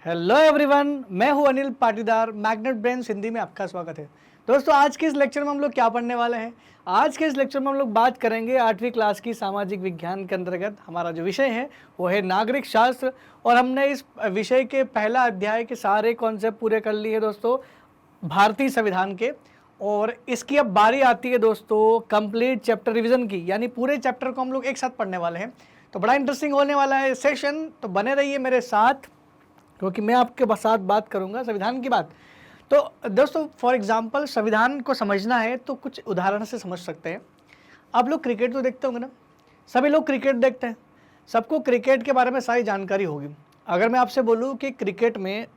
Hello everyone, मैं हूं Anil Patidar. Magnet brains Hindi में आपका स्वागत है। दोस्तों, आज के इस लेक्चर में हम लोग क्या पढ़ने वाले हैं? आज के इस लेक्चर में हम लोग बात करेंगे 8वीं क्लास की सामाजिक विज्ञान के अंतर्गत हमारा जो विषय है वो है नागरिक शास्त्र। और हमने इस विषय के पहला अध्याय के सारे कॉन्सेप्ट पूरे कर लिए दोस्तों, भारतीय संविधान के। और इसकी अब बारी आती है दोस्तों कंप्लीट चैप्टर रिवीजन की, यानी पूरे चैप्टर को हम लोग एक साथ पढ़ने वाले हैं। तो बड़ा इंटरेस्टिंग होने वाला है सेशन, तो बने रहिए मेरे साथ, क्योंकि मैं आपके साथ बात करूंगा संविधान की बात। तो दोस्तों, फॉर एग्जांपल संविधान को समझना है तो कुछ उदाहरण से समझ सकते हैं। आप लोग क्रिकेट तो देखते होंगे ना, सभी लोग क्रिकेट देखते हैं, सबको क्रिकेट के बारे में सारी जानकारी होगी। अगर मैं आपसे बोलूँ कि क्रिकेट में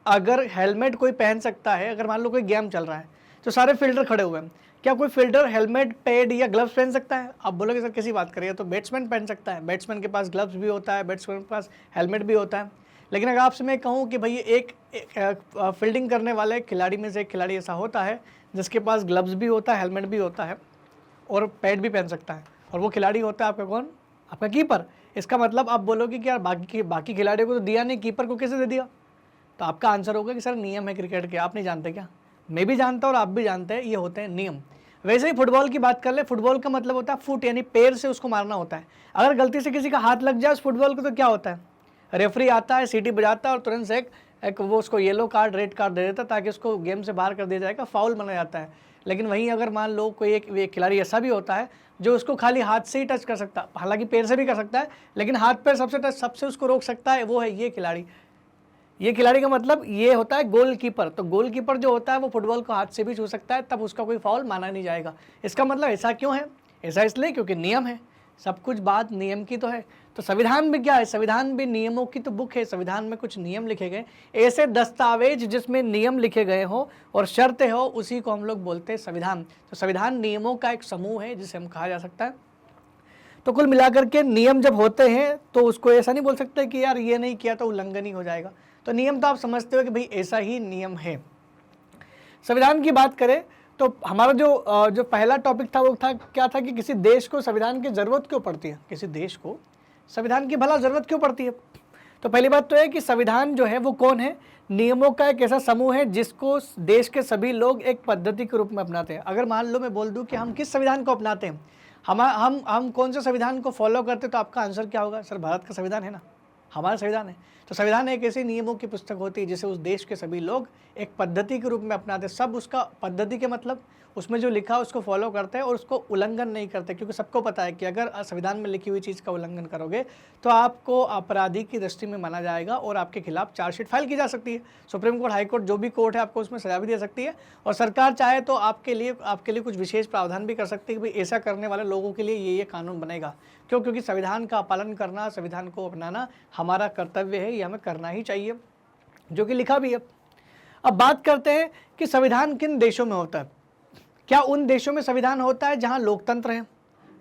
अगर हेलमेट कोई पहन सकता है, अगर मान लो कोई गेम चल रहा है तो सारे फील्डर खड़े हुए हैं, क्या कोई फील्डर हेलमेट, पैड या ग्लव्स पहन सकता है? आप बोलोगे सर कैसी बात करिए, तो बैट्समैन पहन सकता है। बैट्समैन के पास ग्लव्स भी होता है, बैट्समैन के पास हेलमेट भी होता है। लेकिन अगर आपसे मैं कहूँ कि भाई एक फील्डिंग करने वाले खिलाड़ी में से एक खिलाड़ी ऐसा होता है जिसके पास ग्लव्स भी होता है, हेलमेट भी होता है और पैड भी पहन सकता है, और वो खिलाड़ी होता है आपका कौन? आपका कीपर। इसका मतलब आप बोलोगे कि यार बाकी खिलाड़ियों को तो दिया नहीं, कीपर को कैसे दे दिया? तो आपका आंसर होगा कि सर नियम है क्रिकेट के, आप नहीं जानते क्या? मैं भी जानता हूँ और आप भी जानते हैं, ये होते हैं नियम। वैसे ही फुटबॉल की बात कर ले, फुटबॉल का मतलब होता है फुट, यानी पैर से उसको मारना होता है। अगर गलती से किसी का हाथ लग जाए उस फुटबॉल को तो क्या होता है? रेफरी आता है, सीटी बजाता है और तुरंत से एक वो उसको येलो कार्ड, रेड कार्ड दे देता है ताकि उसको गेम से बाहर कर दिया जाएगा, फाउल माना जाता है। लेकिन वहीं अगर मान लो कोई एक खिलाड़ी ऐसा भी होता है जो उसको खाली हाथ से ही टच कर सकता है, हालांकि पैर से भी कर सकता है, लेकिन हाथ पैर सबसे उसको रोक सकता है, वो है ये खिलाड़ी। ये खिलाड़ी का मतलब ये होता है गोलकीपर। तो गोलकीपर जो होता है वो फुटबॉल को हाथ से भी छू सकता है, तब उसका कोई फाउल माना नहीं जाएगा। इसका मतलब ऐसा क्यों है? ऐसा इसलिए क्योंकि नियम है, सब कुछ बात नियम की तो है। तो संविधान भी क्या है? संविधान भी नियमों की तो बुक है। संविधान में कुछ नियम लिखे गए, ऐसे दस्तावेज जिसमें नियम लिखे गए हो और शर्तें हो, उसी को हम लोग बोलते हैं संविधान। तो संविधान नियमों का एक समूह है जिसे हम कहा जा सकता है। तो कुल मिलाकर के नियम जब होते हैं तो उसको ऐसा नहीं बोल सकते कि यार ये नहीं किया तो उल्लंघन ही हो जाएगा। तो नियम तो आप समझते हो कि भाई ऐसा ही नियम है। संविधान की बात करें तो हमारा जो पहला टॉपिक था वो था क्या था कि किसी देश को संविधान की ज़रूरत क्यों पड़ती है? किसी देश को संविधान की भला ज़रूरत क्यों पड़ती है? तो पहली बात तो है कि संविधान जो है वो कौन है? नियमों का एक ऐसा समूह है जिसको देश के सभी लोग एक पद्धति के रूप में अपनाते हैं। अगर मान लो मैं बोल दूं कि हम किस संविधान को अपनाते हैं, हम कौन से संविधान को फॉलो करते, तो आपका आंसर क्या होगा? सर भारत का संविधान है ना, हमारा संविधान है। तो संविधान एक ऐसी नियमों की पुस्तक होती है जिसे उस देश के सभी लोग एक पद्धति के रूप में अपनाते हैं। सब उसका पद्धति के मतलब उसमें जो लिखा है उसको फॉलो करते हैं और उसको उल्लंघन नहीं करते, क्योंकि सबको पता है कि अगर संविधान में लिखी हुई चीज़ का उल्लंघन करोगे तो आपको अपराधी की दृष्टि में माना जाएगा और आपके खिलाफ चार्जशीट फाइल की जा सकती है। सुप्रीम कोर्ट, हाई कोर्ट, जो भी कोर्ट है आपको उसमें सजा भी दे सकती है। और सरकार चाहे तो आपके लिए कुछ विशेष प्रावधान भी कर सकती है कि भाई ऐसा करने वाले लोगों के लिए ये कानून बनेगा। क्यों? क्योंकि संविधान का पालन करना, संविधान को अपनाना हमारा कर्तव्य है, ये हमें करना ही चाहिए, जो कि लिखा भी है। अब बात करते हैं कि संविधान किन देशों में होता है। क्या उन देशों में संविधान होता है जहां लोकतंत्र है?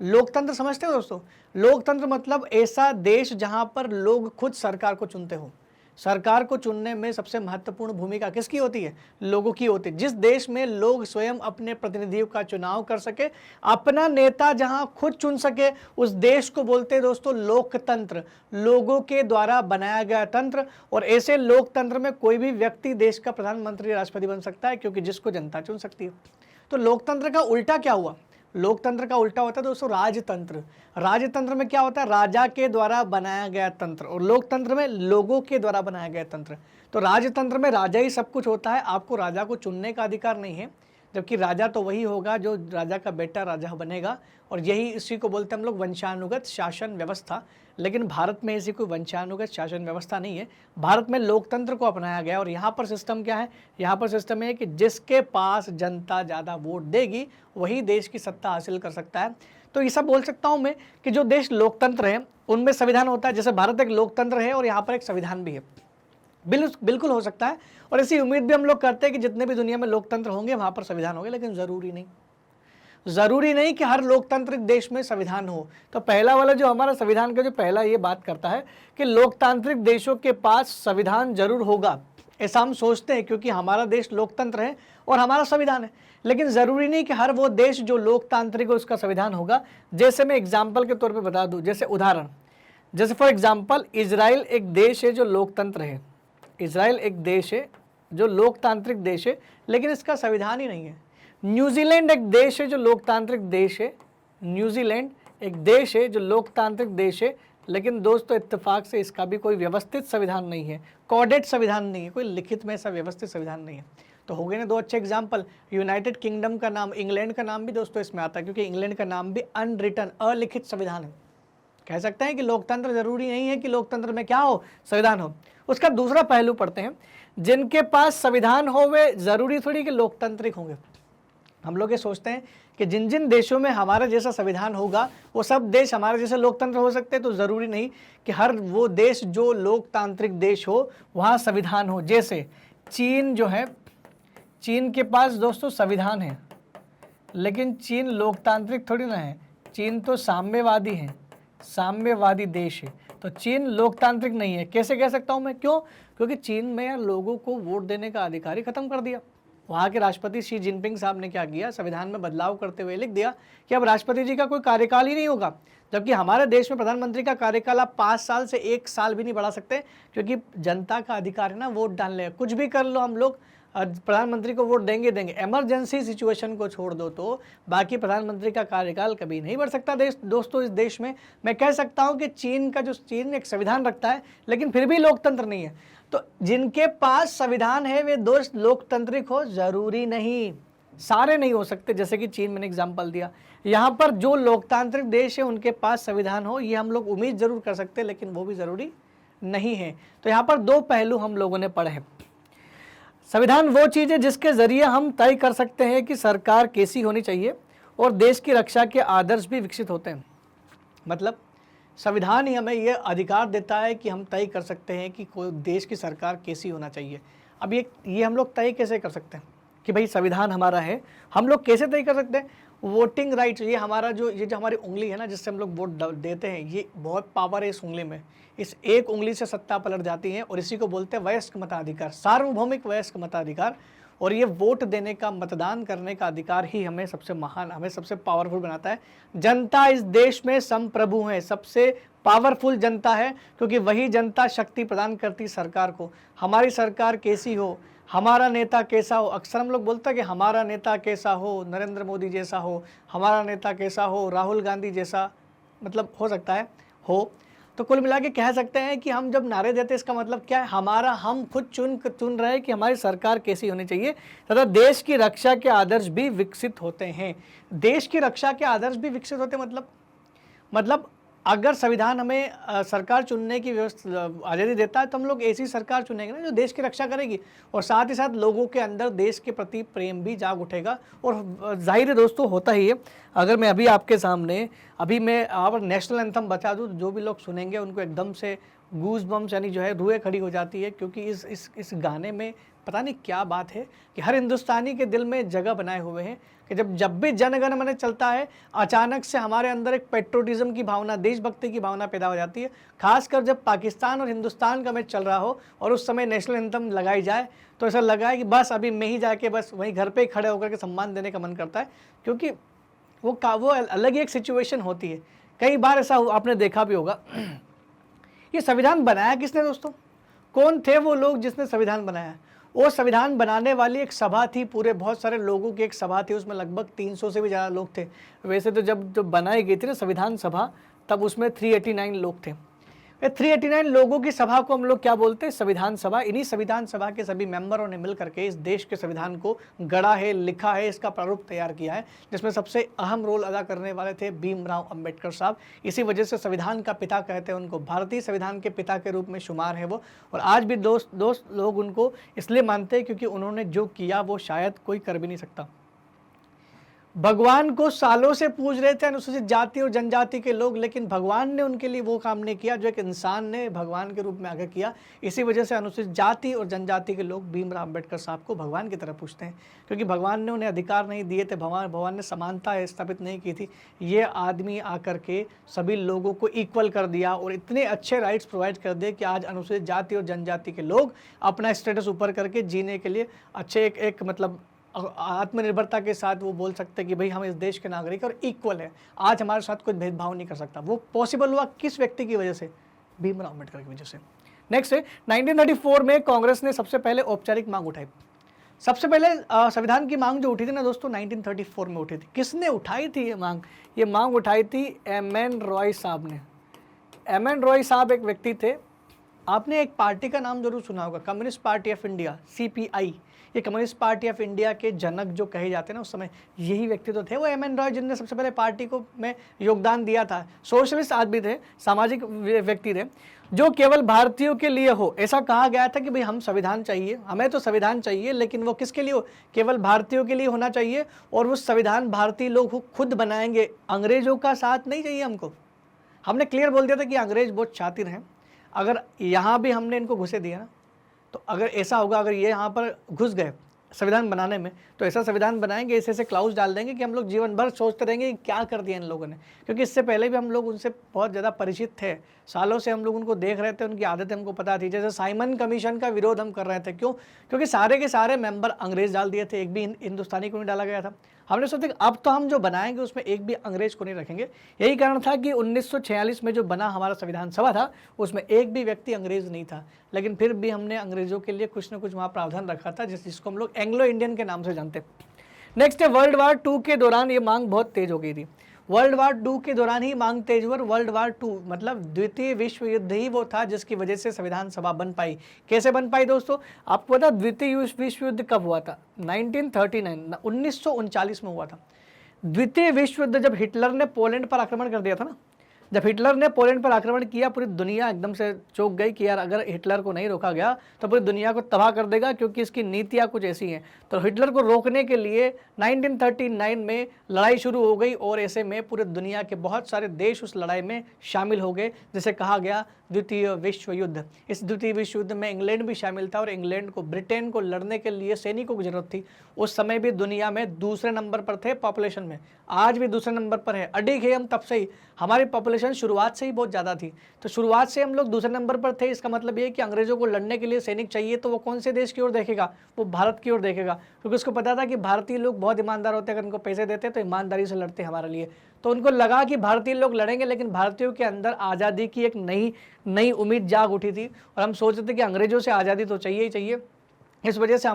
लोकतंत्र समझते हो दोस्तों? लोकतंत्र मतलब ऐसा देश जहां पर लोग खुद सरकार को चुनते हो। सरकार को चुनने में सबसे महत्वपूर्ण भूमिका किसकी होती है? लोगों की होती है। जिस देश में लोग स्वयं अपने प्रतिनिधियों का चुनाव कर सके, अपना नेता जहां खुद चुन सके, उस देश को बोलते हैं दोस्तों लोकतंत्र, लोगों के द्वारा बनाया गया तंत्र। और ऐसे लोकतंत्र में कोई भी व्यक्ति देश का प्रधानमंत्री, राष्ट्रपति बन सकता है, क्योंकि जिसको जनता चुन सकती है। तो लोकतंत्र का उल्टा क्या हुआ? लोकतंत्र का उल्टा होता है दोस्तों राजतंत्र। राजतंत्र में क्या होता है? राजा के द्वारा बनाया गया तंत्र, और लोकतंत्र में लोगों के द्वारा बनाया गया तंत्र। तो राजतंत्र में राजा ही सब कुछ होता है, आपको राजा को चुनने का अधिकार नहीं है, जबकि राजा तो वही होगा जो राजा का बेटा राजा बनेगा। और यही इसी को बोलते हैं हम लोग वंशानुगत शासन व्यवस्था। लेकिन भारत में ऐसी कोई वंशानुगत शासन व्यवस्था नहीं है। भारत में लोकतंत्र को अपनाया गया और यहाँ पर सिस्टम क्या है? यहाँ पर सिस्टम है कि जिसके पास जनता ज़्यादा वोट देगी वही देश की सत्ता हासिल कर सकता है। तो ये सब बोल सकता हूँ मैं कि जो देश लोकतंत्र हैं उनमें संविधान होता है। जैसे भारत एक लोकतंत्र है और यहाँ पर एक संविधान भी है, बिल्कुल हो सकता है। और ऐसी उम्मीद भी हम लोग करते हैं कि जितने भी दुनिया में लोकतंत्र होंगे वहाँ पर संविधान होंगे, लेकिन ज़रूरी नहीं कि हर लोकतांत्रिक देश में संविधान हो। तो पहला वाला जो हमारा संविधान का जो पहला ये बात करता है कि लोकतांत्रिक देशों के पास संविधान जरूर होगा, ऐसा हम सोचते हैं क्योंकि हमारा देश लोकतंत्र है और हमारा संविधान है। लेकिन ज़रूरी नहीं कि हर वो देश जो लोकतांत्रिक है उसका संविधान होगा। जैसे मैं एग्जाम्पल के तौर पर बता दूँ, जैसे उदाहरण, जैसे फॉर एग्जाम्पल इजराइल एक देश है जो लोकतंत्र है। इजराइल एक देश है जो लोकतांत्रिक देश है, लेकिन इसका संविधान ही नहीं है। न्यूजीलैंड एक देश है जो लोकतांत्रिक देश है। न्यूजीलैंड एक देश है जो लोकतांत्रिक देश है, लेकिन दोस्तों इत्तेफाक से इसका भी कोई व्यवस्थित संविधान नहीं है, कोडेड संविधान नहीं है, कोई लिखित में ऐसा व्यवस्थित संविधान नहीं है। तो हो गए ना दो अच्छे एग्जाम्पल। यूनाइटेड किंगडम का नाम, इंग्लैंड का नाम भी दोस्तों इसमें आता है, क्योंकि इंग्लैंड का नाम भी अनरिटन, अलिखित संविधान है। कह सकते हैं कि लोकतंत्र जरूरी नहीं है कि लोकतंत्र में क्या हो, संविधान हो। उसका दूसरा पहलू पढ़ते हैं, जिनके पास संविधान हो वे जरूरी थोड़ी कि लोकतांत्रिक होंगे। हम लोग ये सोचते हैं कि जिन जिन देशों में हमारा जैसा संविधान होगा वो सब देश हमारे जैसे लोकतंत्र हो सकते हैं, तो ज़रूरी नहीं कि हर वो देश जो लोकतांत्रिक देश हो वहाँ संविधान हो। जैसे चीन जो है, चीन के पास दोस्तों संविधान है, लेकिन चीन लोकतांत्रिक थोड़ी ना है, चीन तो साम्यवादी है, साम्यवादी देश है, तो चीन लोकतांत्रिक नहीं है। कैसे कह सकता हूँ मैं, क्यों? क्योंकि चीन में यार लोगों को वोट देने का अधिकार ही खत्म कर दिया। वहाँ के राष्ट्रपति शी जिनपिंग साहब ने क्या किया, संविधान में बदलाव करते हुए लिख दिया कि अब राष्ट्रपति जी का कोई कार्यकाल ही नहीं होगा। जबकि हमारे देश में प्रधानमंत्री का कार्यकाल आप 5 साल से 1 साल भी नहीं बढ़ा सकते, क्योंकि जनता का अधिकार है ना वोट डालने का। कुछ भी कर लो, हम लोग प्रधानमंत्री को वोट देंगे देंगे। इमरजेंसी सिचुएशन को छोड़ दो तो बाकी प्रधानमंत्री का कार्यकाल कभी नहीं बढ़ सकता दोस्तों इस देश में। मैं कह सकता हूँ कि चीन एक संविधान रखता है, लेकिन फिर भी लोकतंत्र नहीं है। तो जिनके पास संविधान है वे दोस्त लोकतांत्रिक हो, जरूरी नहीं, सारे नहीं हो सकते। जैसे कि चीन, मैंने एग्जांपल दिया। यहाँ पर जो लोकतांत्रिक देश है उनके पास संविधान हो, ये हम लोग उम्मीद जरूर कर सकते हैं, लेकिन वो भी जरूरी नहीं है। तो यहाँ पर 2 पहलू हम लोगों ने पढ़े हैं। संविधान वो चीज़ है जिसके जरिए हम तय कर सकते हैं कि सरकार कैसी होनी चाहिए, और देश की रक्षा के आदर्श भी विकसित होते हैं। मतलब संविधान ही हमें यह अधिकार देता है कि हम तय कर सकते हैं कि कोई देश की सरकार कैसी होना चाहिए। अब ये हम लोग तय कैसे कर सकते हैं कि भाई संविधान हमारा है, हम लोग कैसे तय कर सकते हैं? वोटिंग राइट्स, ये जो हमारी उंगली है ना जिससे हम लोग वोट देते हैं, ये बहुत पावर है इस उंगली में। इस एक उंगली से सत्ता पलट जाती है, और इसी को बोलते हैं वयस्क मताधिकार, सार्वभौमिक वयस्क मताधिकार। और ये वोट देने का, मतदान करने का अधिकार ही हमें सबसे महान, हमें सबसे पावरफुल बनाता है। जनता इस देश में संप्रभु है, सबसे पावरफुल जनता है, क्योंकि वही जनता शक्ति प्रदान करती सरकार को। हमारी सरकार कैसी हो, हमारा नेता कैसा हो, अक्सर हम लोग बोलते हैं कि हमारा नेता कैसा हो, नरेंद्र मोदी जैसा हो, हमारा नेता कैसा हो, राहुल गांधी जैसा, मतलब हो सकता है हो। तो कुल मिला के कह सकते हैं कि हम जब नारे देते हैं इसका मतलब क्या है, हम खुद चुन रहे हैं कि हमारी सरकार कैसी होनी चाहिए, तथा देश की रक्षा के आदर्श भी विकसित होते हैं। देश की रक्षा के आदर्श भी विकसित होते हैं मतलब अगर संविधान हमें सरकार चुनने की व्यवस्था आज़ादी देता है, तो हम लोग ऐसी सरकार चुनेंगे ना जो देश की रक्षा करेगी, और साथ ही साथ लोगों के अंदर देश के प्रति प्रेम भी जाग उठेगा। और जाहिर है दोस्तों होता ही है, अगर मैं अभी आपके सामने मैं आप नेशनल एंथम बचा दूँ, जो भी लोग सुनेंगे उनको एकदम से गूज बम्स यानी जो है रूहें खड़ी हो जाती है, क्योंकि इस गाने में पता नहीं क्या बात है कि हर हिंदुस्तानी के दिल में जगह बनाए हुए हैं कि जब भी जन गण मन चलता है, अचानक से हमारे अंदर एक पेट्रोटिज्म की भावना, देशभक्ति की भावना पैदा हो जाती है। खासकर जब पाकिस्तान और हिंदुस्तान का मैच चल रहा हो और उस समय नेशनल एंथम लगाई जाए, तो ऐसा लगा है कि बस अभी मैं ही जाके बस वहीं घर पे ही खड़े होकर के सम्मान देने का मन करता है, क्योंकि वो अलग ही एक सिचुएशन होती है। कई बार ऐसा आपने देखा भी होगा। ये संविधान बनाया किसने दोस्तों? कौन थे वो लोग जिसने संविधान बनाया? वो संविधान बनाने वाली एक सभा थी, पूरे बहुत सारे लोगों की एक सभा थी, उसमें लगभग 300 से भी ज़्यादा लोग थे। वैसे तो जब बनाई गई थी ना संविधान सभा, तब उसमें 389 लोग थे। 389 लोगों की सभा को हम लोग क्या बोलते हैं? संविधान सभा। इन्हीं संविधान सभा के सभी मेंबरों ने मिल करके इस देश के संविधान को गढ़ा है, लिखा है, इसका प्रारूप तैयार किया है, जिसमें सबसे अहम रोल अदा करने वाले थे भीमराव अंबेडकर साहब। इसी वजह से संविधान का पिता कहते हैं उनको, भारतीय संविधान के पिता के रूप में शुमार है वो। और आज भी दोस्त लोग उनको इसलिए मानते हैं क्योंकि उन्होंने जो किया वो शायद कोई कर भी नहीं सकता। भगवान को सालों से पूज रहे थे अनुसूचित जाति और जनजाति के लोग, लेकिन भगवान ने उनके लिए वो काम नहीं किया जो एक इंसान ने भगवान के रूप में आगे किया। इसी वजह से अनुसूचित जाति और जनजाति के लोग भीमराव अंबेडकर साहब को भगवान की तरह पूछते हैं, क्योंकि भगवान ने उन्हें अधिकार नहीं दिए थे, भगवान ने समानता स्थापित नहीं की थी। ये आदमी आकर के सभी लोगों को इक्वल कर दिया और इतने अच्छे राइट्स प्रोवाइड कर दिए कि आज अनुसूचित जाति और जनजाति के लोग अपना स्टेटस ऊपर करके जीने के लिए अच्छे एक मतलब आत्मनिर्भरता के साथ वो बोल सकते हैं कि भाई हम इस देश के नागरिक और इक्वल है। आज हमारे साथ कोई भेदभाव नहीं कर सकता। वो पॉसिबल हुआ किस व्यक्ति की वजह से? भीमराव अम्बेडकर की वजह से। नेक्स्ट है 1934 में कांग्रेस ने सबसे पहले औपचारिक मांग उठाई। सबसे पहले संविधान की मांग जो उठी थी ना दोस्तों 1934 में उठी थी। किसने उठाई थी ये मांग? ये मांग उठाई थी एम.एन. रॉय साहब ने। एम.एन. रॉय साहब एक व्यक्ति थे, आपने एक पार्टी का नाम जरूर सुना होगा, communist party of India, CPI। ये कम्युनिस्ट पार्टी ऑफ इंडिया के जनक जो कहे जाते हैं ना उस समय, यही व्यक्ति तो थे वो एम.एन. रॉय, जिनने सबसे पहले पार्टी को में योगदान दिया था। सोशलिस्ट आदमी थे, सामाजिक व्यक्ति थे, जो केवल भारतीयों के लिए हो। ऐसा कहा गया था कि भाई हम संविधान चाहिए, हमें तो संविधान चाहिए, लेकिन वो किसके लिए हो? केवल भारतीयों के लिए होना चाहिए, और वो संविधान भारतीय लोग खुद बनाएंगे, अंग्रेजों का साथ नहीं चाहिए हमको। हमने क्लियर बोल दिया था कि अंग्रेज बहुत शातिर हैं, अगर यहाँ भी हमने इनको घुसे दिया ना, तो अगर ऐसा होगा, अगर ये यहाँ पर घुस गए संविधान बनाने में, तो ऐसा संविधान बनाएंगे, ऐसे क्लाउज डाल देंगे कि हम लोग जीवन भर सोचते रहेंगे कि क्या कर दिया इन लोगों ने। क्योंकि इससे पहले भी हम लोग उनसे बहुत ज़्यादा परिचित थे, सालों से हम लोग उनको देख रहे थे, उनकी आदतें हमको पता थी। जैसे साइमन कमीशन का विरोध हम कर रहे थे, क्यों? क्योंकि सारे के सारे मेंबर अंग्रेज डाल दिए थे, एक भी हिंदुस्तानी को नहीं डाला गया था। हमने सोचा कि अब तो हम जो बनाएंगे उसमें एक भी अंग्रेज को नहीं रखेंगे। यही कारण था कि 1946 में जो बना हमारा संविधान सभा था, उसमें एक भी व्यक्ति अंग्रेज नहीं था, लेकिन फिर भी हमने अंग्रेजों के लिए कुछ न कुछ वहाँ प्रावधान रखा था, जिसको हम लोग एंग्लो इंडियन के नाम से जानते। नेक्स्ट है वर्ल्ड वार 2 के दौरान ये मांग बहुत तेज हो गई थी। वर्ल्ड वार 2 के दौरान ही मांग तेज हुई। वर्ल्ड वार 2 मतलब द्वितीय विश्व युद्ध ही वो था जिसकी वजह से संविधान सभा बन पाई। कैसे बन पाई दोस्तों? आपको पता द्वितीय विश्व युद्ध कब हुआ था? 1939 में हुआ था। द्वितीय विश्व युद्ध जब हिटलर ने पोलैंड पर आक्रमण कर दिया था ना, जब हिटलर ने पोलैंड पर आक्रमण किया, पूरी दुनिया एकदम से चौंक गई कि यार अगर हिटलर को नहीं रोका गया तो पूरी दुनिया को तबाह कर देगा, क्योंकि इसकी नीतियाँ कुछ ऐसी हैं। तो हिटलर को रोकने के लिए 1939 में लड़ाई शुरू हो गई, और ऐसे में पूरी दुनिया के बहुत सारे देश उस लड़ाई में शामिल हो गए, जिसे कहा गया द्वितीय विश्व युद्ध। इस द्वितीय विश्व युद्ध में इंग्लैंड भी शामिल था, और इंग्लैंड को ब्रिटेन को लड़ने के लिए सैनिकों की जरूरत थी। उस समय भी दुनिया में दूसरे नंबर पर थे पॉपुलेशन में, आज भी दूसरे नंबर पर है। अडिग है हम तब से ही, हमारी पॉपुलेशन शुरुआत से ही बहुत ज़्यादा थी, तो शुरुआत से हम लोग दूसरे नंबर पर थे। इसका मतलब ये कि अंग्रेजों को लड़ने के लिए सैनिक चाहिए, तो वो कौन से देश की ओर देखेगा? वो भारत की ओर देखेगा, क्योंकि उसको पता था कि भारतीय लोग बहुत ईमानदार होते हैं, अगर उनको पैसे देते तो ईमानदारी से लड़ते हमारे लिए। तो उनको लगा कि भारतीय लोग लड़ेंगे, लेकिन भारतीयों के अंदर आज़ादी की एक नई उम्मीद जाग उठी थी, और हम सोचते थे कि अंग्रेजों से आज़ादी तो चाहिए ही चाहिए। इस वजह से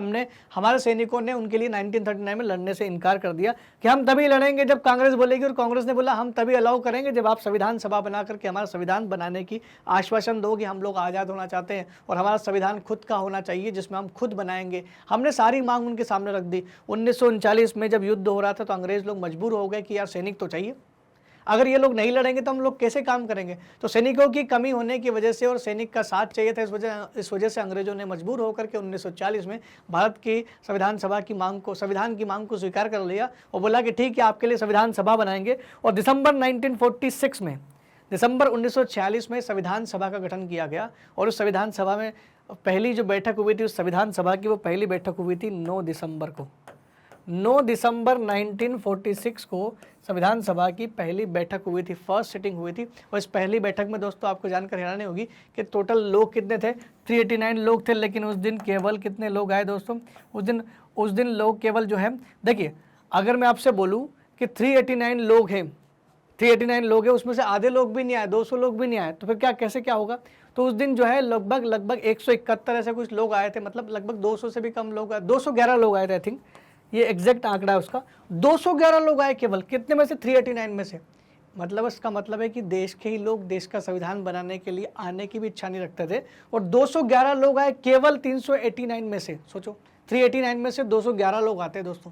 हमारे सैनिकों ने उनके लिए 1939 में लड़ने से इनकार कर दिया कि हम तभी लड़ेंगे जब कांग्रेस बोलेगी, और कांग्रेस ने बोला हम तभी अलाउ करेंगे जब आप संविधान सभा बना करके हमारा संविधान बनाने की आश्वासन दो कि हम लोग आज़ाद होना चाहते हैं और हमारा संविधान खुद का होना चाहिए, जिसमें हम खुद बनाएंगे। हमने सारी मांग उनके सामने रख दी। 1939 में जब युद्ध हो रहा था तो अंग्रेज लोग मजबूर हो गए कि यार सैनिक तो चाहिए, अगर ये लोग नहीं लड़ेंगे तो हम लोग कैसे काम करेंगे? तो सैनिकों की कमी होने की वजह से और सैनिक का साथ चाहिए था, इस वजह से अंग्रेजों ने मजबूर होकर के 1940 में भारत की संविधान सभा की मांग को, संविधान की मांग को स्वीकार कर लिया और बोला कि ठीक है आपके लिए संविधान सभा बनाएंगे। और दिसंबर 1946 में संविधान सभा का गठन किया गया, और उस संविधान सभा में पहली जो बैठक हुई थी उस संविधान सभा की, वो पहली बैठक हुई थी 9 दिसंबर को। 9 दिसंबर 1946 को संविधान सभा की पहली बैठक हुई थी, फर्स्ट सिटिंग हुई थी। और इस पहली बैठक में दोस्तों आपको जानकर हैरानी होगी कि टोटल लोग कितने थे? 389 लोग थे। लेकिन उस दिन केवल कितने लोग आए दोस्तों? उस दिन लोग केवल जो है, देखिए अगर मैं आपसे बोलूं कि 389 लोग हैं, 389 लोग हैं, उसमें से आधे लोग भी नहीं आए, 200 लोग भी नहीं आए, तो फिर कैसे क्या होगा? तो उस दिन जो है लगभग 171 ऐसे कुछ लोग आए थे, मतलब लगभग 200 से भी कम लोग आए, 211 लोग आए थे आई थिंक, ये एग्जैक्ट आंकड़ा है उसका। 211 लोग आए केवल, कितने में से? 389 में से। मतलब इसका मतलब है कि देश के ही लोग देश का संविधान बनाने के लिए आने की भी इच्छा नहीं रखते थे, और 211 लोग आए केवल 389 में से। सोचो 389 में से 211 लोग आते हैं दोस्तों,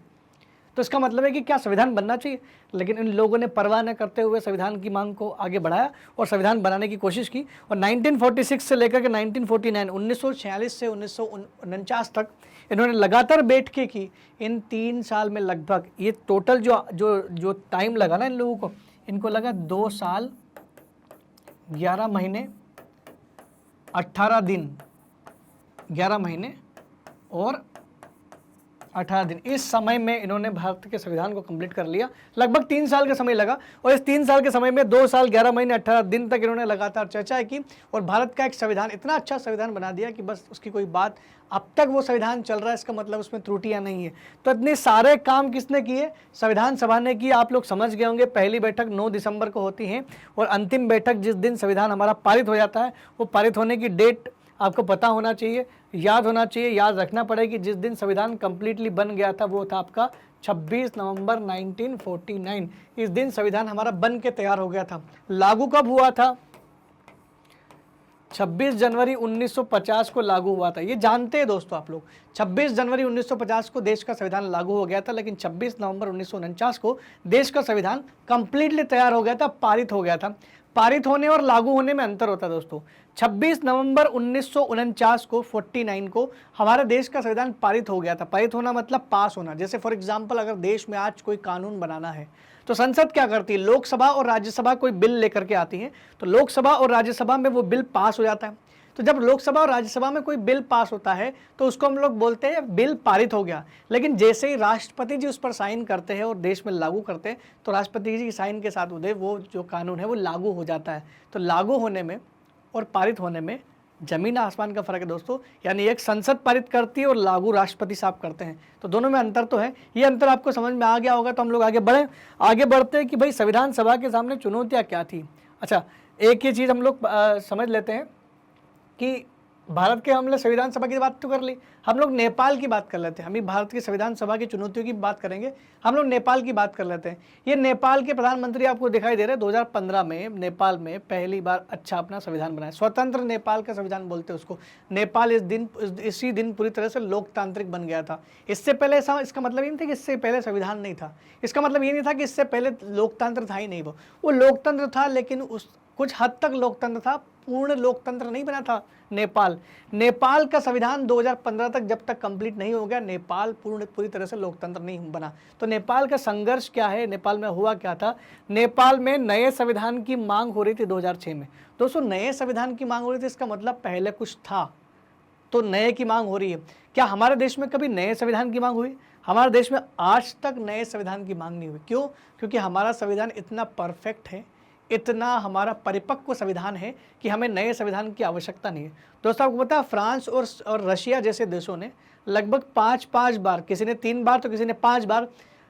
तो इसका मतलब है कि क्या संविधान बनना चाहिए। लेकिन इन लोगों ने परवाह न करते हुए संविधान की मांग को आगे बढ़ाया और संविधान बनाने की कोशिश की। और 1946 से लेकर के 1949, 1946 से 1949 तक इन्होंने लगातार बैठकें की। इन 3 साल में लगभग ये टोटल जो टाइम लगा ना इन लोगों को, इनको लगा 2 साल 11 महीने 18 दिन, 11 महीने और 18 दिन। इस समय में इन्होंने भारत के संविधान को कंप्लीट कर लिया। लगभग 3 साल का समय लगा, और इस 3 साल के समय में 2 साल 11 महीने 18 दिन तक इन्होंने लगातार चर्चा की, और भारत का एक संविधान, इतना अच्छा संविधान बना दिया कि बस उसकी कोई बात, अब तक वो संविधान चल रहा है, इसका मतलब उसमें त्रुटियां नहीं है। तो इतने सारे काम किसने किए? संविधान सभा ने किए। आप लोग समझ गए होंगे, पहली बैठक 9 दिसंबर को होती है, और अंतिम बैठक जिस दिन संविधान हमारा पारित हो जाता है, वो पारित होने की डेट आपको पता होना चाहिए, याद होना चाहिए, याद रखना पड़ेगा कि जिस दिन संविधान कंप्लीटली बन गया था वो था आपका 26 नवंबर 1949। इस दिन संविधान हमारा बन के तैयार हो गया था। लागू कब हुआ था? 26 जनवरी 1950 को लागू हुआ था। ये जानते हैं दोस्तों आप लोग, 26 जनवरी 1950 को देश का संविधान लागू हो गया था, लेकिन 26 नवंबर 1949 को देश का संविधान कंप्लीटली तैयार हो गया था, पारित हो गया था। पारित होने और लागू होने में अंतर होता है दोस्तों। 26 नवंबर 1949 को 49 को हमारे देश का संविधान पारित हो गया था। पारित होना मतलब पास होना। जैसे फॉर एग्जांपल अगर देश में आज कोई कानून बनाना है तो संसद क्या करती है? लोकसभा और राज्यसभा कोई बिल लेकर के आती है, तो लोकसभा और राज्यसभा में वो बिल पास हो जाता है। तो जब लोकसभा और राज्यसभा में कोई बिल पास होता है तो उसको हम लोग बोलते हैं बिल पारित हो गया। लेकिन जैसे ही राष्ट्रपति जी उस पर साइन करते हैं और देश में लागू करते हैं तो राष्ट्रपति जी की साइन के साथ उदय वो जो कानून है वो लागू हो जाता है। तो लागू होने में और पारित होने में जमीन आसमान का फर्क है दोस्तों। यानी एक संसद पारित करती है और लागू राष्ट्रपति साहब करते हैं, तो दोनों में अंतर तो है। ये अंतर आपको समझ में आ गया होगा, तो हम लोग आगे बढ़ते हैं कि भाई संविधान सभा के सामने चुनौतियाँ क्या थी। अच्छा, एक ये चीज़ हम लोग समझ लेते हैं कि भारत के हमने संविधान सभा की बात तो कर ली, हम लोग नेपाल की बात कर लेते हैं। हम भी भारत की संविधान सभा की चुनौतियों की बात करेंगे, हम लोग नेपाल की बात कर लेते हैं। ये नेपाल के प्रधानमंत्री आपको दिखाई दे रहे हैं। 2015 में नेपाल में पहली बार अच्छा अपना संविधान बनाया, स्वतंत्र नेपाल का संविधान बोलते हैं उसको। नेपाल इसी दिन पूरी तरह से लोकतांत्रिक बन गया था। इससे पहले इसका मतलब ये नहीं था कि इससे पहले संविधान नहीं था, इसका मतलब ये नहीं था कि इससे पहले लोकतंत्र था ही नहीं। वो लोकतंत्र था, लेकिन कुछ हद तक लोकतंत्र था, पूर्ण लोकतंत्र नहीं बना था नेपाल का संविधान 2015 तक जब तक कंप्लीट नहीं हो गया, नेपाल पूरी तरह से लोकतंत्र नहीं बना। तो नेपाल का संघर्ष क्या है, नेपाल में हुआ क्या था? नेपाल में नए संविधान की मांग हो रही थी 2006 में। दोस्तों, नए संविधान की मांग हो रही थी, इसका मतलब पहले कुछ था तो नए की मांग हो रही है। क्या हमारे देश में कभी नए संविधान की मांग हुई? हमारे देश में आज तक नए संविधान की मांग नहीं हुई। क्यों? क्योंकि हमारा संविधान इतना परफेक्ट है, इतना हमारा परिपक्व संविधान है कि हमें नए संविधान की आवश्यकता नहीं है। दोस्तों, आपको पता है फ्रांस और रशिया जैसे देशों ने लगभग 5 बार, किसी ने 3 बार तो किसी ने 5 बार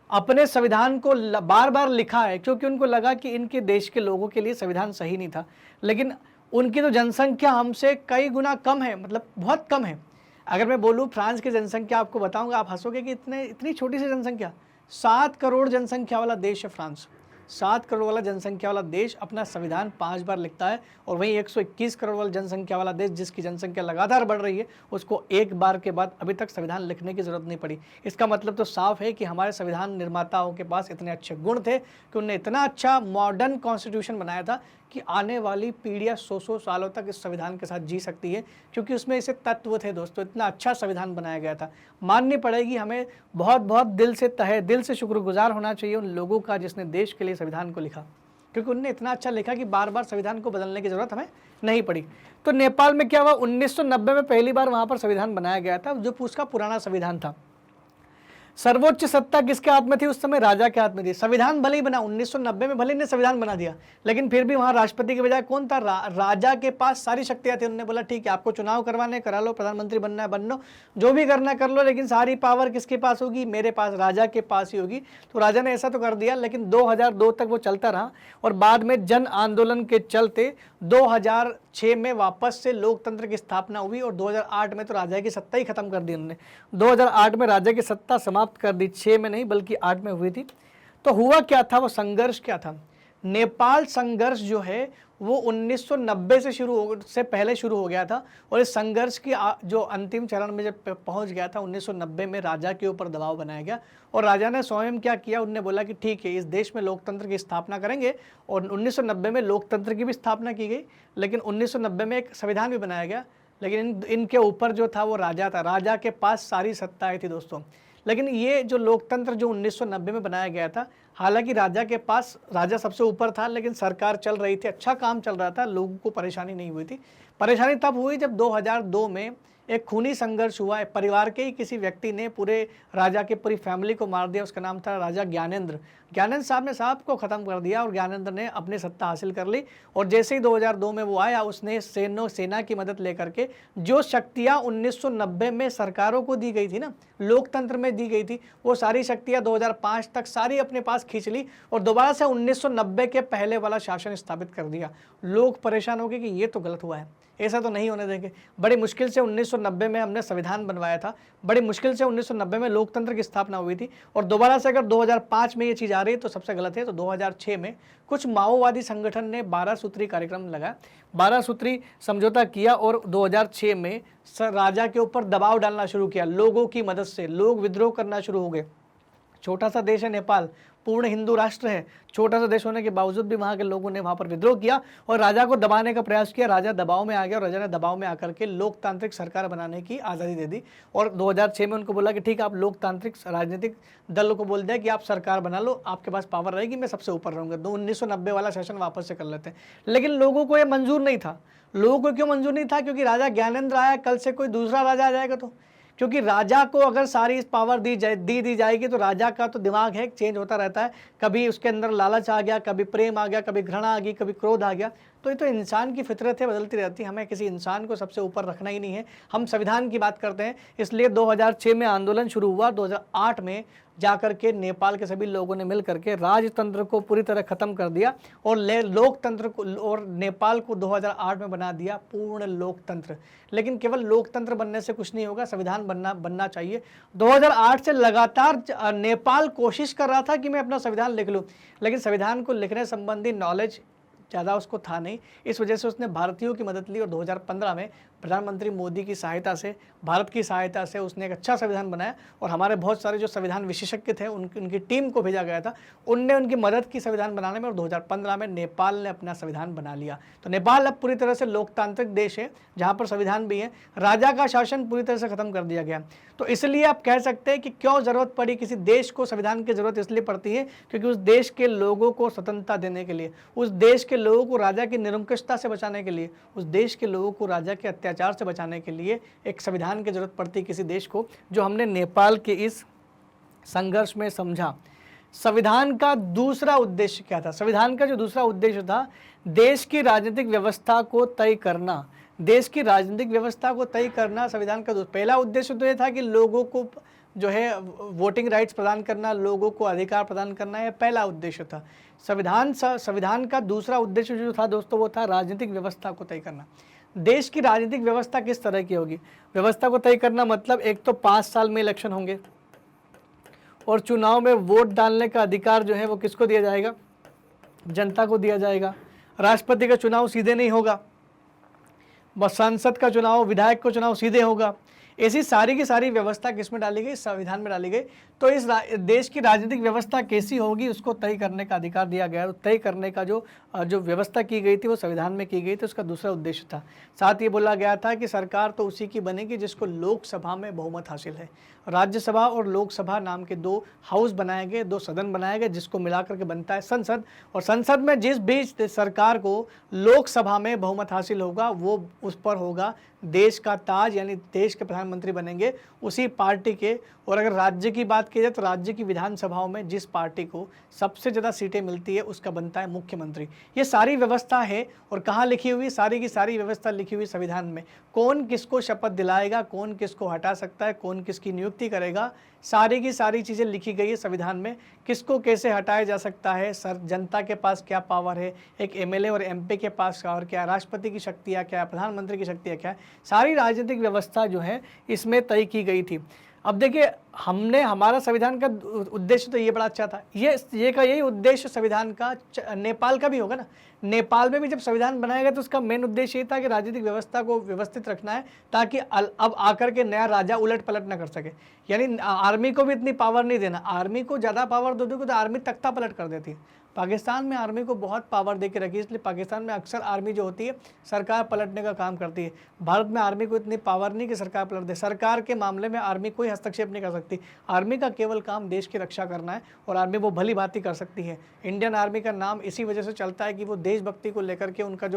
अपने संविधान को बार बार लिखा है, क्योंकि उनको लगा कि इनके देश के लोगों के लिए संविधान सही नहीं था। लेकिन उनकी तो जनसंख्या हमसे कई गुना कम है, मतलब बहुत कम है। अगर मैं बोलूँ फ्रांस की जनसंख्या आपको बताऊँगा, आप हंसोगे कि इतनी छोटी सी जनसंख्या। 7 करोड़ जनसंख्या वाला देश है फ्रांस। 7 करोड़ वाला जनसंख्या वाला देश अपना संविधान 5 बार लिखता है, और वहीं 121 करोड़ वाला जनसंख्या वाला देश जिसकी जनसंख्या लगातार बढ़ रही है उसको एक बार के बाद अभी तक संविधान लिखने की जरूरत नहीं पड़ी। इसका मतलब तो साफ है कि हमारे संविधान निर्माताओं के पास इतने अच्छे गुण थे कि उन्होंने इतना अच्छा मॉडर्न कॉन्स्टिट्यूशन बनाया था कि आने वाली पीढ़ियाँ 100 सालों तक इस संविधान के साथ जी सकती है, क्योंकि उसमें ऐसे तत्व थे दोस्तों। इतना अच्छा संविधान बनाया गया था। माननी पड़ेगी हमें, बहुत बहुत दिल से तहे दिल से शुक्रगुजार होना चाहिए उन लोगों का जिसने देश के लिए संविधान को लिखा, क्योंकि उन्होंने इतना अच्छा लिखा कि बार बार संविधान को बदलने की जरूरत हमें नहीं पड़ी। तो नेपाल में क्या हुआ, 1990 में पहली बार वहाँ पर संविधान बनाया गया था, जो उसका पुराना संविधान था। सर्वोच्च सत्ता किसके हाथ में थी उस समय? राजा के हाथ में थी। संविधान भले ही बना 1990 में, भले ने संविधान बना दिया, लेकिन फिर भी वहां राष्ट्रपति के बजाय कौन था? राजा के पास सारी शक्तियां थी। उन्होंने बोला ठीक है, आपको चुनाव करवाने करा लो, प्रधानमंत्री बनना है बन लो, जो भी करना कर लो, लेकिन सारी पावर किसके पास होगी? मेरे पास, राजा के पास ही होगी। तो राजा ने ऐसा तो कर दिया, लेकिन 2002 तक वो चलता रहा, और बाद में जन आंदोलन के चलते 2006 में वापस से लोकतंत्र की स्थापना हुई, और 2008 में तो राजा की सत्ता ही खत्म कर दी उन्होंने। 2008 में राजा की सत्ता समाप्त कर दी, 6 में नहीं बल्कि 8 में हुई थी। तो हुआ क्या था, वो संघर्ष क्या था? नेपाल संघर्ष जो है वो 1990 से पहले शुरू हो गया था, और इस संघर्ष की जो अंतिम चरण में जब पहुंच गया था 1990 में, राजा के ऊपर दबाव बनाया गया, और राजा ने स्वयं क्या किया, उन्होंने बोला कि ठीक है, इस देश में लोकतंत्र की स्थापना करेंगे। और 1990 में लोकतंत्र की भी स्थापना की गई, लेकिन 1990 में एक संविधान भी बनाया गया, लेकिन इनके ऊपर जो था वो राजा था। राजा के पास सारी सत्ताएं थी दोस्तों। लेकिन ये जो लोकतंत्र जो 1990 में बनाया गया था, हालांकि राजा सबसे ऊपर था, लेकिन सरकार चल रही थी, अच्छा काम चल रहा था, लोगों को परेशानी नहीं हुई थी। परेशानी तब हुई जब 2002 में एक खूनी संघर्ष हुआ है। परिवार के ही किसी व्यक्ति ने पूरे राजा के पूरी फैमिली को मार दिया। उसका नाम था राजा ज्ञानेंद्र, ज्ञानेंद्र साहब ने साहब को ख़त्म कर दिया और ज्ञानेंद्र ने अपनी सत्ता हासिल कर ली। और जैसे ही 2002 में वो आया, उसने सेना की मदद लेकर के जो शक्तियाँ 1990 में सरकारों को दी गई थी ना, लोकतंत्र में दी गई थी, वो सारी शक्तियाँ 2005 तक सारी अपने पास खींच ली और दोबारा से 1990 के पहले वाला शासन स्थापित कर दिया। लोग परेशान हो गए कि ये तो गलत हुआ है, ऐसा तो नहीं होने देंगे। बड़ी मुश्किल से 1990 में हमने संविधान बनवाया था, बड़ी मुश्किल से 1990 में लोकतंत्र की स्थापना हुई थी और दोबारा से अगर 2005 में ये चीज़ आ रही है तो सबसे गलत है। तो 2006 में कुछ माओवादी संगठन ने 12 सूत्री कार्यक्रम लगाया, 12 सूत्री समझौता किया और 2006 में राजा के ऊपर दबाव डालना शुरू किया। लोगों की मदद से लोग विद्रोह करना शुरू हो गए। छोटा सा देश है नेपाल, पूर्ण हिंदू राष्ट्र है, छोटा सा देश होने के बावजूद भी वहाँ के लोगों ने वहाँ पर विद्रोह किया और राजा को दबाने का प्रयास किया। राजा दबाव में आ गया और राजा ने दबाव में आकर के लोकतांत्रिक सरकार बनाने की आज़ादी दे दी और 2006 में उनको बोला कि ठीक है, आप लोकतांत्रिक राजनीतिक दल को बोल दिया कि आप सरकार बना लो, आपके पास पावर रहेगी, मैं सबसे ऊपर रहूँगा। 1990 वाला सेशन वापस से कर लेते हैं। लेकिन लोगों को ये मंजूर नहीं था। लोगों को क्यों मंजूर नहीं था? क्योंकि राजा ज्ञानेंद्र आया, कल से कोई दूसरा राजा आ जाएगा तो, क्योंकि राजा को अगर सारी पावर दी जाएगी तो राजा का तो दिमाग है, चेंज होता रहता है। कभी उसके अंदर लालच आ गया, कभी प्रेम आ गया, कभी घृणा आ गई, कभी क्रोध आ गया। तो ये तो इंसान की फितरत है, बदलती रहती है। हमें किसी इंसान को सबसे ऊपर रखना ही नहीं है, हम संविधान की बात करते हैं। इसलिए 2006 में आंदोलन शुरू हुआ, 2008 में जाकर के नेपाल के सभी लोगों ने मिल करके राजतंत्र को पूरी तरह खत्म कर दिया और लोकतंत्र को और नेपाल को 2008 में बना दिया पूर्ण लोकतंत्र। लेकिन केवल लोकतंत्र बनने से कुछ नहीं होगा, संविधान बनना चाहिए। 2008 से लगातार नेपाल कोशिश कर रहा था कि मैं अपना संविधान लिख लूँ, लेकिन संविधान को लिखने संबंधी नॉलेज ज़्यादा उसको था नहीं। इस वजह से उसने भारतीयों की मदद ली और 2015 में प्रधानमंत्री मोदी की सहायता से, भारत की सहायता से उसने एक अच्छा संविधान बनाया और हमारे बहुत सारे जो संविधान विशेषज्ञ थे उनकी टीम को भेजा गया था, उनने उनकी मदद की संविधान बनाने में और 2015 में नेपाल ने अपना संविधान बना लिया। तो नेपाल अब पूरी तरह से लोकतांत्रिक देश है जहाँ पर संविधान भी है, राजा का शासन पूरी तरह से खत्म कर दिया गया। तो इसलिए आप कह सकते हैं कि क्यों ज़रूरत पड़ी किसी देश को संविधान की ज़रूरत इसलिए पड़ती है क्योंकि उस देश के लोगों को स्वतंत्रता देने के लिए, उस देश के लोगों को राजा की निरंकुशता से बचाने के लिए, उस देश के लोगों को राजा के अत्याचार से बचाने के लिए एक संविधान की जरूरत पड़ती है किसी देश को, जो हमने नेपाल के इस संघर्ष में समझा। संविधान का दूसरा उद्देश्य क्या था? संविधान का जो दूसरा उद्देश्य था, देश की राजनीतिक व्यवस्था को तय करना। देश की राजनीतिक व्यवस्था को तय करना संविधान का पहला उद्देश्य तो ये था कि लोगों को जो है वोटिंग राइट्स प्रदान करना, लोगों को अधिकार प्रदान करना, यह पहला उद्देश्य था। संविधान का दूसरा उद्देश्य जो था दोस्तों, वो था राजनीतिक व्यवस्था को तय करना। देश की राजनीतिक व्यवस्था किस तरह की होगी? व्यवस्था को तय करना मतलब एक तो 5 साल में इलेक्शन होंगे और चुनाव में वोट डालने का अधिकार जो है वो किसको दिया जाएगा? जनता को दिया जाएगा। राष्ट्रपति का चुनाव सीधे नहीं होगा, बस संसद का चुनाव, विधायक का चुनाव सीधे होगा। ऐसी सारी की सारी व्यवस्था किसमें डाली गई? संविधान में डाली गई। तो इस देश की राजनीतिक व्यवस्था कैसी होगी उसको तय करने का अधिकार दिया गया। तय करने का जो व्यवस्था की गई थी वो संविधान में की गई थी, उसका दूसरा उद्देश्य था। साथ ये बोला गया था कि सरकार तो उसी की बनेगी जिसको लोकसभा में बहुमत हासिल है। राज्यसभा और लोकसभा नाम के 2 हाउस बनाए गए, 2 सदन बनाए गए, जिसको मिलाकर के बनता है संसद। और संसद में जिस भी सरकार को लोकसभा में बहुमत हासिल होगा वो उस पर होगा देश का ताज, यानी देश के प्रधानमंत्री बनेंगे उसी पार्टी के। और अगर राज्य की बात की जाए तो राज्य की विधानसभाओं में जिस पार्टी को सबसे ज़्यादा सीटें मिलती है उसका बनता है मुख्यमंत्री। ये सारी व्यवस्था है और कहाँ लिखी हुई? सारी की सारी व्यवस्था लिखी हुई संविधान में। कौन किसको शपथ दिलाएगा, कौन किसको हटा सकता है, कौन किसकी नियुक्ति करेगा, सारी की सारी चीज़ें लिखी गई है संविधान में। किसको कैसे हटाया जा सकता है, जनता के पास क्या पावर है, एक एमएलए और एमपी के पास पावर क्या, राष्ट्रपति की शक्तियाँ क्या, प्रधानमंत्री की शक्तियाँ क्या है, सारी राजनीतिक व्यवस्था जो है इसमें तय की गई थी। अब देखिए, हमारा संविधान का उद्देश्य तो ये बड़ा अच्छा था, यही उद्देश्य संविधान का नेपाल का भी होगा ना। नेपाल में भी जब संविधान बनाया गया तो उसका मेन उद्देश्य ये था कि राजनीतिक व्यवस्था को व्यवस्थित रखना है ताकि अब आकर के नया राजा उलट पलट ना कर सके। यानी आर्मी को भी इतनी पावर नहीं देना, आर्मी को ज़्यादा पावर दे दोगे तो आर्मी तख्ता पलट कर देती है। पाकिस्तान में आर्मी को बहुत पावर दे के रखी है, इसलिए पाकिस्तान में अक्सर आर्मी जो होती है सरकार पलटने का काम करती है। भारत में आर्मी को इतनी पावर नहीं कि सरकार पलट दे। सरकार के मामले में आर्मी कोई हस्तक्षेप नहीं कर सकती। आर्मी का केवल काम देश की रक्षा करना है और आर्मी वो भली भांति कर सकती है। इंडियन आर्मी का नाम इसी वजह से चलता है कि वो देशभक्ति को लेकर के उनका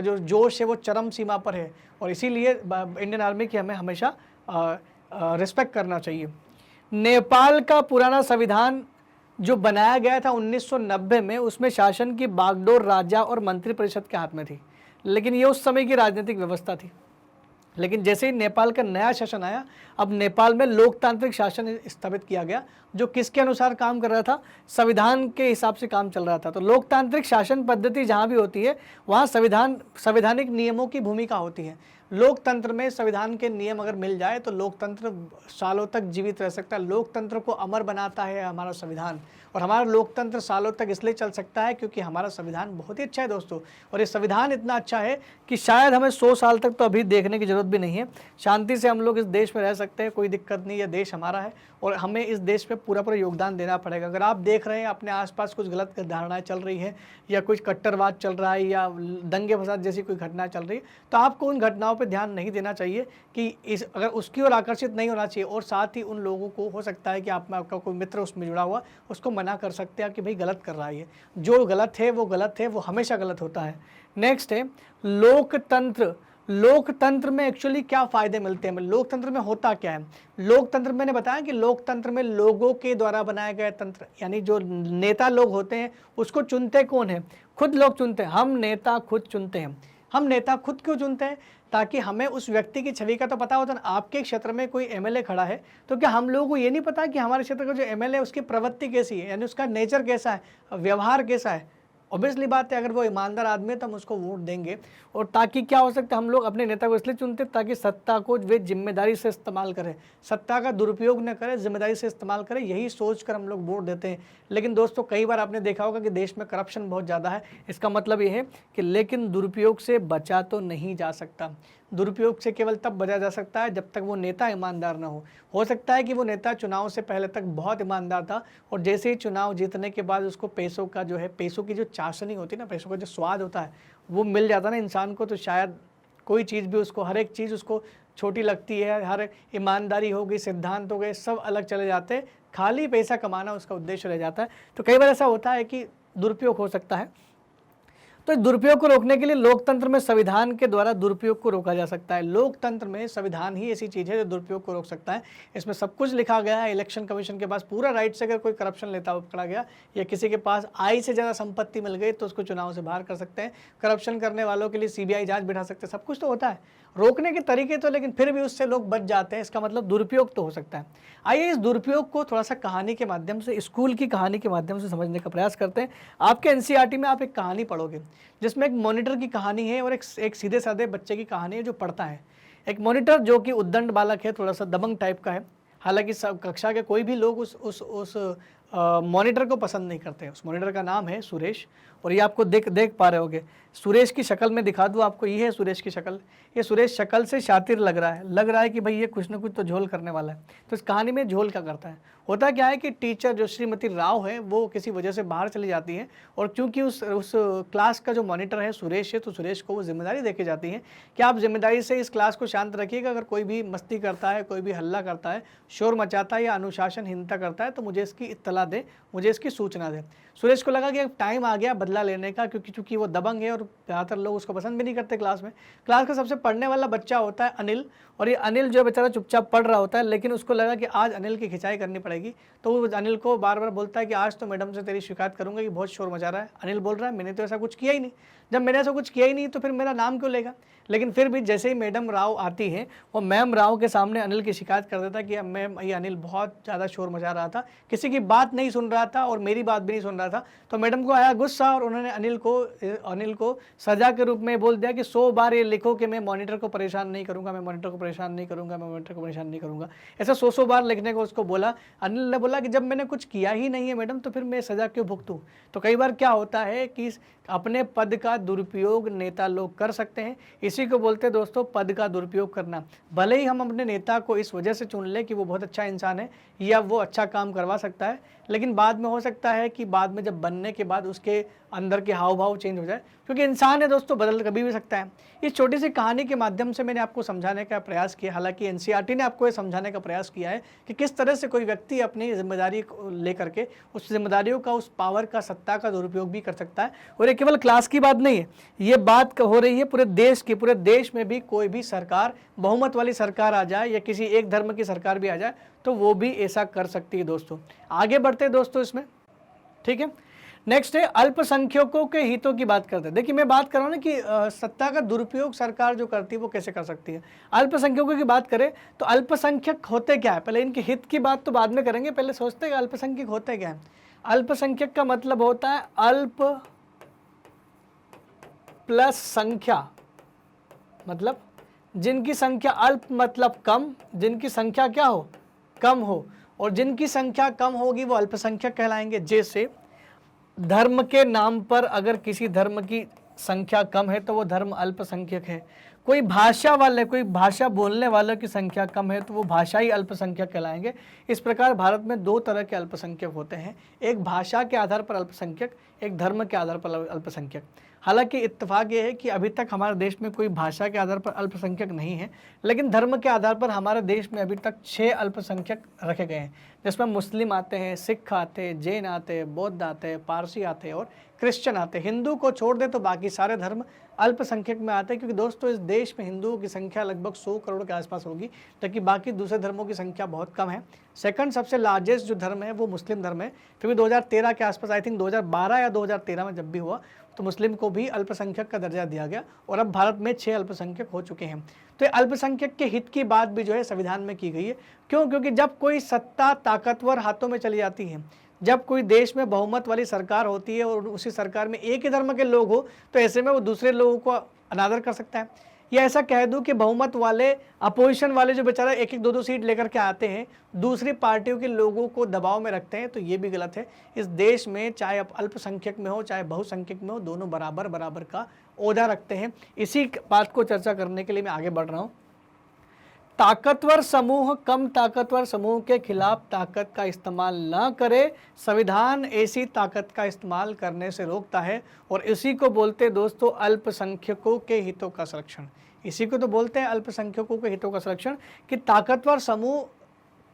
जो जोश है वो चरम सीमा पर है और इसीलिए इंडियन आर्मी की हमें हमेशा रिस्पेक्ट करना चाहिए। नेपाल का पुराना संविधान जो बनाया गया था 1990 में, उसमें शासन की बागडोर राजा और मंत्रिपरिषद के हाथ में थी, लेकिन ये उस समय की राजनीतिक व्यवस्था थी। लेकिन जैसे ही नेपाल का नया शासन आया, अब नेपाल में लोकतांत्रिक शासन स्थापित किया गया, जो किसके अनुसार काम कर रहा था, संविधान के हिसाब से काम चल रहा था। तो लोकतांत्रिक शासन पद्धति जहाँ भी होती है वहाँ संवैधानिक नियमों की भूमिका होती है। लोकतंत्र में संविधान के नियम अगर मिल जाए तो लोकतंत्र सालों तक जीवित रह सकता है। लोकतंत्र को अमर बनाता है हमारा संविधान, और हमारा लोकतंत्र सालों तक इसलिए चल सकता है क्योंकि हमारा संविधान बहुत ही अच्छा है दोस्तों। और ये संविधान इतना अच्छा है कि शायद हमें 100 साल तक तो अभी देखने की जरूरत भी नहीं है, शांति से हम लोग इस देश में रह सकते हैं, कोई दिक्कत नहीं। यह देश हमारा है और हमें इस देश में पूरा योगदान देना पड़ेगा। अगर आप देख रहे हैं अपने आसपास कुछ गलत धारणाएं चल रही है, या कुछ कट्टरवाद चल रहा है, या दंगे फसाद जैसी कोई घटना चल रही है, तो आपको उन घटनाओं पर ध्यान नहीं देना चाहिए कि अगर उसकी ओर आकर्षित नहीं होना चाहिए। और साथ ही उन लोगों को, हो सकता है कि आप में आपका कोई मित्र उसमें जुड़ा हुआ, उसको मना कर सकते हैं कि भाई गलत कर रहा है, जो गलत है वो गलत है, वो हमेशा गलत होता है। नेक्स्ट है लोकतंत्र। लोकतंत्र में एक्चुअली क्या फ़ायदे मिलते हैं, लोकतंत्र में होता क्या है। लोकतंत्र मैंने बताया कि लोकतंत्र में लोगों के द्वारा बनाया गया तंत्र, यानी जो नेता लोग होते हैं उसको चुनते कौन है, खुद लोग चुनते हैं। हम नेता खुद चुनते हैं। हम नेता खुद क्यों चुनते हैं, ताकि हमें उस व्यक्ति की छवि का तो पता होता है ना। आपके क्षेत्र में कोई एमएलए खड़ा है, तो क्या हम लोगों को ये नहीं पता कि हमारे क्षेत्र का जो एमएलए है उसकी प्रवृत्ति कैसी है, यानी उसका नेचर कैसा है, व्यवहार कैसा है। ऑब्वियसली बात है, अगर वो ईमानदार आदमी है तो हम उसको वोट देंगे। और ताकि क्या हो सकता है, हम लोग अपने नेता को इसलिए चुनते हैं ताकि सत्ता को वे जिम्मेदारी से इस्तेमाल करें, सत्ता का दुरुपयोग न करें, जिम्मेदारी से इस्तेमाल करें, यही सोच कर हम लोग वोट देते हैं। लेकिन दोस्तों कई बार आपने देखा होगा कि देश में करप्शन बहुत ज़्यादा है। इसका मतलब ये है कि लेकिन दुरुपयोग से बचा तो नहीं जा सकता। दुरुपयोग से केवल तब बचा जा सकता है जब तक वो नेता ईमानदार ना हो सकता है कि वो नेता चुनाव से पहले तक बहुत ईमानदार था, और जैसे ही चुनाव जीतने के बाद उसको पैसों का जो है, पैसों की जो चाशनी होती है ना, पैसों का जो स्वाद होता है वो मिल जाता ना इंसान को, तो शायद कोई चीज़ भी उसको, हर एक चीज़ उसको छोटी लगती है। हर ईमानदारी हो गई, सिद्धांत हो गए, सब अलग चले जाते हैं, खाली पैसा कमाना उसका उद्देश्य रह जाता है। तो कई बार ऐसा होता है कि दुरुपयोग हो सकता है। तो दुरुपयोग को रोकने के लिए लोकतंत्र में संविधान के द्वारा दुरुपयोग को रोका जा सकता है। लोकतंत्र में संविधान ही ऐसी चीज़ है जो दुरुपयोग को रोक सकता है। इसमें सब कुछ लिखा गया है। इलेक्शन कमीशन के पास पूरा राइट से अगर कोई करप्शन लेता हुआ पकड़ा गया, या किसी के पास आय से ज़्यादा संपत्ति मिल गई, तो उसको चुनाव से बाहर कर सकते हैं। करप्शन करने वालों के लिए सीबीआई जांच बिठा सकते हैं। सब कुछ तो होता है, रोकने के तरीके तो, लेकिन फिर भी उससे लोग बच जाते हैं। इसका मतलब दुरुपयोग तो हो सकता है। आइए इस दुरुपयोग को थोड़ा सा कहानी के माध्यम से, स्कूल की कहानी के माध्यम से समझने का प्रयास करते हैं। आपके एनसीईआरटी में आप एक कहानी पढ़ोगे जिसमें एक मॉनिटर की कहानी है और एक सीधे साधे बच्चे की कहानी है जो पढ़ता है। एक मॉनिटर जो कि उद्दंड बालक है, थोड़ा सा दबंग टाइप का है। हालांकि सब कक्षा के कोई भी लोग उस मॉनिटर को पसंद नहीं करते। उस मॉनिटर का नाम है सुरेश, और ये आपको देख पा रहे होगे। सुरेश की शक्ल में दिखा दूँ आपको, ये है सुरेश की शक्ल। ये सुरेश शक्ल से शातिर लग रहा है कि भाई ये कुछ ना कुछ तो झोल करने वाला है। तो इस कहानी में झोल क्या करता है, होता क्या है कि टीचर जो श्रीमती राव है वो किसी वजह से बाहर चली जाती है, और चूंकि उस क्लास का जो मॉनिटर है सुरेश है, तो सुरेश को वो जिम्मेदारी देके जाती है कि आप जिम्मेदारी से इस क्लास को शांत रखिएगा। अगर कोई भी मस्ती करता है, कोई भी हल्ला करता है, शोर मचाता है या अनुशासनहीनता करता है, तो मुझे इसकी इत्तला दे, मुझे इसकी सूचना दे। सुरेश को लगा कि अब टाइम आ गया बदला लेने का, क्योंकि चूंकि वो दबंग है और ज़्यादातर लोग उसको पसंद भी नहीं करते क्लास में। क्लास का सबसे पढ़ने वाला बच्चा होता है अनिल, और ये अनिल जो बेचारा चुपचाप पढ़ रहा होता है, लेकिन उसको लगा कि आज अनिल की खिंचाई करनी पड़ेगी। तो वो अनिल को बार बार बोलता है कि आज तो मैडम से तेरी शिकायत करूंगा कि बहुत शोर मचा रहा है। अनिल बोल रहा है मैंने तो ऐसा कुछ किया ही नहीं, जब मैंने ऐसा कुछ किया ही नहीं तो फिर मेरा नाम क्यों लेगा। लेकिन फिर भी जैसे ही मैडम राव आती है, वो मैम राव के सामने अनिल की शिकायत कर देता है कि मैम ये अनिल बहुत ज़्यादा शोर मचा रहा था, किसी की बात नहीं सुन रहा था और मेरी बात भी नहीं सुन रहा था। तो मैडम को आया गुस्सा, और उन्होंने अनिल को सजा के रूप में बोल दिया कि 100 बार ये लिखो कि मैं मॉनिटर को परेशान नहीं करूंगा, मैं मॉनिटर को परेशान नहीं करूंगा, मैं मॉनिटर को परेशान नहीं करूंगा। ऐसा 100 बार लिखने को उसको बोला। अनिल ने बोला कि जब मैंने कुछ किया ही नहीं है मैडम, तो फिर मैं सजा क्यों भुगतूं। तो कई बार क्या होता है कि अपने पद का दुरुपयोग नेता लोग कर सकते हैं। इसी को बोलते हैं दोस्तों पद का दुरुपयोग करना। भले ही हम अपने नेता को इस वजह से चुन लें कि वो बहुत अच्छा इंसान है या वो अच्छा काम करवा सकता है, लेकिन बाद में हो सकता है कि बाद में जब बनने के बाद उसके अंदर के हाव भाव चेंज हो जाए, क्योंकि इंसान है दोस्तों, बदल कभी भी सकता है। इस छोटी सी कहानी के माध्यम से मैंने आपको समझाने का प्रयास किया। हालांकि एनसीईआरटी ने आपको ये समझाने का प्रयास किया है कि किस तरह से कोई व्यक्ति अपनी जिम्मेदारी को लेकर के उस जिम्मेदारियों का, उस पावर का, सत्ता का दुरुपयोग भी कर सकता है। और ये केवल क्लास की बात नहीं है, ये बात हो रही है पूरे देश की। पूरे देश में भी कोई भी सरकार, बहुमत वाली सरकार आ जाए या किसी एक धर्म की सरकार भी आ जाए, तो वो भी ऐसा कर सकती है दोस्तों। आगे बढ़ते हैं दोस्तों इसमें। ठीक है। नेक्स्ट है अल्पसंख्यकों के हितों की बात करते हैं। देखिए मैं बात कर रहा हूँ ना कि सत्ता का दुरुपयोग सरकार जो करती है वो कैसे कर सकती है। अल्पसंख्यकों की बात करें तो अल्पसंख्यक होते क्या है, पहले इनके हित की बात तो बाद में करेंगे, पहले सोचते हैं अल्पसंख्यक होते क्या है। अल्पसंख्यक का मतलब होता है अल्प प्लस संख्या, मतलब जिनकी संख्या अल्प मतलब कम, जिनकी संख्या क्या हो, कम हो, और जिनकी संख्या कम होगी वो अल्पसंख्यक कहलाएंगे। जैसे धर्म के नाम पर अगर किसी धर्म की संख्या कम है तो वो धर्म अल्पसंख्यक है। कोई भाषा वाले, कोई भाषा बोलने वालों की संख्या कम है तो वो भाषाई अल्पसंख्यक कहलाएंगे। इस प्रकार भारत में दो तरह के अल्पसंख्यक होते हैं, एक भाषा के आधार पर अल्पसंख्यक, एक धर्म के आधार पर अल्पसंख्यक। हालांकि इत्तेफाक ये है कि अभी तक हमारे देश में कोई भाषा के आधार पर अल्पसंख्यक नहीं है, लेकिन धर्म के आधार पर हमारे देश में अभी तक 6 अल्पसंख्यक रखे गए हैं, जिसमें मुस्लिम आते हैं, सिख आते हैं, जैन आते हैं, बौद्ध आते हैं, पारसी आते हैं और क्रिश्चियन आते हैं। हिंदू को छोड़ दे तो बाकी सारे धर्म अल्पसंख्यक में आते हैं, क्योंकि दोस्तों इस देश में हिंदुओं की संख्या लगभग 100 करोड़ के आसपास होगी, जबकि बाकी दूसरे धर्मों की संख्या बहुत कम है। सेकंड सबसे लार्जेस्ट जो धर्म है वो मुस्लिम धर्म है, क्योंकि 2013 के आसपास, आई थिंक 2012 या 2013 में जब भी हुआ तो मुस्लिम को भी अल्पसंख्यक का दर्जा दिया गया, और अब भारत में 6 अल्पसंख्यक हो चुके हैं। तो ये अल्पसंख्यक के हित की बात भी जो है संविधान में की गई है। क्यों? क्योंकि जब कोई सत्ता ताकतवर हाथों में चली जाती है, जब कोई देश में बहुमत वाली सरकार होती है और उसी सरकार में एक ही धर्म के लोग हो, तो ऐसे में वो दूसरे लोगों को अनादर कर सकता है। या ऐसा कह दूं कि बहुमत वाले, अपोजिशन वाले जो बेचारा एक एक 2-2 सीट लेकर के आते हैं, दूसरी पार्टियों के लोगों को दबाव में रखते हैं, तो ये भी गलत है। इस देश में चाहे अल्पसंख्यक में हो चाहे बहुसंख्यक में हो, दोनों बराबर बराबर का ओहदा रखते हैं। इसी बात को चर्चा करने के लिए मैं आगे बढ़ रहा हूँ। ताकतवर समूह कम ताकतवर समूह के खिलाफ ताकत का इस्तेमाल न करे। संविधान ऐसी ताकत का इस्तेमाल करने से रोकता है, और इसी को बोलते दोस्तों अल्पसंख्यकों के हितों का संरक्षण। इसी को तो बोलते हैं अल्पसंख्यकों के हितों का संरक्षण, कि ताकतवर समूह,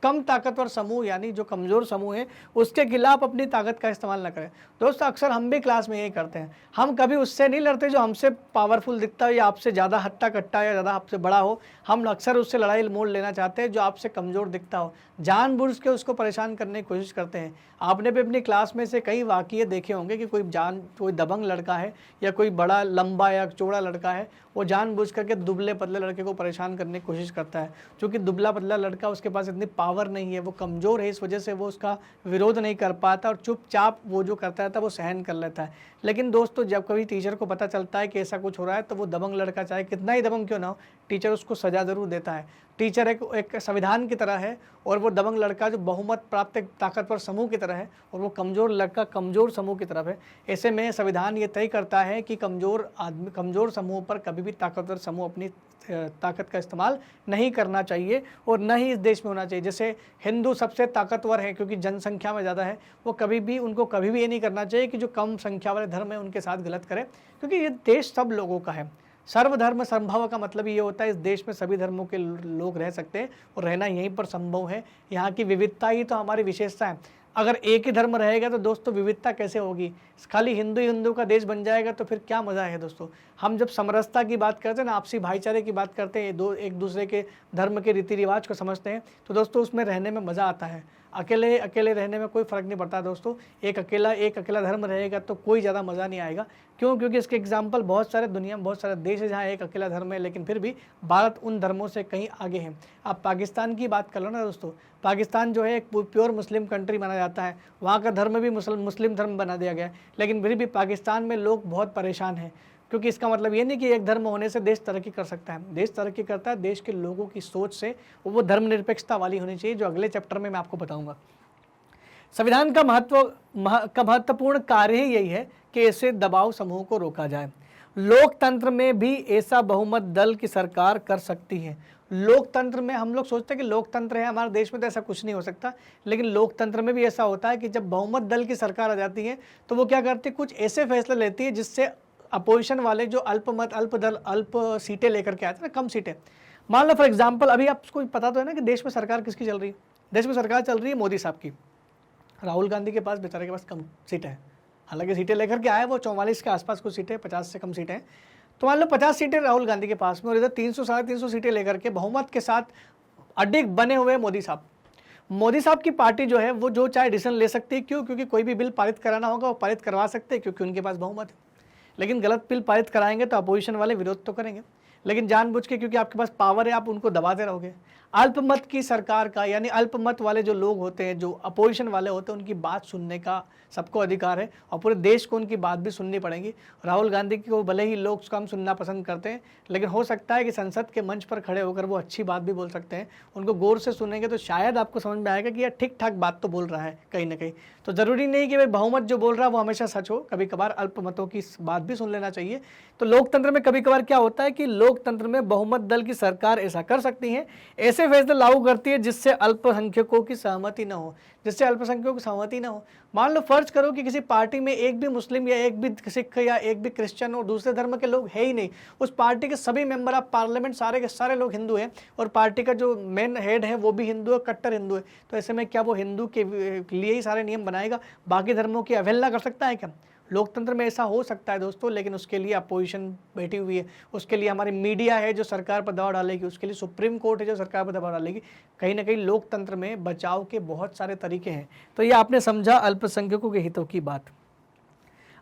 कम ताकतवर समूह यानी जो कमज़ोर समूह है उसके खिलाफ अपनी ताकत का इस्तेमाल न करें। दोस्तों अक्सर हम भी क्लास में यही करते हैं, हम कभी उससे नहीं लड़ते जो हमसे पावरफुल दिखता हो या आपसे ज़्यादा हट्टा कट्टा या ज़्यादा आपसे बड़ा हो। हम अक्सर उससे लड़ाई मोल लेना चाहते हैं जो आपसे कमज़ोर दिखता हो, जानबूझ के उसको परेशान करने की कोशिश करते हैं। आपने भी अपनी क्लास में से कई वाक़ये देखे होंगे कि कोई दबंग लड़का है या कोई बड़ा लंबा या चौड़ा लड़का है, वो जानबूझ करके दुबले पतले लड़के को परेशान करने की कोशिश करता है। क्योंकि दुबला पतला लड़का, उसके पास इतनी पावर नहीं है, वो कमज़ोर है, इस वजह से वो उसका विरोध नहीं कर पाता और चुपचाप वो जो करता रहता है वो सहन कर लेता है। लेकिन दोस्तों जब कभी टीचर को पता चलता है कि ऐसा कुछ हो रहा है, तो वो दबंग लड़का चाहे कितना ही दबंग क्यों ना हो, टीचर उसको सज़ा ज़रूर देता है। टीचर एक संविधान की तरह है, और वो दबंग लड़का जो बहुमत प्राप्त एक ताकतवर समूह की तरह है, और वो कमज़ोर लड़का कमज़ोर समूह की तरफ है। ऐसे में संविधान ये तय करता है कि कमज़ोर समूह पर कभी भी ताकतवर समूह अपनी ताकत का इस्तेमाल नहीं करना चाहिए, और न ही इस देश में होना चाहिए। जैसे हिंदू सबसे ताकतवर है क्योंकि जनसंख्या में ज़्यादा है, उनको कभी भी ये नहीं करना चाहिए कि जो कम संख्या वाले धर्म है उनके साथ गलत करे, क्योंकि ये देश सब लोगों का है। सर्वधर्म संभव का मतलब ये होता है इस देश में सभी धर्मों के लोग रह सकते हैं, और रहना यहीं पर संभव है। यहाँ की विविधता ही तो हमारी विशेषता है। अगर एक ही धर्म रहेगा तो दोस्तों विविधता कैसे होगी? खाली हिंदू का देश बन जाएगा तो फिर क्या मज़ा है दोस्तों। हम जब समरसता की बात करते हैं ना, आपसी भाईचारे की बात करते हैं, एक दूसरे के धर्म के रीति रिवाज को समझते हैं, तो दोस्तों उसमें रहने में मज़ा आता है। अकेले रहने में कोई फ़र्क नहीं पड़ता दोस्तों। एक अकेला धर्म रहेगा तो कोई ज़्यादा मज़ा नहीं आएगा। क्यों? क्योंकि इसके एग्जाम्पल बहुत सारे, दुनिया में बहुत सारे देश है जहाँ एक अकेला धर्म है, लेकिन फिर भी भारत उन धर्मों से कहीं आगे है। आप पाकिस्तान की बात कर लो ना दोस्तों, पाकिस्तान जो है एक प्योर मुस्लिम कंट्री माना जाता है, वहाँ का धर्म भी मुस्लिम धर्म बना दिया गया है, लेकिन फिर भी पाकिस्तान में लोग बहुत परेशान हैं। क्योंकि इसका मतलब ये नहीं कि एक धर्म होने से देश तरक्की कर सकता है। देश तरक्की करता है देश के लोगों की सोच से, वो धर्मनिरपेक्षता वाली होनी चाहिए, जो अगले चैप्टर में मैं आपको बताऊंगा। संविधान का महत्वपूर्ण कार्य ही यही है कि ऐसे दबाव समूह को रोका जाए। लोकतंत्र में भी ऐसा बहुमत दल की सरकार कर सकती है। लोकतंत्र में हम लोग सोचते हैं कि लोकतंत्र है हमारे देश में तो ऐसा कुछ नहीं हो सकता, लेकिन लोकतंत्र में भी ऐसा होता है कि जब बहुमत दल की सरकार आ जाती है तो वो क्या करती है, कुछ ऐसे फैसले लेती है जिससे अपोजिशन वाले जो अल्प सीटें लेकर के आते हैं ना, कम सीटें। मान लो फॉर एग्जाम्पल, अभी आपको पता तो है ना कि देश में सरकार किसकी चल रही है? देश में सरकार चल रही है मोदी साहब की। राहुल गांधी के पास, बेचारे के पास कम सीटें हैं, हालांकि सीटें लेकर के आए वो 44 के आसपास कुछ सीटें, 50 से कम सीटें हैं। तो मान लो 50 सीटें राहुल गांधी के पास में, और इधर 300 साढ़े 300 सीटें लेकर के बहुमत के साथ अडिग बने हुए मोदी साहब। मोदी साहब की पार्टी जो है वो जो चाहे डिसीजन ले सकती है, क्यों? क्योंकि कोई भी बिल पारित कराना होगा वो पारित करवा सकते हैं, क्योंकि उनके पास बहुमत है। लेकिन गलत बिल पारित कराएंगे तो अपोजिशन वाले विरोध तो करेंगे, लेकिन जानबूझ के, क्योंकि आपके पास पावर है, आप उनको दबाते रहोगे। अल्पमत की सरकार का, यानी अल्पमत वाले जो लोग होते हैं, जो अपोजिशन वाले होते हैं, उनकी बात सुनने का सबको अधिकार है और पूरे देश को उनकी बात भी सुननी पड़ेगी। राहुल गांधी को भले ही लोग कम सुनना पसंद करते हैं, लेकिन हो सकता है कि संसद के मंच पर खड़े होकर वो अच्छी बात भी बोल सकते हैं। उनको गौर से सुनेंगे तो शायद आपको समझ में आएगा कि यार ठीक ठाक बात तो बोल रहा है कहीं ना कहीं। तो ज़रूरी नहीं कि भाई बहुमत जो बोल रहा है वो हमेशा सच हो, कभी कभार अल्पमतों की बात भी सुन लेना चाहिए। तो लोकतंत्र में कभी कभार क्या होता है कि लोकतंत्र में बहुमत दल की सरकार ऐसा कर सकती है, ऐसे फैसले लागू करती है जिससे अल्पसंख्यकों की सहमति न हो, जिससे अल्पसंख्यकों की सहमति न हो। मान लो फर्ज करो कि किसी पार्टी में एक भी मुस्लिम या एक भी सिख या एक भी क्रिश्चियन और दूसरे धर्म के लोग है ही नहीं, उस पार्टी के सभी मेंबर ऑफ पार्लियामेंट सारे के सारे लोग हिंदू हैं और पार्टी का जो मेन हेड है वो भी हिंदू है, कट्टर हिंदू है। तो ऐसे में क्या वो हिंदू के लिए ही सारे नियम बनाएगा, बाकी धर्मों की अवहेलना कर सकता है क्या? लोकतंत्र में ऐसा हो सकता है दोस्तों, लेकिन उसके लिए अपोजिशन बैठी हुई है, उसके लिए हमारी मीडिया है जो सरकार पर दबाव डालेगी, उसके लिए सुप्रीम कोर्ट है जो सरकार पर दबाव डालेगी। कहीं ना कहीं लोकतंत्र में बचाव के बहुत सारे तरीके हैं। तो ये आपने समझा अल्पसंख्यकों के हितों की बात।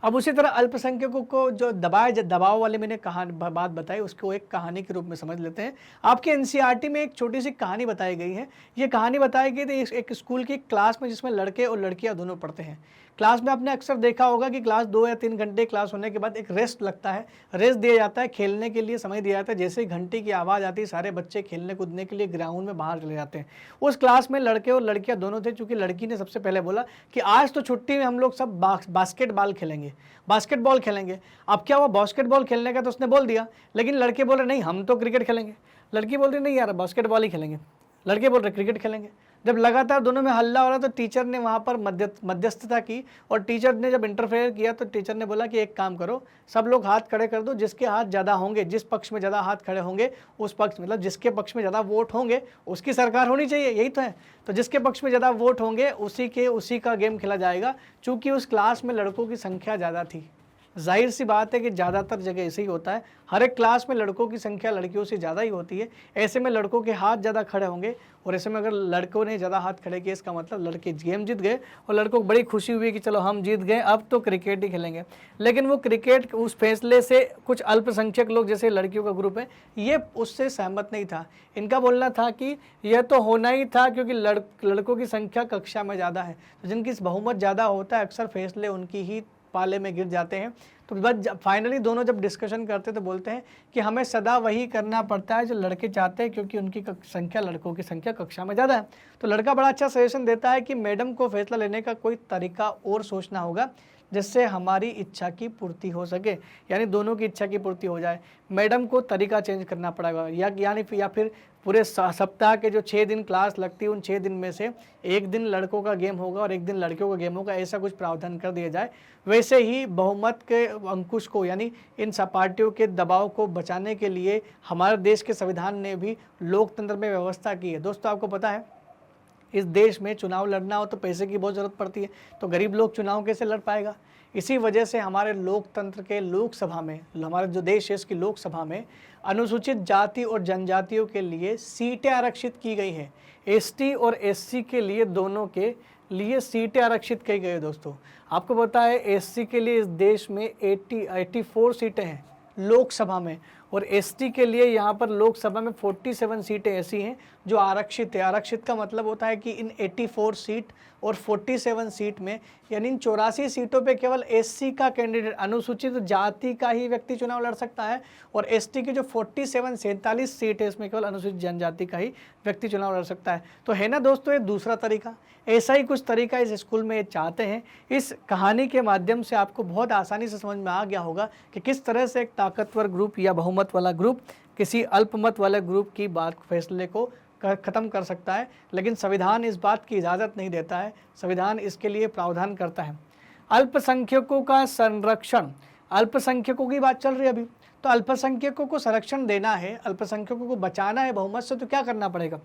अब उसी तरह अल्पसंख्यकों को जो दबाव वाले मैंने बात बताई, उसको एक कहानी के रूप में समझ लेते हैं। आपके एनसीईआरटी में एक छोटी सी कहानी बताई गई है। ये कहानी बताई गई थी एक स्कूल की क्लास में, जिसमें लड़के और लड़कियां दोनों पढ़ते हैं। क्लास में आपने अक्सर देखा होगा कि क्लास 2 या 3 घंटे क्लास होने के बाद एक रेस्ट लगता है, रेस्ट दिया जाता है, खेलने के लिए समय दिया जाता है। जैसे ही घंटी की आवाज़ आती है सारे बच्चे खेलने कूदने के लिए ग्राउंड में बाहर चले जाते हैं। उस क्लास में लड़के और लड़कियां दोनों थे, चूँकि लड़की ने सबसे पहले बोला कि आज तो छुट्टी में हम लोग सब बास्केटबॉल खेलेंगे, बास्केटबॉल खेलेंगे। अब क्या हुआ, बास्केटबॉल खेलने का तो उसने बोल दिया, लेकिन लड़के बोल रहे नहीं हम तो क्रिकेट खेलेंगे। लड़की बोल रही नहीं यार बास्केटबॉल ही खेलेंगे, लड़के बोल रहे क्रिकेट खेलेंगे। जब लगातार दोनों में हल्ला हो रहा तो टीचर ने वहाँ पर मध्यस्थता की, और टीचर ने जब इंटरफेयर किया तो टीचर ने बोला कि एक काम करो, सब लोग हाथ खड़े कर दो, जिसके हाथ ज़्यादा होंगे, जिस पक्ष में ज़्यादा हाथ खड़े होंगे उस पक्ष, मतलब जिसके पक्ष में ज़्यादा वोट होंगे उसकी सरकार होनी चाहिए, यही तो है। तो जिसके पक्ष में ज़्यादा वोट होंगे उसी का गेम खेला जाएगा। चूँकि उस क्लास में लड़कों की संख्या ज़्यादा थी, जाहिर सी बात है कि ज़्यादातर जगह ऐसे ही होता है, हर एक क्लास में लड़कों की संख्या लड़कियों से ज़्यादा ही होती है। ऐसे में लड़कों के हाथ ज़्यादा खड़े होंगे, और ऐसे में अगर लड़कों ने ज़्यादा हाथ खड़े किए इसका मतलब लड़के गेम जीत गए, और लड़कों को बड़ी खुशी हुई कि चलो हम जीत गए, अब तो क्रिकेट ही खेलेंगे। लेकिन वो क्रिकेट उस फैसले से कुछ अल्पसंख्यक लोग, जैसे लड़कियों का ग्रुप है, ये उससे सहमत नहीं था। इनका बोलना था कि यह तो होना ही था क्योंकि लड़कों की संख्या कक्षा में ज़्यादा है, तो जिनकी बहुमत ज़्यादा होता है अक्सर फैसले उनकी ही पाले में गिर जाते हैं। तो बस फाइनली दोनों जब डिस्कशन करते तो बोलते हैं कि हमें सदा वही करना पड़ता है जो लड़के चाहते हैं, क्योंकि उनकी संख्या, लड़कों की संख्या कक्षा में ज़्यादा है। तो लड़का बड़ा अच्छा सजेशन देता है कि मैडम को फैसला लेने का कोई तरीका और सोचना होगा जिससे हमारी इच्छा की पूर्ति हो सके, यानी दोनों की इच्छा की पूर्ति हो जाए। मैडम को तरीका चेंज करना पड़ेगा, या फिर पूरे सप्ताह के जो 6 दिन क्लास लगती है उन 6 दिन में से एक दिन लड़कों का गेम होगा और एक दिन लड़कियों का गेम होगा, ऐसा कुछ प्रावधान कर दिया जाए। वैसे ही बहुमत के अंकुश को, यानी इन पार्टियों के दबाव को बचाने के लिए हमारे देश के संविधान ने भी लोकतंत्र में व्यवस्था की है। दोस्तों आपको पता है इस देश में चुनाव लड़ना हो तो पैसे की बहुत ज़रूरत पड़ती है, तो गरीब लोग चुनाव कैसे लड़ पाएगा। इसी वजह से हमारे लोकतंत्र के लोकसभा में, हमारे जो देश है इसकी लोकसभा में अनुसूचित जाति और जनजातियों के लिए सीटें आरक्षित की गई हैं। एसटी और एससी के लिए, दोनों के लिए सीटें आरक्षित की गई है। दोस्तों आपको पता है एससी के लिए इस देश में 84 सीटें हैं लोकसभा में, और एसटी के लिए यहाँ पर लोकसभा में 47 सीटें ऐसी हैं जो आरक्षित है। आरक्षित का मतलब होता है कि इन 84 सीट और 47 सीट में, यानी इन 84 सीटों पे केवल एससी का कैंडिडेट, अनुसूचित जाति का ही व्यक्ति चुनाव लड़ सकता है, और एसटी की जो 47 सीट है इसमें केवल अनुसूचित जनजाति का ही व्यक्ति चुनाव लड़ सकता है। तो है ना दोस्तों ये दूसरा तरीका, ऐसा ही कुछ तरीका इस स्कूल में ये चाहते हैं। इस कहानी के माध्यम से आपको बहुत आसानी से समझ में आ गया होगा कि किस तरह से एक ताकतवर ग्रुप या बहुमत वाला ग्रुप किसी अल्पमत वाले ग्रुप की बात, फैसले को ख़त्म कर सकता है। लेकिन संविधान इस बात की इजाज़त नहीं देता है, संविधान इसके लिए प्रावधान करता है। अल्पसंख्यकों का संरक्षण, अल्पसंख्यकों की बात चल रही है अभी, तो अल्पसंख्यकों को संरक्षण देना है, अल्पसंख्यकों को बचाना है बहुमत से, तो क्या करना पड़ेगा।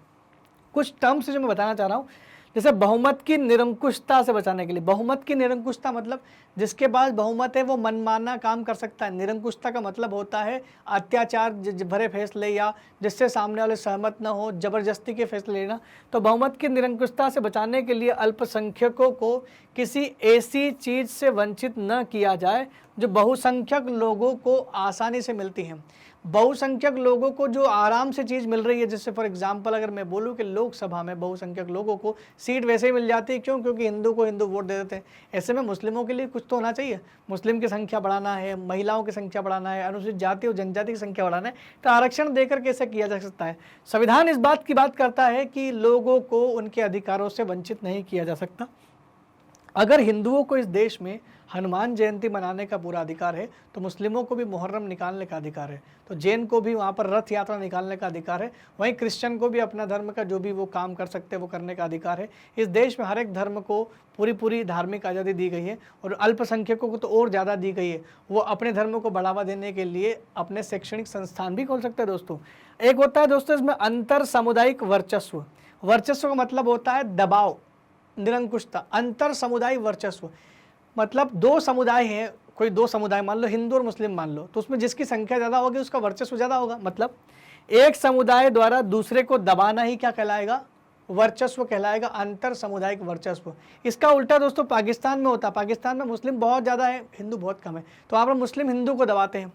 कुछ टर्म्स जो मैं बताना चाह रहा हूँ, जैसे बहुमत की निरंकुशता से बचाने के लिए, बहुमत की निरंकुशता मतलब जिसके पास बहुमत है वो मनमाना काम कर सकता है। निरंकुशता का मतलब होता है अत्याचार भरे फैसले या जिससे सामने वाले सहमत न हो, जबरदस्ती के फैसले लेना। तो बहुमत की निरंकुशता से बचाने के लिए अल्पसंख्यकों को किसी ऐसी चीज़ से वंचित न किया जाए जो बहुसंख्यक लोगों को आसानी से मिलती है। बहुसंख्यक लोगों को जो आराम से चीज़ मिल रही है, जैसे फॉर एग्जांपल अगर मैं बोलूं कि लोकसभा में बहुसंख्यक लोगों को सीट वैसे ही मिल जाती है, क्यों? क्योंकि हिंदू को हिंदू वोट दे देते हैं। ऐसे में मुस्लिमों के लिए कुछ तो होना चाहिए, मुस्लिम की संख्या बढ़ाना है, महिलाओं की संख्या बढ़ाना है, अनुसूचित जाति और जनजाति की संख्या बढ़ाना है, तो आरक्षण देकर कैसे किया जा सकता है? संविधान इस बात की बात करता है कि लोगों को उनके अधिकारों से वंचित नहीं किया जा सकता। अगर हिंदुओं को इस देश में हनुमान जयंती मनाने का पूरा अधिकार है, तो मुस्लिमों को भी मुहर्रम निकालने का अधिकार है, तो जैन को भी वहाँ पर रथ यात्रा निकालने का अधिकार है, वहीं क्रिश्चियन को भी अपना धर्म का जो भी वो काम कर सकते हैं वो करने का अधिकार है। इस देश में हर एक धर्म को पूरी धार्मिक आज़ादी दी गई है और अल्पसंख्यकों को तो और ज़्यादा दी गई है। वो अपने धर्म को बढ़ावा देने के लिए अपने शैक्षणिक संस्थान भी खोल सकते हैं दोस्तों। एक होता है दोस्तों इसमें अंतर सामुदायिक वर्चस्व। वर्चस्व का मतलब होता है दबाव, निरंकुशता। अंतर सामुदायिक वर्चस्व मतलब दो समुदाय हैं, कोई दो समुदाय मान लो हिंदू और मुस्लिम मान लो, तो उसमें जिसकी संख्या ज़्यादा होगी उसका वर्चस्व ज़्यादा होगा। मतलब एक समुदाय द्वारा दूसरे को दबाना ही क्या कहलाएगा? वर्चस्व कहलाएगा, अंतर सामुदायिक वर्चस्व। इसका उल्टा दोस्तों पाकिस्तान में होता है। पाकिस्तान में मुस्लिम बहुत ज़्यादा है, हिंदू बहुत कम है, तो वहाँ पर मुस्लिम हिंदू को दबाते हैं।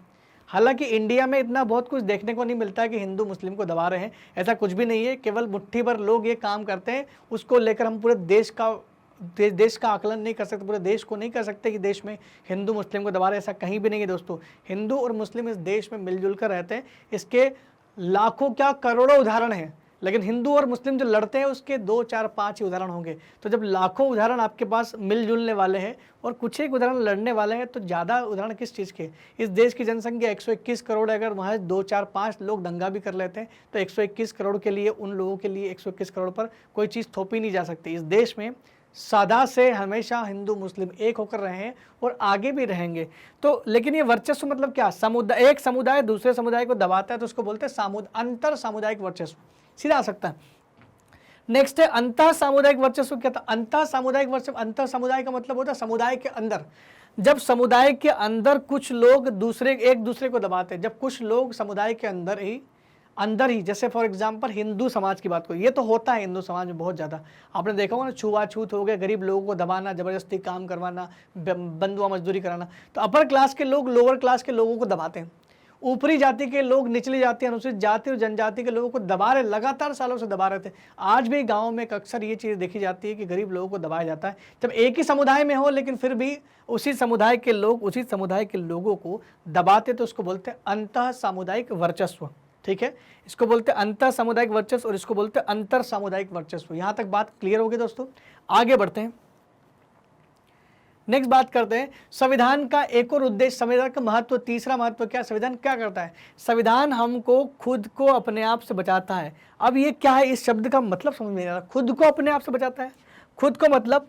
हालांकि इंडिया में इतना बहुत कुछ देखने को नहीं मिलता है कि हिंदू मुस्लिम को दबा रहे हैं, ऐसा कुछ भी नहीं है। केवल मुट्ठी भर लोग ये काम करते हैं, उसको लेकर हम पूरे देश का आकलन नहीं कर सकते, पूरे देश को नहीं कर सकते कि देश में हिंदू मुस्लिम को दबा रहे, ऐसा कहीं भी नहीं है दोस्तों। हिंदू और मुस्लिम इस देश में मिलजुल कर रहते हैं, इसके लाखों क्या करोड़ों उदाहरण हैं, लेकिन हिंदू और मुस्लिम जो लड़ते हैं उसके 2, 4, 5 ही उदाहरण होंगे। तो जब लाखों उदाहरण आपके पास मिलजुलने वाले हैं और कुछ एक उदाहरण लड़ने वाले हैं, तो ज़्यादा उदाहरण किस चीज़ के? इस देश की जनसंख्या 121 करोड़ है, अगर वहाँ 2, 4, 5 लोग दंगा भी कर लेते हैं तो 121 करोड़ के लिए, उन लोगों के लिए 121 करोड़ पर कोई चीज़ थोपी नहीं जा सकती। इस देश में सदा से हमेशा हिंदू मुस्लिम एक होकर रहे हैं और आगे भी रहेंगे। तो लेकिन ये वर्चस्व मतलब क्या? समुदाय, एक समुदाय दूसरे समुदाय को दबाता है तो उसको बोलते हैं अंतर सामुदायिक वर्चस्व। सीधा आ सकता है। नेक्स्ट है अंतः सामुदायिक वर्चस्व। क्या था अंतः सामुदायिक वर्चस्व? अंतः समुदाय का मतलब होता है समुदाय के अंदर। जब समुदाय के अंदर कुछ लोग एक दूसरे को दबाते हैं, जब कुछ लोग समुदाय के अंदर ही, जैसे फॉर एग्जांपल हिंदू समाज की बात करो, ये तो होता है हिंदू समाज में बहुत ज़्यादा। आपने देखा होगा ना, छुआछूत हो गए, गरीब लोगों को दबाना, ज़बरदस्ती काम करवाना, बंधुआ मजदूरी कराना। तो अपर क्लास के लोग लोअर क्लास के लोगों को दबाते हैं, ऊपरी जाति के लोग निचली जाति, अनुसूचित जाति और जनजाति के लोगों को दबा रहे, लगातार सालों से दबा रहे थे। आज भी गाँव में अक्सर ये चीज़ देखी जाती है कि गरीब लोगों को दबाया जाता है, जब एक ही समुदाय में हो लेकिन फिर भी उसी समुदाय के लोगों को दबाते, तो उसको बोलते हैं अंतः सामुदायिक वर्चस्व। ठीक है, इसको बोलते हैं अंतर सामुदायिक वर्चस्व और इसको बोलते हैं अंतर सामुदायिक वर्चस्व। यहां तक बात क्लियर होगी दोस्तों। आगे बढ़ते हैं, नेक्स्ट बात करते हैं संविधान का एक और उद्देश्य, संविधान का महत्व, तीसरा महत्व क्या? संविधान क्या करता है? संविधान हमको खुद को अपने आप से बचाता है। अब ये क्या है, इस शब्द का मतलब समझ में नहीं आ रहा। खुद को अपने आप से बचाता है, खुद को मतलब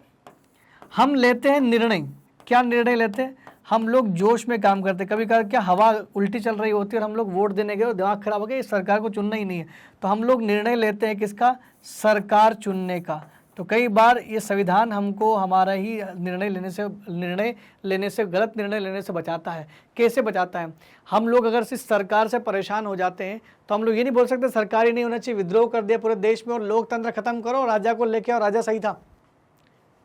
हम लेते हैं निर्णय। क्या निर्णय लेते हैं? हम लोग जोश में काम करते हैं, कभी कभी क्या हवा उल्टी चल रही होती है और हम लोग वोट देने गए और दिमाग खराब हो गया, इस सरकार को चुनना ही नहीं है, तो हम लोग निर्णय लेते हैं किसका? सरकार चुनने का। तो कई बार ये संविधान हमको हमारा ही निर्णय लेने से गलत निर्णय लेने से बचाता है। कैसे बचाता है? हम लोग अगर सिर्फ सरकार से परेशान हो जाते हैं तो हम लोग ये नहीं बोल सकते सरकार ही नहीं होना चाहिए, विद्रोह कर दिया पूरे देश में और लोकतंत्र खत्म करो, राजा को लेके आओ, राजा सही था।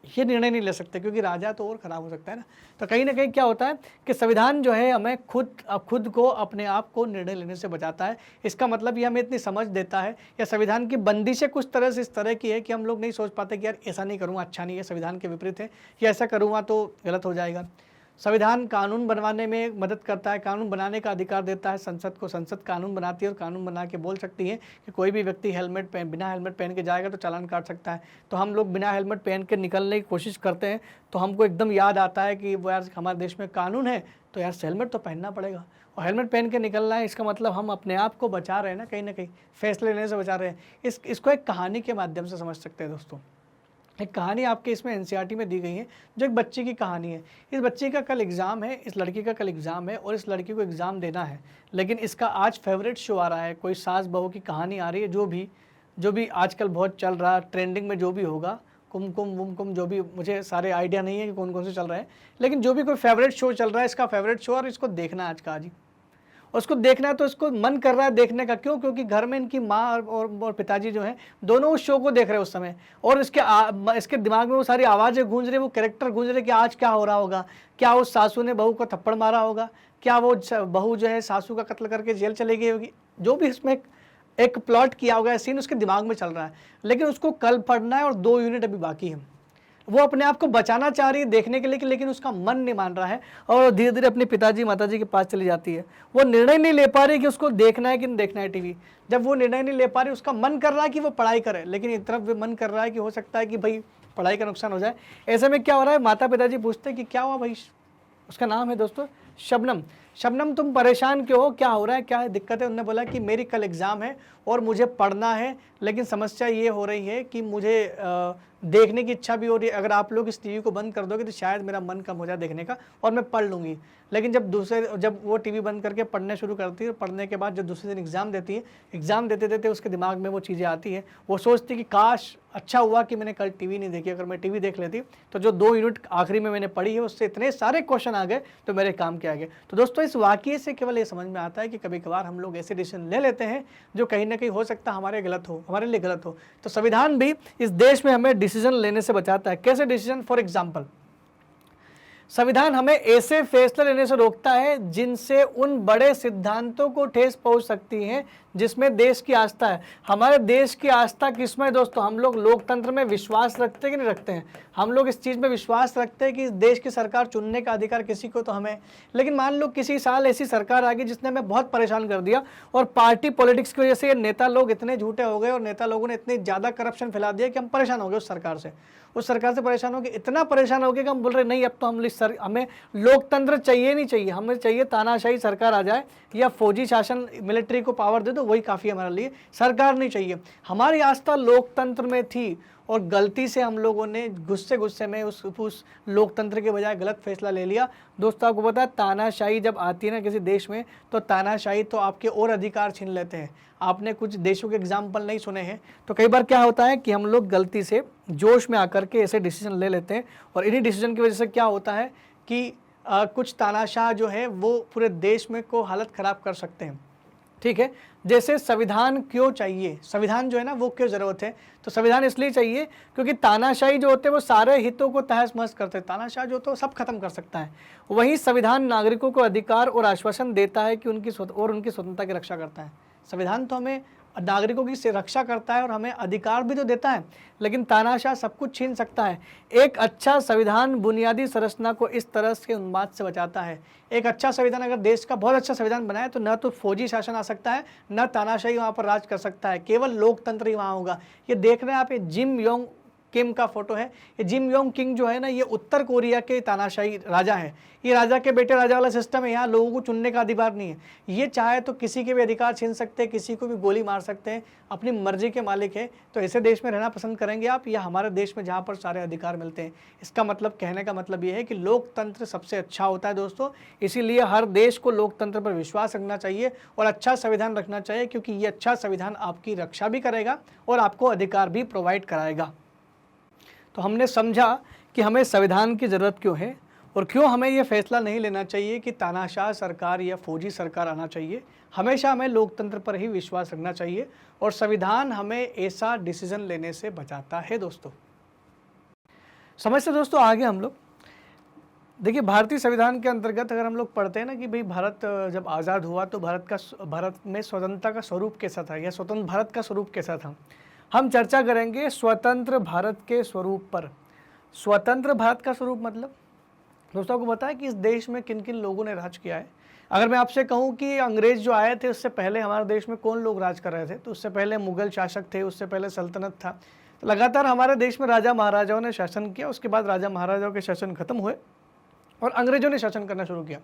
ये निर्णय नहीं ले सकते क्योंकि राजा तो और ख़राब हो सकता है ना। तो कहीं ना कहीं क्या होता है कि संविधान जो है हमें खुद को, अपने आप को निर्णय लेने से बचाता है। इसका मतलब ये हमें इतनी समझ देता है, या संविधान की बंदिशें कुछ तरह से इस तरह की है कि हम लोग नहीं सोच पाते कि यार ऐसा नहीं करूँगा अच्छा नहीं है, संविधान के विपरीत है, या ऐसा करूँगा तो गलत हो जाएगा। संविधान कानून बनवाने में मदद करता है, कानून बनाने का अधिकार देता है संसद को। संसद कानून बनाती है और कानून बना के बोल सकती है कि कोई भी व्यक्ति बिना हेलमेट पहन के जाएगा तो चालान काट सकता है। तो हम लोग बिना हेलमेट पहन के निकलने की कोशिश करते हैं तो हमको एकदम याद आता है कि वो यार हमारे देश में कानून है तो यार हेलमेट तो पहनना पड़ेगा, और हेलमेट पहन के निकलना है। इसका मतलब हम अपने आप को बचा रहे हैं ना, कहीं ना कहीं फैसले लेने से बचा रहे हैं। इसको एक कहानी के माध्यम से समझ सकते हैं दोस्तों। एक कहानी आपके इसमें एनसीईआरटी में दी गई है, जो एक बच्ची की कहानी है। इस बच्ची का कल एग्ज़ाम है, इस लड़की का कल एग्ज़ाम है और इस लड़की को एग्ज़ाम देना है, लेकिन इसका आज फेवरेट शो आ रहा है, कोई सास बहू की कहानी आ रही है, जो भी आजकल बहुत चल रहा, ट्रेंडिंग में जो भी होगा कुमकुम वुमकुम जो भी, मुझे सारे आइडिया नहीं है कि कौन कौन से चल रहे हैं, लेकिन जो भी कोई फेवरेट शो चल रहा है, इसका फेवरेट शो, और इसको देखना है आज का आज ही, उसको देखना है, तो इसको मन कर रहा है देखने का। क्यों? क्योंकि घर में इनकी माँ और पिताजी जो हैं दोनों उस शो को देख रहे हैं उस समय, और इसके दिमाग में वो सारी आवाज़ें गूंज रही, वो कैरेक्टर गूंज रहे कि आज क्या हो रहा होगा, क्या उस सासू ने बहू को थप्पड़ मारा होगा, क्या वो बहू जो है सासू का कत्ल करके जेल चली गई होगी, जो भी इसमें एक प्लॉट किया होगा, सीन उसके दिमाग में चल रहा है, लेकिन उसको कल पढ़ना है और 2 यूनिट अभी बाकी है। वो अपने आप को बचाना चाह रही है देखने के लिए, लेकिन उसका मन नहीं मान रहा है, और धीरे धीरे अपने पिताजी माताजी के पास चली जाती है। वो निर्णय नहीं ले पा रही कि उसको देखना है कि नहीं देखना है टीवी। जब वो निर्णय नहीं ले पा रही, उसका मन कर रहा है कि वो पढ़ाई करे, लेकिन एक तरफ वो मन कर रहा है कि हो सकता है कि भाई पढ़ाई का नुकसान हो जाए। ऐसे में क्या हो रहा है, माता पिताजी पूछते हैं कि क्या हुआ भाई, उसका नाम है दोस्तों शबनम, शबनम तुम परेशान क्यों हो, क्या हो रहा है, क्या है दिक्कत है? उन्होंने बोला कि मेरी कल एग्ज़ाम है और मुझे पढ़ना है, लेकिन समस्या ये हो रही है कि मुझे देखने की इच्छा भी हो रही है। अगर आप लोग इस टीवी को बंद कर दोगे तो शायद मेरा मन कम हो जाए देखने का और मैं पढ़ लूँगी। लेकिन जब वो टीवी बंद करके पढ़ने शुरू करती है, पढ़ने के बाद जब दूसरे दिन एग्ज़ाम देती है, एग्ज़ाम देते देते उसके दिमाग में वो चीज़ें आती है। वो सोचती कि काश अच्छा हुआ कि मैंने कल टीवी नहीं देखी, अगर मैं टीवी देख लेती तो जो 2 यूनिट आखिरी में मैंने पढ़ी है उससे इतने सारे क्वेश्चन आ गए तो मेरे काम के आ गए। तो दोस्तों इस वाक़ये से केवल ये समझ में आता है कि कभी कभार हम लोग ऐसे डिसीजन ले लेते हैं जो कहीं ना कहीं हो सकता है हमारे लिए गलत हो। तो संविधान भी इस देश में हमें डिसीजन लेने से बचाता है। कैसे डिसीजन? फॉर एग्जाम्पल, संविधान हमें ऐसे फैसले लेने से रोकता है जिनसे उन बड़े सिद्धांतों को ठेस पहुंच सकती है जिसमें देश की आस्था है। हमारे देश की आस्था किसमें है दोस्तों? हम लोग लोकतंत्र में विश्वास रखते हैं कि नहीं रखते हैं? हम लोग इस चीज़ में विश्वास रखते हैं कि इस देश की सरकार चुनने का अधिकार किसी को तो हमें। लेकिन मान लो किसी साल ऐसी सरकार आ गई जिसने हमें बहुत परेशान कर दिया, और पार्टी पॉलिटिक्स की वजह से ये नेता लोग इतने झूठे हो गए और नेता लोगों ने इतनी ज़्यादा करप्शन फैला दिया कि हम परेशान हो गए उस सरकार से। उस सरकार से परेशान हो गए, इतना परेशान हो गए कि हम बोल रहे नहीं अब तो हमें लोकतंत्र चाहिए नहीं चाहिए, हमें चाहिए तानाशाही सरकार आ जाए या फौजी शासन, मिलिट्री को पावर दे दो, वही काफ़ी है हमारे लिए, सरकार नहीं चाहिए। हमारी आस्था लोकतंत्र में थी और गलती से हम लोगों ने गुस्से में उस लोकतंत्र के बजाय गलत फैसला ले लिया। दोस्तों आपको पता है तानाशाही जब आती है ना किसी देश में, तो तानाशाही तो आपके और अधिकार छीन लेते हैं। आपने कुछ देशों के एग्जाम्पल नहीं सुने हैं, तो कई बार क्या होता है कि हम लोग गलती से जोश में आकर के ऐसे डिसीजन ले लेते हैं, और इन्हीं डिसीजन की वजह से क्या होता है कि कुछ तानाशाह जो है वो पूरे देश में को हालत ख़राब कर सकते हैं। ठीक है, जैसे संविधान क्यों चाहिए, संविधान जो है ना वो क्यों ज़रूरत है? तो संविधान इसलिए चाहिए क्योंकि तानाशाही जो होते हैं वो सारे हितों को तहस महस करते हैं। तानाशाह जो तो सब खत्म कर सकता है, वहीं संविधान नागरिकों को अधिकार और आश्वासन देता है कि उनकी स्वतंत्रता की रक्षा करता है। संविधान तो हमें नागरिकों की रक्षा करता है और हमें अधिकार भी तो देता है, लेकिन तानाशाह सब कुछ छीन सकता है। एक अच्छा संविधान बुनियादी संरचना को इस तरह के उन्माद से बचाता है। एक अच्छा संविधान, अगर देश का बहुत अच्छा संविधान बनाए तो न तो फौजी शासन आ सकता है, न तानाशाही वहाँ पर राज कर सकता है, केवल लोकतंत्र ही वहाँ होगा। ये देख रहे हैं आप, ये जिम योंग किम का फोटो है। ये जिम योंग किम जो है ना, ये उत्तर कोरिया के तानाशाही राजा है। ये राजा के बेटे राजा वाला सिस्टम है, यहाँ लोगों को चुनने का अधिकार नहीं है। ये चाहे तो किसी के भी अधिकार छीन सकते हैं, किसी को भी गोली मार सकते हैं, अपनी मर्जी के मालिक है। तो ऐसे देश में रहना पसंद करेंगे आप, या हमारे देश में जहाँ पर सारे अधिकार मिलते हैं? इसका मतलब, कहने का मतलब ये है कि लोकतंत्र सबसे अच्छा होता है दोस्तों। इसीलिए हर देश को लोकतंत्र पर विश्वास रखना चाहिए और अच्छा संविधान रखना चाहिए, क्योंकि ये अच्छा संविधान आपकी रक्षा भी करेगा और आपको अधिकार भी प्रोवाइड कराएगा। तो हमने समझा कि हमें संविधान की ज़रूरत क्यों है और क्यों हमें यह फैसला नहीं लेना चाहिए कि तानाशाह सरकार या फौजी सरकार आना चाहिए। हमेशा हमें लोकतंत्र पर ही विश्वास रखना चाहिए और संविधान हमें ऐसा डिसीजन लेने से बचाता है। दोस्तों समझते दोस्तों, आगे हम लोग देखिए भारतीय संविधान के अंतर्गत अगर हम लोग पढ़ते हैं ना कि भाई भारत जब आज़ाद हुआ तो भारत में स्वतंत्रता का स्वरूप कैसा था या स्वतंत्र भारत का स्वरूप कैसा था। हम चर्चा करेंगे स्वतंत्र भारत के स्वरूप पर। स्वतंत्र भारत का स्वरूप मतलब दोस्तों को पता है कि इस देश में किन किन लोगों ने राज किया है। अगर मैं आपसे कहूं कि अंग्रेज जो आए थे उससे पहले हमारे देश में कौन लोग राज कर रहे थे, तो उससे पहले मुगल शासक थे, उससे पहले सल्तनत था। तो लगातार हमारे देश में राजा महाराजाओं ने शासन किया। उसके बाद राजा महाराजाओं के शासन खत्म हुए और अंग्रेजों ने शासन करना शुरू किया।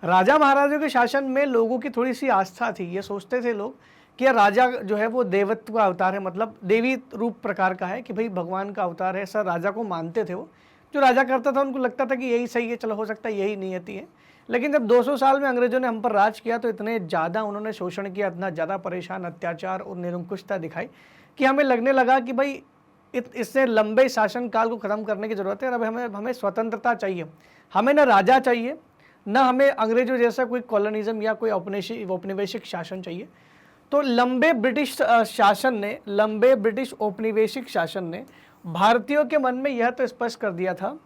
राजा महाराजाओं के शासन में लोगों की थोड़ी सी आस्था थी। ये सोचते थे लोग कि राजा जो है वो देवत्व का अवतार है, मतलब देवी रूप प्रकार का है, कि भाई भगवान का अवतार है, ऐसा राजा को मानते थे वो। जो राजा करता था उनको लगता था कि यही सही है, चलो हो सकता है यही नियति है। लेकिन जब 200 साल में अंग्रेजों ने हम पर राज किया तो इतने ज़्यादा उन्होंने शोषण किया, इतना ज़्यादा परेशान, अत्याचार और निरंकुशता दिखाई कि हमें लगने लगा कि भाई इससे लंबे शासनकाल को ख़त्म करने की ज़रूरत है और अब हमें स्वतंत्रता चाहिए। हमें ना राजा चाहिए, ना हमें अंग्रेजों जैसा कोई कॉलोनिज्म या कोई औपनिवेशिक शासन चाहिए। तो लंबे ब्रिटिश औपनिवेशिक शासन ने भारतीयों के मन में यह तो स्पष्ट कर दिया था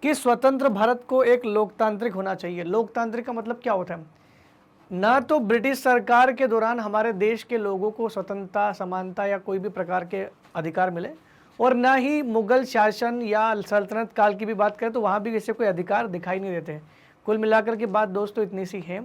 कि स्वतंत्र भारत को एक लोकतांत्रिक होना चाहिए। लोकतांत्रिक का मतलब क्या होता है? ना तो ब्रिटिश सरकार के दौरान हमारे देश के लोगों को स्वतंत्रता, समानता या कोई भी प्रकार के अधिकार मिले, और ना ही मुगल शासन या सल्तनत काल की भी बात करें तो वहाँ भी ऐसे कोई अधिकार दिखाई नहीं देते हैं। कुल मिलाकर के बात दोस्तों इतनी सी है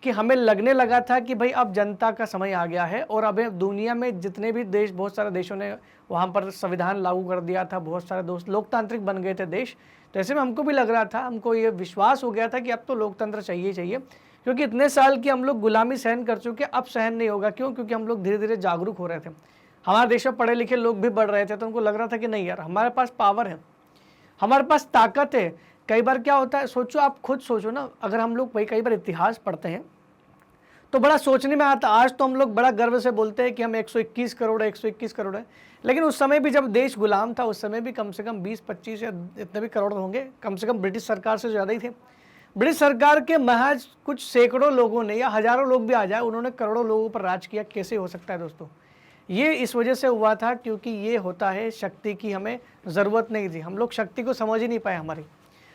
कि हमें लगने लगा था कि भाई अब जनता का समय आ गया है, और अब दुनिया में जितने भी देश, बहुत सारे देशों ने वहाँ पर संविधान लागू कर दिया था, बहुत सारे दोस्त लोकतांत्रिक बन गए थे देश। तो ऐसे में हमको भी लग रहा था, हमको ये विश्वास हो गया था कि अब तो लोकतंत्र चाहिए ही चाहिए, क्योंकि इतने साल की हम लोग गुलामी सहन कर चुके, अब सहन नहीं होगा। क्यों? क्योंकि हम लोग धीरे धीरे जागरूक हो रहे थे, हमारे देश में पढ़े लिखे लोग भी बढ़ रहे थे, तो उनको लग रहा था कि नहीं यार, हमारे पास पावर है, हमारे पास ताकत है। कई बार क्या होता है, सोचो, आप खुद सोचो ना, अगर हम लोग भाई कई बार इतिहास पढ़ते हैं तो बड़ा सोचने में आता। आज तो हम लोग बड़ा गर्व से बोलते हैं कि हम 121 करोड़ है, 121 करोड़ है, लेकिन उस समय भी जब देश गुलाम था, उस समय भी कम से कम 20-25 या इतने भी करोड़ होंगे, कम से कम ब्रिटिश सरकार से ज़्यादा ही थे। ब्रिटिश सरकार के महज कुछ सैकड़ों लोगों ने या हज़ारों लोग भी आ जाए, उन्होंने करोड़ों लोगों पर राज किया। कैसे हो सकता है दोस्तों? ये इस वजह से हुआ था क्योंकि ये होता है शक्ति की हमें ज़रूरत नहीं थी, हम लोग शक्ति को समझ ही नहीं पाए। हमारी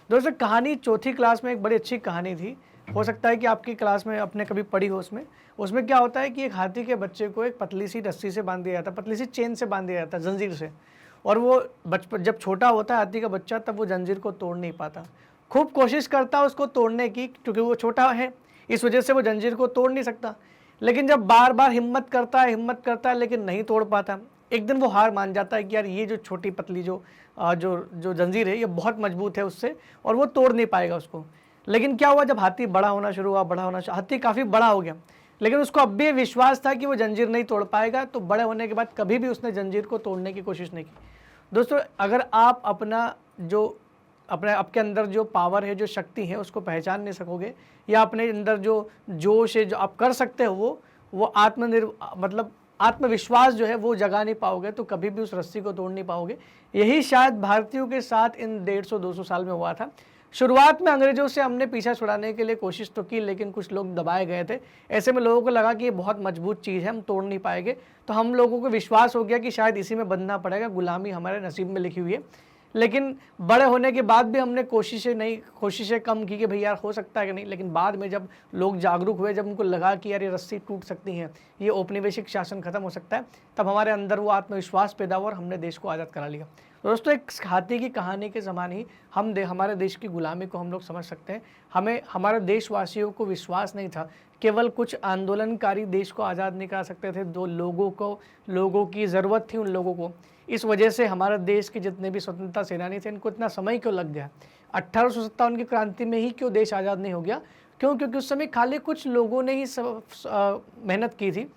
दोस्तों कहानी चौथी क्लास में एक बड़ी अच्छी कहानी थी, हो सकता है कि आपकी क्लास में आपने कभी पढ़ी हो। उसमें क्या होता है कि एक हाथी के बच्चे को एक पतली सी रस्सी से बांध दिया जाता, पतली सी चेन से बांध दिया जाता, जंजीर से, और वो बचपन जब छोटा होता है हाथी का बच्चा, तब वो जंजीर को तोड़ नहीं पाता। खूब कोशिश करता है उसको तोड़ने की, क्योंकि वो छोटा है, इस वजह से वो जंजीर को तोड़ नहीं सकता। लेकिन जब बार बार हिम्मत करता है लेकिन नहीं तोड़ पाता। एक दिन वो हार मान जाता है कि यार ये जो छोटी पतली जो जंजीर है ये बहुत मजबूत है उससे, और वो तोड़ नहीं पाएगा उसको। लेकिन क्या हुआ, जब हाथी बड़ा होना शुरू हुआ, हाथी काफ़ी बड़ा हो गया, लेकिन उसको अब भी विश्वास था कि वो जंजीर नहीं तोड़ पाएगा। तो बड़े होने के बाद कभी भी उसने जंजीर को तोड़ने की कोशिश नहीं की। दोस्तों अगर आप आपके अंदर जो पावर है, जो शक्ति है, उसको पहचान नहीं सकोगे, या अपने अंदर जो जोश है, जो आप कर सकते हो, वो आत्मविश्वास जो है वो जगा नहीं पाओगे, तो कभी भी उस रस्सी को तोड़ नहीं पाओगे। यही शायद भारतीयों के साथ इन 150-200 साल में हुआ था। शुरुआत में अंग्रेजों से हमने पीछा छुड़ाने के लिए कोशिश तो की, लेकिन कुछ लोग दबाए गए थे। ऐसे में लोगों को लगा कि ये बहुत मजबूत चीज़ है, हम तोड़ नहीं पाएंगे, तो हम लोगों को विश्वास हो गया कि शायद इसी में बंधना पड़ेगा, गुलामी हमारे नसीब में लिखी हुई है। लेकिन बड़े होने के बाद भी हमने कोशिशें कम की कि भाई यार हो सकता है कि नहीं। लेकिन बाद में जब लोग जागरूक हुए, जब उनको लगा कि यार ये रस्सी टूट सकती है, ये औपनिवेशिक शासन खत्म हो सकता है, तब हमारे अंदर वो आत्मविश्वास पैदा हुआ और हमने देश को आज़ाद करा लिया। दोस्तों एक हाथी की कहानी के समान ही हमारे देश की गुलामी को हम लोग समझ सकते हैं। हमारे देशवासियों को विश्वास नहीं था, केवल कुछ आंदोलनकारी देश को आज़ाद नहीं करा सकते थे, दो लोगों की ज़रूरत थी उन लोगों को। इस वजह से हमारे देश के जितने भी स्वतंत्रता सेनानी थे, इनको इतना समय क्यों लग गया? 1857 की क्रांति में ही क्यों देश आज़ाद नहीं हो गया? क्यों? क्योंकि उस समय खाली कुछ लोगों ने ही मेहनत की थी,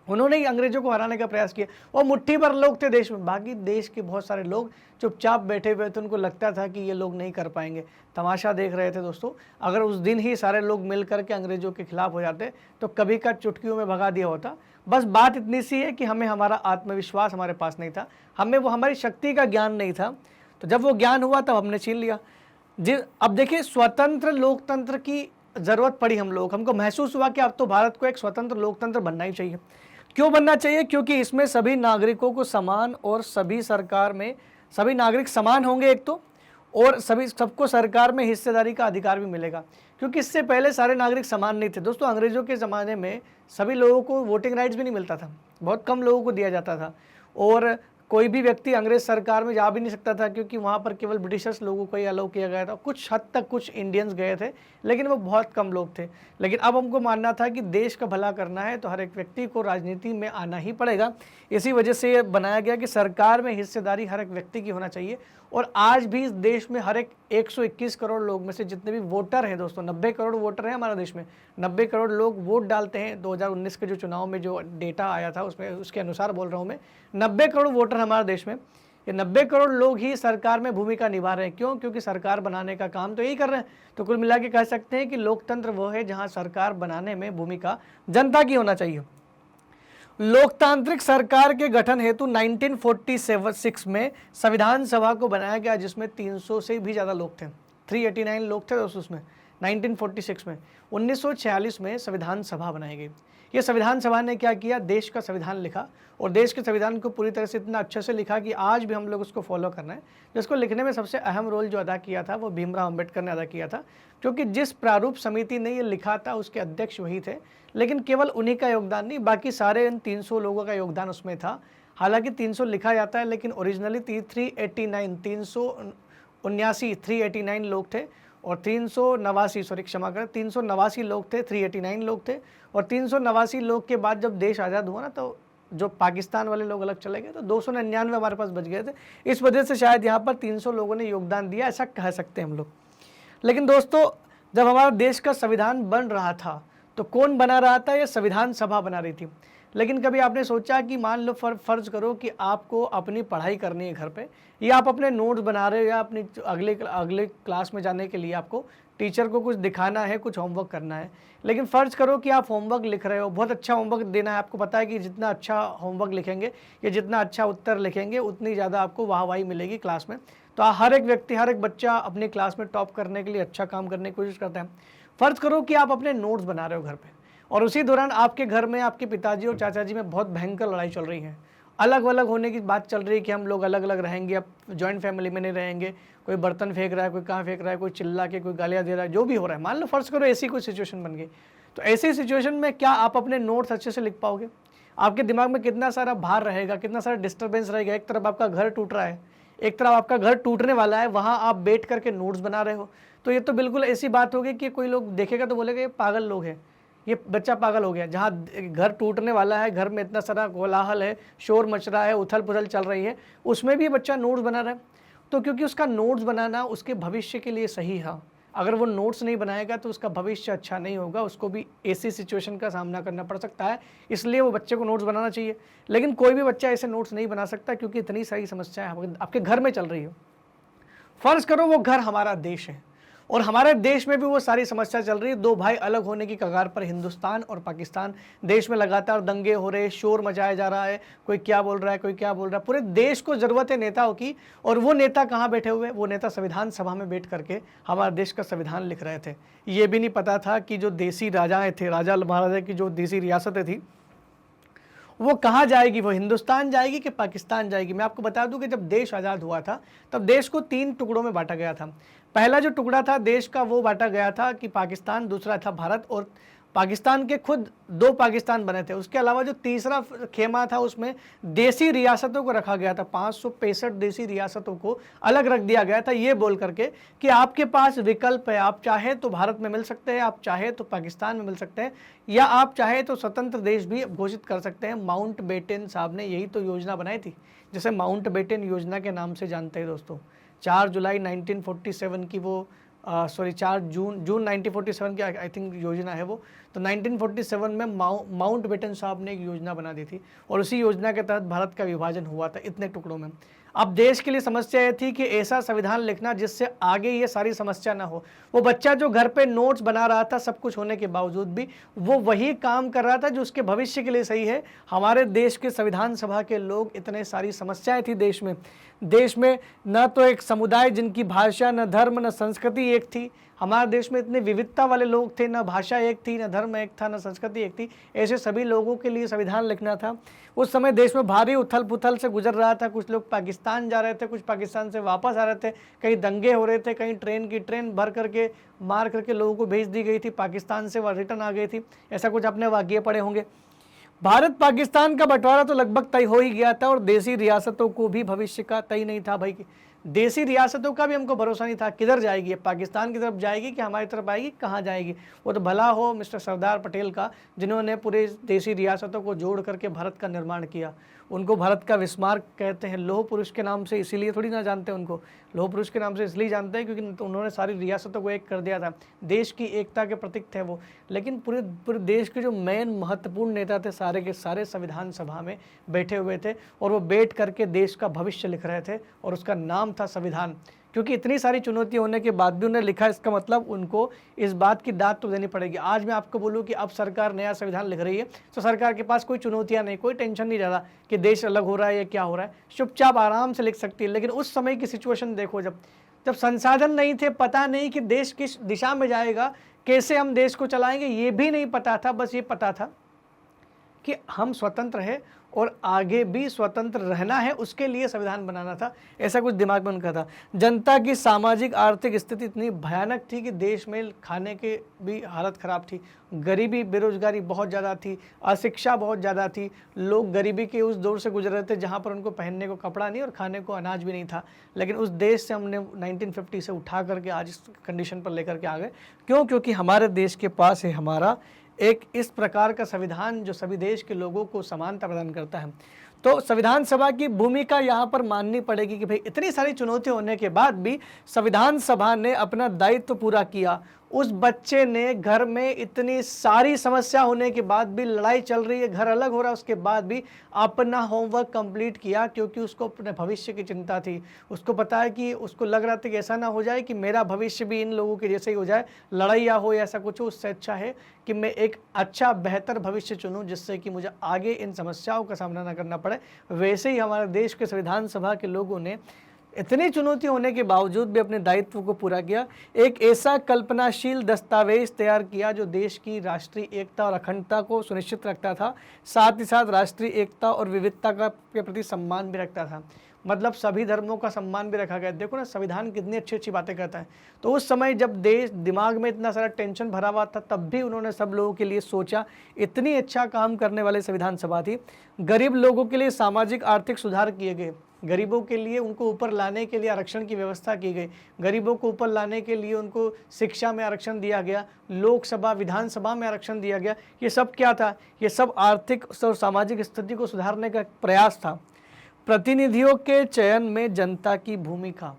उन्होंने ही अंग्रेजों को हराने का प्रयास किया, और मुट्ठी भर लोग थे देश में। बाकी देश के बहुत सारे लोग चुपचाप बैठे हुए थे, उनको लगता था कि ये लोग नहीं कर पाएंगे, तमाशा देख रहे थे। दोस्तों अगर उस दिन ही सारे लोग मिल करके अंग्रेजों के खिलाफ हो जाते तो कभी का चुटकियों में भगा दिया होता। बस बात इतनी सी है कि हमें हमारा आत्मविश्वास हमारे पास नहीं था, हमारी शक्ति का ज्ञान नहीं था। तो जब वो ज्ञान हुआ तब हमने छीन लिया जी। अब देखिए, स्वतंत्र लोकतंत्र की ज़रूरत पड़ी हमको महसूस हुआ कि अब तो भारत को एक स्वतंत्र लोकतंत्र बनना ही चाहिए। क्यों बनना चाहिए? क्योंकि इसमें सभी नागरिकों को समान, और सभी नागरिक समान होंगे एक तो, और सबको सरकार में हिस्सेदारी का अधिकार भी मिलेगा। क्योंकि इससे पहले सारे नागरिक समान नहीं थे दोस्तों। अंग्रेजों के ज़माने में सभी लोगों को वोटिंग राइट्स भी नहीं मिलता था, बहुत कम लोगों को दिया जाता था, और कोई भी व्यक्ति अंग्रेज सरकार में जा भी नहीं सकता था, क्योंकि वहाँ पर केवल ब्रिटिशर्स लोगों को ही अलाउ किया गया था। कुछ हद तक कुछ इंडियंस गए थे, लेकिन वो बहुत कम लोग थे। लेकिन अब हमको मानना था कि देश का भला करना है तो हर एक व्यक्ति को राजनीति में आना ही पड़ेगा। इसी वजह से ये बनाया गया कि सरकार में हिस्सेदारी हर एक व्यक्ति की होना चाहिए। और आज भी इस देश में हर एक 121 करोड़ लोग में से जितने भी वोटर हैं दोस्तों, 90 करोड़ वोटर हैं हमारे देश में, 90 करोड़ लोग वोट डालते हैं। 2019 के जो चुनाव में जो डेटा आया था उसके अनुसार बोल रहा हूँ मैं, 90 करोड़ वोटर हमारे देश में। ये 90 करोड़ लोग ही सरकार में भूमिका निभा रहे हैं। क्यों? क्योंकि सरकार बनाने का काम तो यही कर रहे हैं। तो कुल मिला के कह सकते हैं कि लोकतंत्र वो है जहाँ सरकार बनाने में भूमिका जनता की होना चाहिए। लोकतांत्रिक सरकार के गठन हेतु 1946 में संविधान सभा को बनाया गया, जिसमें 300 से भी ज़्यादा लोग थे। 389 लोग थे दोस्तों उसमें 1946 में। 1946 में संविधान सभा बनाई गई। ये संविधान सभा ने क्या किया, देश का संविधान लिखा, और देश के संविधान को पूरी तरह से इतना अच्छे से लिखा कि आज भी हम लोग उसको फॉलो करना है। जिसको लिखने में सबसे अहम रोल जो अदा किया था वो भीमराव अम्बेडकर ने अदा किया था, क्योंकि जिस प्रारूप समिति ने ये लिखा था उसके अध्यक्ष वही थे। लेकिन केवल उन्हीं का योगदान नहीं, बाकी सारे इन 300 लोगों का योगदान उसमें था। हालांकि 300 लिखा जाता है, लेकिन ओरिजिनली 389 लोग थे, और 389 लोग थे, 389 लोग थे। और 389 लोग के बाद जब देश आज़ाद हुआ ना, तो जो पाकिस्तान वाले लोग अलग चले गए, तो 299 हमारे पास बच गए थे। इस वजह से शायद यहाँ पर 300 लोगों ने योगदान दिया, ऐसा कह सकते हैं हम लोग। लेकिन दोस्तों, जब हमारा देश का संविधान बन रहा था तो कौन बना रहा था, ये संविधान सभा बना रही थी। लेकिन कभी आपने सोचा कि मान लो फर्ज करो कि आपको अपनी पढ़ाई करनी है घर पे, या आप अपने नोट्स बना रहे हो, या अपनी अगले क्लास में जाने के लिए आपको टीचर को कुछ दिखाना है, कुछ होमवर्क करना है। लेकिन फ़र्ज़ करो कि आप होमवर्क लिख रहे हो, बहुत अच्छा होमवर्क देना है, आपको पता है कि जितना अच्छा होमवर्क लिखेंगे या जितना अच्छा उत्तर लिखेंगे उतनी ज़्यादा आपको वाहवाही मिलेगी क्लास में। तो हर एक व्यक्ति, हर एक बच्चा अपनी क्लास में टॉप करने के लिए, अच्छा काम करने की कोशिश करता है। फ़र्ज़ करो कि आप अपने नोट्स बना रहे हो घर पे, और उसी दौरान आपके घर में आपके पिताजी और चाचा जी में बहुत भयंकर लड़ाई चल रही है। अलग अलग होने की बात चल रही है कि हम लोग अलग अलग रहेंगे, अब जॉइंट फैमिली में नहीं रहेंगे। कोई बर्तन फेंक रहा है, कोई कहाँ फेंक रहा है, कोई चिल्ला के, कोई गालियाँ दे रहा है, जो भी हो रहा है। मान लो फ़र्ज़ करो ऐसी कोई सिचुएशन बन गई, तो ऐसी सिचुएशन में क्या आप अपने नोट्स अच्छे से लिख पाओगे? आपके दिमाग में कितना सारा भार रहेगा, कितना सारा डिस्टर्बेंस रहेगा। एक तरफ आपका घर टूट रहा है, एक तरफ आपका घर टूटने वाला है, वहाँ आप बैठ करके नोट्स बना रहे हो। तो ये तो बिल्कुल ऐसी बात होगी कि कोई लोग देखेगा तो बोलेगा ये पागल लोग हैं, ये बच्चा पागल हो गया। जहाँ घर टूटने वाला है, घर में इतना सारा कोलाहल है, शोर मच रहा है, उथल पुथल चल रही है, उसमें भी बच्चा नोट्स बना रहा है। तो क्योंकि उसका नोट्स बनाना उसके भविष्य के लिए सही है। अगर वो नोट्स नहीं बनाएगा तो उसका भविष्य अच्छा नहीं होगा, उसको भी ऐसी सिचुएशन का सामना करना पड़ सकता है। इसलिए वो बच्चे को नोट्स बनाना चाहिए। लेकिन कोई भी बच्चा ऐसे नोट्स नहीं बना सकता, क्योंकि इतनी सारी समस्याएं आपके घर में चल रही हो। फ़र्ज़ करो वो घर हमारा देश है, और हमारे देश में भी वो सारी समस्या चल रही है। दो भाई अलग होने की कगार पर, हिंदुस्तान और पाकिस्तान। देश में लगातार दंगे हो रहे, शोर मचाया जा रहा है, कोई क्या बोल रहा है, कोई क्या बोल रहा है। पूरे देश को ज़रूरत है नेताओं की, और वो नेता कहाँ बैठे हुए? वो नेता संविधान सभा में बैठ करके हमारे देश का संविधान लिख रहे थे। ये भी नहीं पता था कि जो देसी राजाएँ थे, राजा महाराजा की जो देसी रियासतें थी, वो कहाँ जाएगी, वो हिंदुस्तान जाएगी कि पाकिस्तान जाएगी। मैं आपको बता दूं कि जब देश आज़ाद हुआ था तब देश को 3 टुकड़ों में बांटा गया था। पहला जो टुकड़ा था देश का वो बांटा गया था कि पाकिस्तान, दूसरा था भारत, और पाकिस्तान के खुद 2 पाकिस्तान बने थे। उसके अलावा जो तीसरा खेमा था उसमें देसी रियासतों को रखा गया था। 565 देसी रियासतों को अलग रख दिया गया था, ये बोल करके कि आपके पास विकल्प है, आप चाहे तो भारत में मिल सकते हैं, आप चाहे तो पाकिस्तान में मिल सकते हैं, या आप चाहे तो स्वतंत्र देश भी घोषित कर सकते हैं। माउंट बेटन साहब ने यही तो योजना बनाई थी, जिसे माउंट बेटन योजना के नाम से जानते हैं दोस्तों। 4 जुलाई 1947 की वो 4 जून 1947 की आई थिंक योजना है वो। तो 1947 में माउंट बेटन साहब ने एक योजना बना दी थी, और उसी योजना के तहत भारत का विभाजन हुआ था इतने टुकड़ों में। अब देश के लिए समस्या ये थी कि ऐसा संविधान लिखना जिससे आगे ये सारी समस्या ना हो। वो बच्चा जो घर पे नोट्स बना रहा था, सब कुछ होने के बावजूद भी वो वही काम कर रहा था जो उसके भविष्य के लिए सही है। हमारे देश के संविधान सभा के लोग, इतने सारी समस्याएं थी देश में न तो एक समुदाय जिनकी भाषा, न धर्म, न संस्कृति एक थी। हमारे देश में इतने विविधता वाले लोग थे, न भाषा एक थी, न धर्म एक था, न संस्कृति एक थी। ऐसे सभी लोगों के लिए संविधान लिखना था। उस समय देश में भारी उथल पुथल से गुजर रहा था। कुछ लोग पाकिस्तान जा रहे थे, कुछ पाकिस्तान से वापस आ रहे थे, कहीं दंगे हो रहे थे, कहीं ट्रेन भर करके मार करके लोगों को भेज दी गई थी, पाकिस्तान से वह रिटर्न आ गई थी। ऐसा कुछ आपने वाक़ये पढ़े होंगे। भारत पाकिस्तान का बंटवारा तो लगभग तय हो ही गया था, और देसी रियासतों को भी भविष्य का तय नहीं था भाई। देसी रियासतों का भी हमको भरोसा नहीं था, किधर जाएगी, पाकिस्तान की तरफ जाएगी कि हमारी तरफ आएगी, कहाँ जाएगी। वो तो भला हो मिस्टर सरदार पटेल का, जिन्होंने पूरे देसी रियासतों को जोड़ करके भारत का निर्माण किया। उनको भारत का विस्मार्क कहते हैं, लौह पुरुष के नाम से। इसीलिए थोड़ी ना जानते हैं उनको, लौह पुरुष के नाम से इसलिए जानते हैं क्योंकि उन्होंने सारी रियासतों को एक कर दिया था। देश की एकता के प्रतीक थे वो। लेकिन पूरे देश के जो मेन महत्वपूर्ण नेता थे, सारे के सारे संविधान सभा में बैठे हुए थे, और वो बैठ करके देश का भविष्य लिख रहे थे, और उसका नाम था संविधान। क्योंकि इतनी सारी चुनौती होने के बाद भी उन्होंने लिखा, इसका मतलब उनको इस बात की दाद तो देनी पड़ेगी। आज मैं आपको बोलूँ कि अब सरकार नया संविधान लिख रही है तो सरकार के पास कोई चुनौतियाँ नहीं, कोई टेंशन नहीं ज़्यादा कि देश अलग हो रहा है या क्या हो रहा है, चुपचाप आराम से लिख सकती है। लेकिन उस समय की सिचुएशन देखो, जब संसाधन नहीं थे, पता नहीं कि देश किस दिशा में जाएगा, कैसे हम देश को चलाएंगे ये भी नहीं पता था। बस ये पता था कि हम स्वतंत्र हैं और आगे भी स्वतंत्र रहना है, उसके लिए संविधान बनाना था, ऐसा कुछ दिमाग में उनका था। जनता की सामाजिक आर्थिक स्थिति इतनी भयानक थी कि देश में खाने के भी हालत ख़राब थी, गरीबी बेरोजगारी बहुत ज़्यादा थी, अशिक्षा बहुत ज़्यादा थी। लोग गरीबी के उस दौर से गुजर रहे थे जहाँ पर उनको पहनने को कपड़ा नहीं और खाने को अनाज भी नहीं था। लेकिन उस देश से हमने 1950 से उठा करके आज इस कंडीशन पर लेकर के आ गए। क्यों? क्योंकि हमारे देश के पास है हमारा एक इस प्रकार का संविधान जो सभी देश के लोगों को समानता प्रदान करता है। तो संविधान सभा की भूमिका यहाँ पर माननी पड़ेगी कि भाई इतनी सारी चुनौती होने के बाद भी संविधान सभा ने अपना दायित्व पूरा किया। उस बच्चे ने घर में इतनी सारी समस्या होने के बाद भी, लड़ाई चल रही है, घर अलग हो रहा है, उसके बाद भी अपना होमवर्क कंप्लीट किया, क्योंकि उसको अपने भविष्य की चिंता थी। उसको पता है कि उसको लग रहा था कि ऐसा ना हो जाए कि मेरा भविष्य भी इन लोगों के जैसे ही हो जाए, लड़ाइयाँ हो या ऐसा कुछ हो। उससे अच्छा है कि मैं एक अच्छा बेहतर भविष्य चुनूँ जिससे कि मुझे आगे इन समस्याओं का सामना ना करना पड़े। वैसे ही हमारे देश के संविधान सभा के लोगों ने इतनी चुनौती होने के बावजूद भी अपने दायित्व को पूरा किया। एक ऐसा कल्पनाशील दस्तावेज तैयार किया जो देश की राष्ट्रीय एकता और अखंडता को सुनिश्चित रखता था, साथ ही साथ राष्ट्रीय एकता और विविधता के प्रति सम्मान भी रखता था। मतलब सभी धर्मों का सम्मान भी रखा गया। देखो ना, संविधान कितनी अच्छी अच्छी बातें कहता है। तो उस समय जब देश दिमाग में इतना सारा टेंशन भरा हुआ था, तब भी उन्होंने सब लोगों के लिए सोचा। इतनी अच्छा काम करने वाले संविधान सभा थी। गरीब लोगों के लिए सामाजिक आर्थिक सुधार किए गए, गरीबों के लिए उनको ऊपर लाने के लिए आरक्षण की व्यवस्था की गई, गरीबों को ऊपर लाने के लिए उनको शिक्षा में आरक्षण दिया गया, लोकसभा विधानसभा में आरक्षण दिया गया। ये सब क्या था? ये सब आर्थिक और सामाजिक स्थिति को सुधारने का प्रयास था। प्रतिनिधियों के चयन में जनता की भूमिका,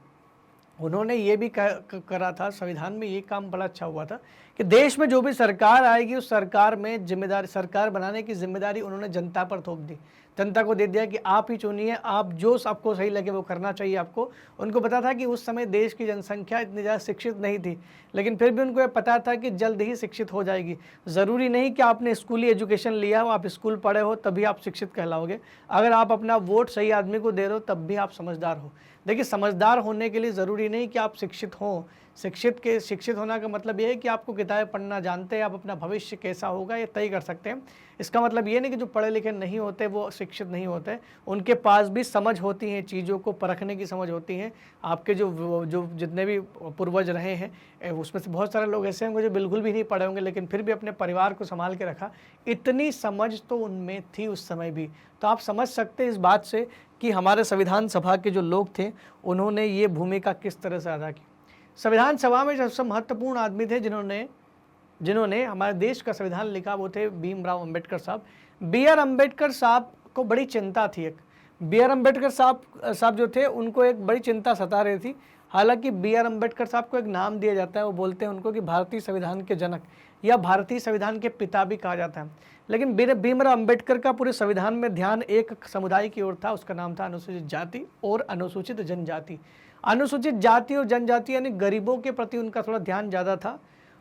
उन्होंने ये भी करा था। संविधान में ये काम बड़ा अच्छा हुआ था कि देश में जो भी सरकार आएगी उस सरकार में जिम्मेदारी, सरकार बनाने की जिम्मेदारी उन्होंने जनता पर थोप दी। जनता को दे दिया कि आप ही चुनिए, आप जो आपको सही लगे वो करना चाहिए आपको। उनको पता था कि उस समय देश की जनसंख्या इतनी ज़्यादा शिक्षित नहीं थी, लेकिन फिर भी उनको ये पता था कि जल्द ही शिक्षित हो जाएगी। ज़रूरी नहीं कि आपने स्कूली एजुकेशन लिया हो, आप स्कूल पढ़े हो तभी आप शिक्षित कहलाओगे। अगर आप अपना वोट सही आदमी को दे रहे हो तब भी आप समझदार हो। देखिए, समझदार होने के लिए ज़रूरी नहीं कि आप शिक्षित हों। शिक्षित होना का मतलब ये है कि आपको किताबें पढ़ना जानते हैं, आप अपना भविष्य कैसा होगा ये तय कर सकते हैं। इसका मतलब ये नहीं कि जो पढ़े लिखे नहीं होते वो शिक्षित नहीं होते। उनके पास भी समझ होती है, चीज़ों को परखने की समझ होती है। आपके जो जितने भी पूर्वज रहे हैं उसमें से बहुत सारे लोग ऐसे होंगे जो बिल्कुल भी नहीं पढ़े होंगे, लेकिन फिर भी अपने परिवार को संभाल के रखा। इतनी समझ तो उनमें थी उस समय भी। तो आप समझ सकते हैं इस बात से कि हमारे संविधान सभा के जो लोग थे उन्होंने ये भूमिका किस तरह से अदा की। संविधान सभा में सबसे महत्वपूर्ण आदमी थे जिन्होंने हमारे देश का संविधान लिखा, वो थे भीमराव अंबेडकर साहब। बी आर अम्बेडकर साहब को बड़ी चिंता थी। एक बी आर अम्बेडकर साहब जो थे उनको एक बड़ी चिंता सता रही थी। हालांकि बी आर अम्बेडकर साहब को एक नाम दिया जाता है, वो बोलते हैं उनको कि भारतीय संविधान के जनक या भारतीय संविधान के पिता भी कहा जाता है। लेकिन भीमराव अम्बेडकर का पूरे संविधान में ध्यान एक समुदाय की ओर था, उसका नाम था अनुसूचित जाति और अनुसूचित जनजाति। अनुसूचित जाति और जनजाति यानी गरीबों के प्रति उनका थोड़ा ध्यान ज़्यादा था।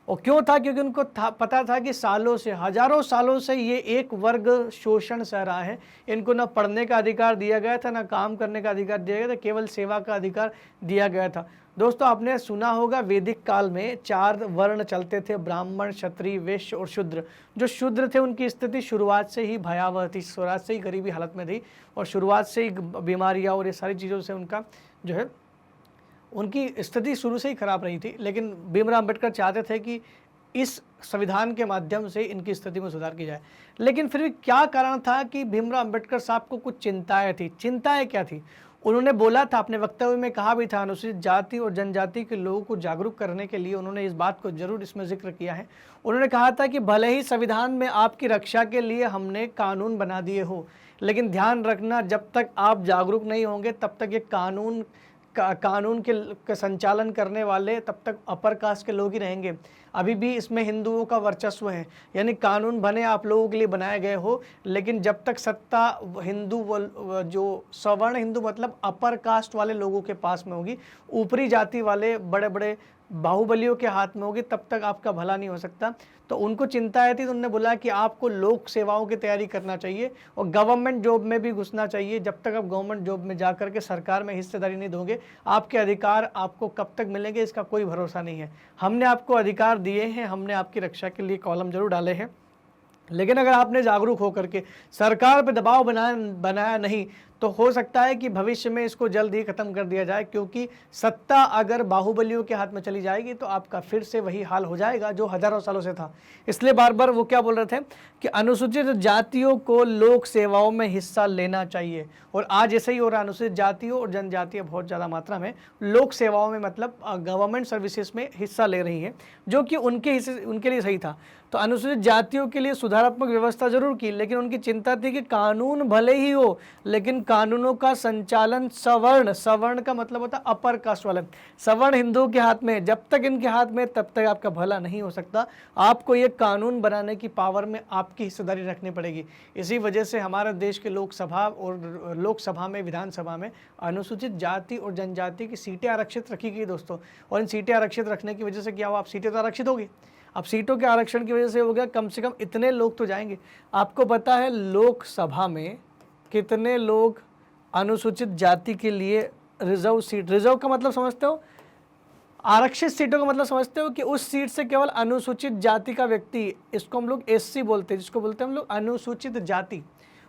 और क्यों था? क्योंकि उनको पता था कि सालों से, हजारों सालों से ये एक वर्ग शोषण सह रहा है। इनको ना पढ़ने का अधिकार दिया गया था, ना काम करने का अधिकार दिया गया था, केवल सेवा का अधिकार दिया गया था। दोस्तों, आपने सुना होगा वैदिक काल में 4 वर्ण चलते थे, ब्राह्मण, क्षत्रिय, वैश्य और शूद्र। जो शूद्र थे उनकी स्थिति शुरुआत से ही भयावह थी, शुरुआत से ही गरीबी हालत में थी और शुरुआत से ही बीमारियाँ और ये सारी चीज़ों से उनका जो है उनकी स्थिति शुरू से ही खराब रही थी। लेकिन भीमराव अम्बेडकर चाहते थे कि इस संविधान के माध्यम से इनकी स्थिति में सुधार की जाए। लेकिन फिर भी क्या कारण था कि भीमराव अम्बेडकर साहब को कुछ चिंताएं थी। चिंताएं क्या थी? उन्होंने बोला था, अपने वक्तव्य में कहा भी था, अनुसूचित जाति और जनजाति के लोगों को जागरूक करने के लिए उन्होंने इस बात को जरूर इसमें जिक्र किया है। उन्होंने कहा था कि भले ही संविधान में आपकी रक्षा के लिए हमने कानून बना दिए हो, लेकिन ध्यान रखना जब तक आप जागरूक नहीं होंगे तब तक ये कानून के संचालन करने वाले तब तक अपर कास्ट के लोग ही रहेंगे। अभी भी इसमें हिंदुओं का वर्चस्व है, यानी कानून बने आप लोगों के लिए बनाए गए हो, लेकिन जब तक सत्ता जो सवर्ण हिंदू मतलब अपर कास्ट वाले लोगों के पास में होगी, ऊपरी जाति वाले बड़े बड़े बाहुबलियों के हाथ में होगी, तब तक आपका भला नहीं हो सकता। तो उनको चिंता आई थी, तो उन्होंने बोला कि आपको लोक सेवाओं की तैयारी करना चाहिए और गवर्नमेंट जॉब में भी घुसना चाहिए। जब तक आप गवर्नमेंट जॉब में जाकर के सरकार में हिस्सेदारी नहीं दोगे, आपके अधिकार आपको कब तक मिलेंगे इसका कोई भरोसा नहीं है। हमने आपको अधिकार दिए हैं, हमने आपकी रक्षा के लिए कॉलम जरूर डाले हैं, लेकिन अगर आपने जागरूक होकर के सरकार पे दबाव बनाया नहीं, तो हो सकता है कि भविष्य में इसको जल्द ही खत्म कर दिया जाए, क्योंकि सत्ता अगर बाहुबलियों के हाथ में चली जाएगी तो आपका फिर से वही हाल हो जाएगा जो हजारों सालों से था। इसलिए बार बार वो क्या बोल रहे थे कि अनुसूचित जातियों को लोक सेवाओं में हिस्सा लेना चाहिए, और आज ऐसे ही हो रहा है। अनुसूचित जातियों और जनजातियां बहुत ज़्यादा मात्रा में लोक सेवाओं में मतलब गवर्नमेंट सर्विसेज में हिस्सा ले रही हैं, जो कि उनके लिए सही था। तो अनुसूचित जातियों के लिए सुधारात्मक व्यवस्था जरूर की, लेकिन उनकी चिंता थी कि कानून भले ही हो, लेकिन कानूनों का संचालन सवर्ण का मतलब होता है अपर कास्ट वाले, सवर्ण हिंदुओं के हाथ में है। जब तक इनके हाथ में तब तक आपका भला नहीं हो सकता। आपको ये कानून बनाने की पावर में आपकी हिस्सेदारी रखनी पड़ेगी। इसी वजह से हमारे देश के लोकसभा में विधानसभा में अनुसूचित जाति और जनजाति की सीटें आरक्षित रखी गई दोस्तों। और इन सीटें आरक्षित रखने की वजह से क्या हुआ, आप सीटें तो आरक्षित होगी, अब सीटों के आरक्षण की वजह से हो गया, कम से कम इतने लोग तो जाएंगे। आपको पता है लोकसभा में कितने लोग अनुसूचित जाति के लिए रिजर्व सीट, रिजर्व का मतलब समझते हो, आरक्षित सीटों का मतलब समझते हो कि उस सीट से केवल अनुसूचित जाति का व्यक्ति, इसको हम लोग एससी बोलते हैं, जिसको बोलते हैं हम लोग अनुसूचित जाति,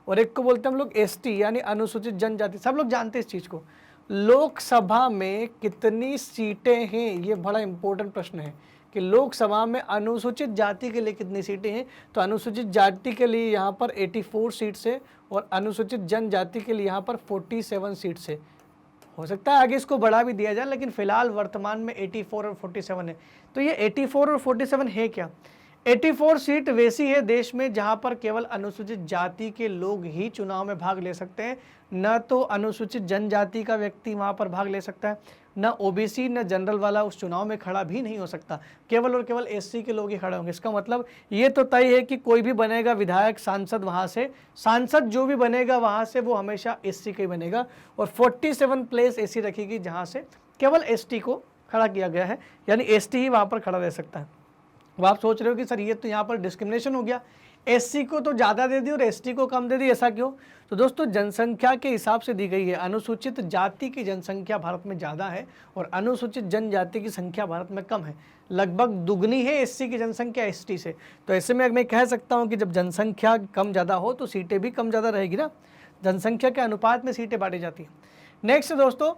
और एक को बोलते हैं हम लोग एसटी यानी अनुसूचित जनजाति। सब लोग जानते हैं इस चीज़ को। लोकसभा में कितनी सीटें हैं, ये बड़ा इंपॉर्टेंट प्रश्न है कि लोकसभा में अनुसूचित जाति के लिए कितनी सीटें हैं। तो अनुसूचित जाति के लिए यहाँ पर 84 सीट से और अनुसूचित जनजाति के लिए यहाँ पर 47 सीट से। हो सकता है आगे इसको बढ़ा भी दिया जाए, लेकिन फिलहाल वर्तमान में 84 और 47 है। तो ये 84 और 47 है क्या? 84 सीट वैसी है देश में जहाँ पर केवल अनुसूचित जाति के लोग ही चुनाव में भाग ले सकते हैं, न तो अनुसूचित जनजाति का व्यक्ति वहाँ पर भाग ले सकता है, न ओबीसी न जनरल वाला उस चुनाव में खड़ा भी नहीं हो सकता, केवल और केवल एससी के लोग ही खड़े होंगे। इसका मतलब ये तो तय है कि कोई भी बनेगा विधायक सांसद, वहाँ से सांसद जो भी बनेगा वहाँ से वो हमेशा एससी का ही बनेगा। और 47 प्लेस ऐसी रखी जहाँ से केवल एसटी को खड़ा किया गया है, यानी एसटी ही वहाँ पर खड़ा रह सकता है। अब आप सोच रहे हो कि सर ये तो यहाँ पर डिस्क्रिमिनेशन हो गया, एससी को तो ज़्यादा दे दी और एसटी को कम दे दी, ऐसा क्यों? तो दोस्तों जनसंख्या के हिसाब से दी गई है। अनुसूचित जाति की जनसंख्या भारत में ज़्यादा है और अनुसूचित जनजाति की संख्या भारत में कम है, लगभग दुगनी है एससी की जनसंख्या एसटी से। तो ऐसे में मैं कह सकता हूँ कि जब जनसंख्या कम ज़्यादा हो तो सीटें भी कम ज़्यादा रहेगी ना, जनसंख्या के अनुपात में सीटें बांटी जाती हैं। नेक्स्ट दोस्तों,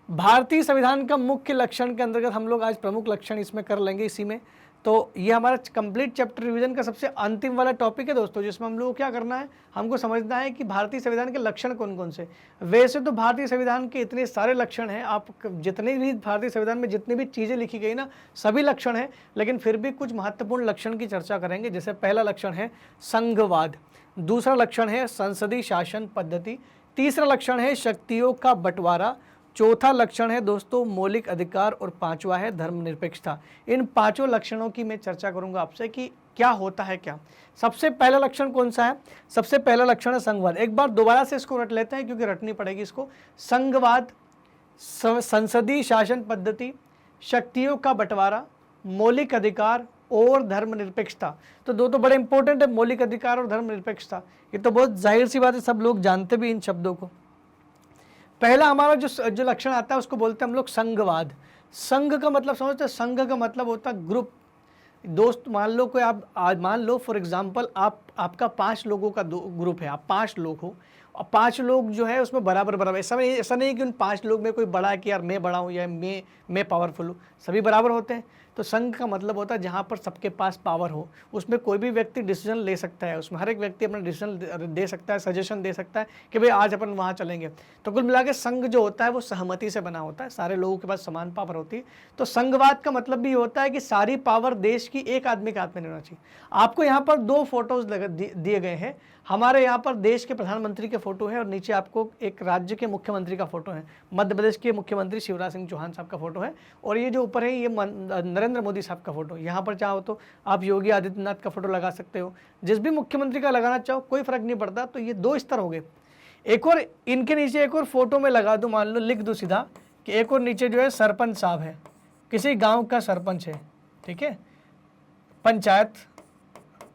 भारतीय संविधान का मुख्य लक्षण के अंतर्गत हम लोग आज प्रमुख लक्षण इसमें कर लेंगे इसी में। तो ये हमारा कंप्लीट चैप्टर रिवीजन का सबसे अंतिम वाला टॉपिक है दोस्तों, जिसमें हम लोग को क्या करना है, हमको समझना है कि भारतीय संविधान के लक्षण कौन कौन से। वैसे तो भारतीय संविधान के इतने सारे लक्षण हैं, आप जितने भी भारतीय संविधान में जितनी भी चीज़ें लिखी गई ना सभी लक्षण हैं, लेकिन फिर भी कुछ महत्वपूर्ण लक्षण की चर्चा करेंगे। जैसे पहला लक्षण है संघवाद, दूसरा लक्षण है संसदीय शासन पद्धति, तीसरा लक्षण है शक्तियों का बंटवारा, चौथा लक्षण है दोस्तों मौलिक अधिकार और पांचवा है धर्मनिरपेक्षता। इन पांचों लक्षणों की मैं चर्चा करूंगा आपसे कि क्या होता है क्या। सबसे पहला लक्षण कौन सा है? सबसे पहला लक्षण है संघवाद। एक बार दोबारा से इसको रट लेते हैं क्योंकि रटनी पड़ेगी इसको। संघवाद, संसदीय शासन पद्धति, शक्तियों का बंटवारा, मौलिक अधिकार और धर्मनिरपेक्षता। तो दो तो बड़े इंपॉर्टेंट है, मौलिक अधिकार और धर्मनिरपेक्षता। ये तो बहुत जाहिर सी बात है, सब लोग जानते भी इन शब्दों को। पहला हमारा जो लक्षण आता है उसको बोलते हैं हम लोग संघवाद। संघ का मतलब समझते हैं? संघ का मतलब होता है ग्रुप। दोस्त मान लो कोई आप मान लो फॉर एग्जांपल आपका 5 लोगों का ग्रुप है, आप 5 लोग हो और 5 लोग जो है उसमें बराबर ऐसा नहीं कि उन 5 लोग में कोई बड़ा है कि यार मैं बड़ा हूँ या मैं पावरफुल हूँ, सभी बराबर होते हैं। तो संघ का मतलब होता है जहाँ पर सबके पास पावर हो, उसमें कोई भी व्यक्ति डिसीजन ले सकता है, उसमें हर एक व्यक्ति अपना डिसीजन दे सकता है, सजेशन दे सकता है कि भाई आज अपन वहाँ चलेंगे। तो कुल मिला के संघ जो होता है वो सहमति से बना होता है, सारे लोगों के पास समान पावर होती है। तो संघवाद का मतलब भी होता है कि सारी पावर देश की एक आदमी के हाथ में नहीं होना चाहिए। आपको यहाँ पर 2 फोटोज दिए गए हैं। हमारे यहाँ पर देश के प्रधानमंत्री के फोटो है और नीचे आपको एक राज्य के मुख्यमंत्री का फोटो है। मध्य प्रदेश के मुख्यमंत्री शिवराज सिंह चौहान साहब का फोटो है और ये जो ऊपर है ये नरेंद्र मोदी साहब का फोटो, यहाँ पर चाहो तो आप योगी आदित्यनाथ का फोटो लगा सकते हो, जिस भी मुख्यमंत्री का लगाना चाहो कोई फर्क नहीं पड़ता। तो ये 2 स्तर हो गए। एक और इनके नीचे एक और फोटो में लगा दूं, मान लो लिख दूं सीधा कि एक और नीचे जो है सरपंच साहब है, किसी गांव का सरपंच है, ठीक है,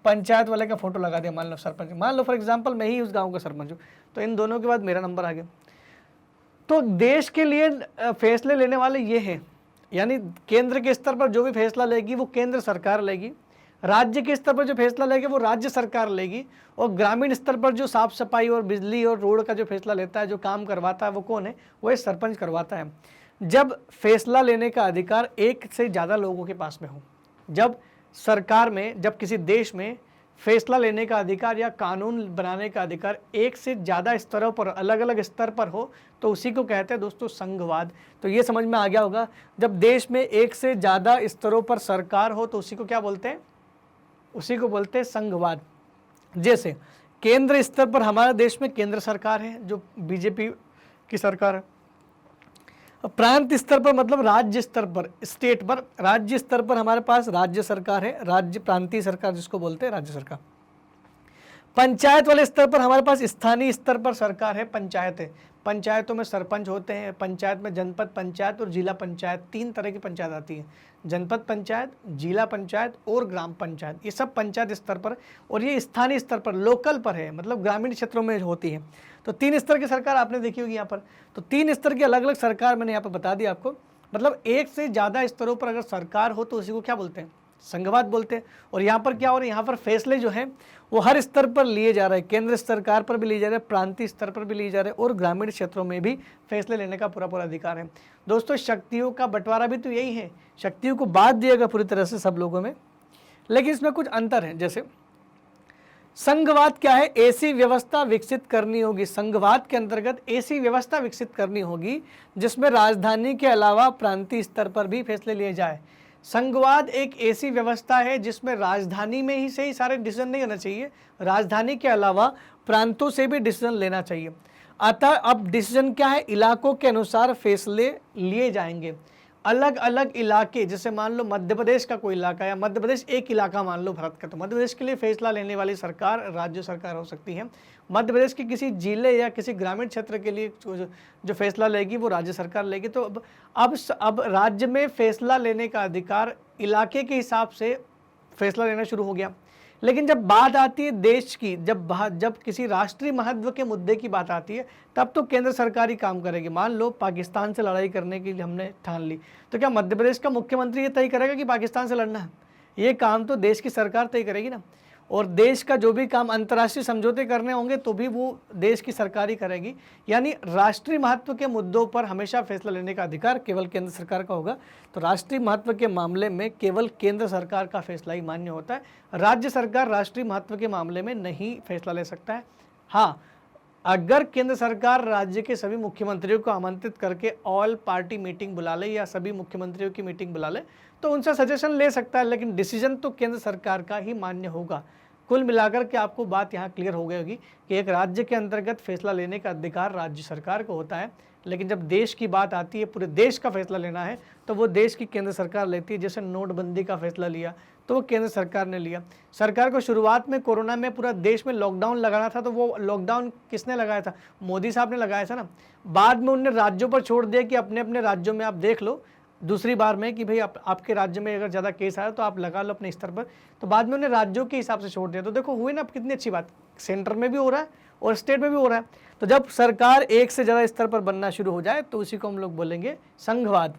पंचायत वाले का फोटो लगा दिया, मान लो सरपंच, मान लो फॉर एग्जांपल मैं ही उस गांव का सरपंच हूँ, तो इन दोनों के बाद मेरा नंबर आ गया। तो देश के लिए फैसले लेने वाले ये हैं, यानी केंद्र के स्तर पर जो भी फैसला लेगी वो केंद्र सरकार लेगी, राज्य के स्तर पर जो फैसला लेगी वो राज्य सरकार लेगी, और ग्रामीण स्तर पर जो साफ सफाई और बिजली और रोड का जो फैसला लेता है, जो काम करवाता है, वो कौन है? वो एक सरपंच करवाता है। जब फैसला लेने का अधिकार एक से ज़्यादा लोगों के पास में हो, जब सरकार में, जब किसी देश में फैसला लेने का अधिकार या कानून बनाने का अधिकार एक से ज़्यादा स्तरों पर, अलग अलग स्तर पर हो, तो उसी को कहते हैं दोस्तों संघवाद। तो ये समझ में आ गया होगा, जब देश में एक से ज़्यादा स्तरों पर सरकार हो तो उसी को क्या बोलते हैं? उसी को बोलते हैं संघवाद। जैसे केंद्र स्तर पर हमारे देश में केंद्र सरकार है, जो बीजेपी की सरकार है। प्रांत स्तर पर मतलब राज्य स्तर पर, स्टेट पर, राज्य स्तर पर हमारे पास राज्य सरकार है, राज्य प्रांतीय सरकार जिसको बोलते हैं राज्य सरकार। पंचायत वाले स्तर पर हमारे पास स्थानीय स्तर पर सरकार है, पंचायत है। पंचायतों में सरपंच होते हैं, पंचायत में जनपद पंचायत और जिला पंचायत, 3 तरह की पंचायत आती है, जनपद पंचायत, जिला पंचायत और ग्राम पंचायत। ये सब पंचायत स्तर पर, और ये स्थानीय स्तर पर, लोकल पर है, मतलब ग्रामीण क्षेत्रों में होती है। तो 3 स्तर की सरकार आपने देखी होगी यहाँ पर। तो 3 स्तर की अलग अलग सरकार मैंने यहाँ पर बता दी आपको, मतलब एक से ज़्यादा स्तरों पर अगर सरकार हो तो उसी को क्या बोलते हैं? संघवाद बोलते हैं। और यहाँ पर क्या हो रहा है? यहाँ पर फैसले जो हैं वो हर स्तर पर लिए जा रहे हैं, केंद्र सरकार पर भी लिए जा रहे हैं, प्रांतीय स्तर पर भी लिए जा रहे हैं, और ग्रामीण क्षेत्रों में भी फैसले लेने का पूरा अधिकार है। दोस्तों शक्तियों का बंटवारा भी तो यही है, शक्तियों को बांट दिएगा पूरी तरह से सब लोगों में, लेकिन इसमें कुछ अंतर है। जैसे संघवाद क्या है? ऐसी व्यवस्था विकसित करनी होगी, संघवाद के अंतर्गत ऐसी व्यवस्था विकसित करनी होगी जिसमें राजधानी के अलावा प्रांतीय स्तर पर भी फैसले लिए जाए। संघवाद एक ऐसी व्यवस्था है जिसमें राजधानी में ही से ही सारे डिसीजन नहीं होना चाहिए, राजधानी के अलावा प्रांतों से भी डिसीजन लेना चाहिए। अतः अब डिसीजन क्या है? इलाकों के अनुसार फैसले लिए जाएंगे। अलग अलग इलाके, जैसे मान लो मध्य प्रदेश का कोई इलाका, या मध्य प्रदेश एक इलाका मान लो भारत का, तो मध्य प्रदेश के लिए फैसला लेने वाली सरकार राज्य सरकार हो सकती है। मध्य प्रदेश के किसी जिले या किसी ग्रामीण क्षेत्र के लिए जो फैसला लेगी वो राज्य सरकार लेगी। तो अब राज्य में फैसला लेने का अधिकार इलाके के हिसाब से फैसला लेना शुरू हो गया। लेकिन जब बात आती है देश की, जब किसी राष्ट्रीय महत्व के मुद्दे की बात आती है, तब तो केंद्र सरकार ही काम करेगी। मान लो पाकिस्तान से लड़ाई करने के लिए हमने ठान ली, तो क्या मध्य प्रदेश का मुख्यमंत्री ये तय करेगा कि पाकिस्तान से लड़ना है? ये काम तो देश की सरकार तय करेगी ना। और देश का जो भी काम अंतर्राष्ट्रीय समझौते करने होंगे तो भी वो देश की सरकार ही करेगी। यानी राष्ट्रीय महत्व के मुद्दों पर हमेशा फैसला लेने का अधिकार केवल केंद्र सरकार का होगा। तो राष्ट्रीय महत्व के मामले में केवल केंद्र सरकार का फैसला ही मान्य होता है, राज्य सरकार राष्ट्रीय महत्व के मामले में नहीं फैसला ले सकता है। हाँ, अगर केंद्र सरकार राज्य के सभी मुख्यमंत्रियों को आमंत्रित करके ऑल पार्टी मीटिंग बुला ले या सभी मुख्यमंत्रियों की मीटिंग बुला ले तो उनसे सजेशन ले सकता है, लेकिन डिसीजन तो केंद्र सरकार का ही मान्य होगा। कुल मिलाकर के आपको बात यहाँ क्लियर हो गई होगी कि एक राज्य के अंतर्गत फैसला लेने का अधिकार राज्य सरकार को होता है, लेकिन जब देश की बात आती है, पूरे देश का फैसला लेना है, तो वो देश की केंद्र सरकार लेती है। जैसे नोटबंदी का फैसला लिया तो वो केंद्र सरकार ने लिया। सरकार को शुरुआत में कोरोना में पूरा देश में लॉकडाउन लगाना था, तो वो लॉकडाउन किसने लगाया था? मोदी साहब ने लगाया था ना। बाद में उन्होंने राज्यों पर छोड़ दिया कि अपने अपने राज्यों में आप देख लो दूसरी बार में कि भाई आपके राज्य में अगर ज़्यादा केस आया तो आप लगा लो अपने स्तर पर। तो बाद में उन्हें राज्यों के हिसाब से छोड़ दिया। तो देखो हुई ना कितनी अच्छी बात, सेंटर में भी हो रहा है और स्टेट में भी हो रहा है। तो जब सरकार एक से ज़्यादा स्तर पर बनना शुरू हो जाए तो उसी को हम लोग बोलेंगे संघवाद।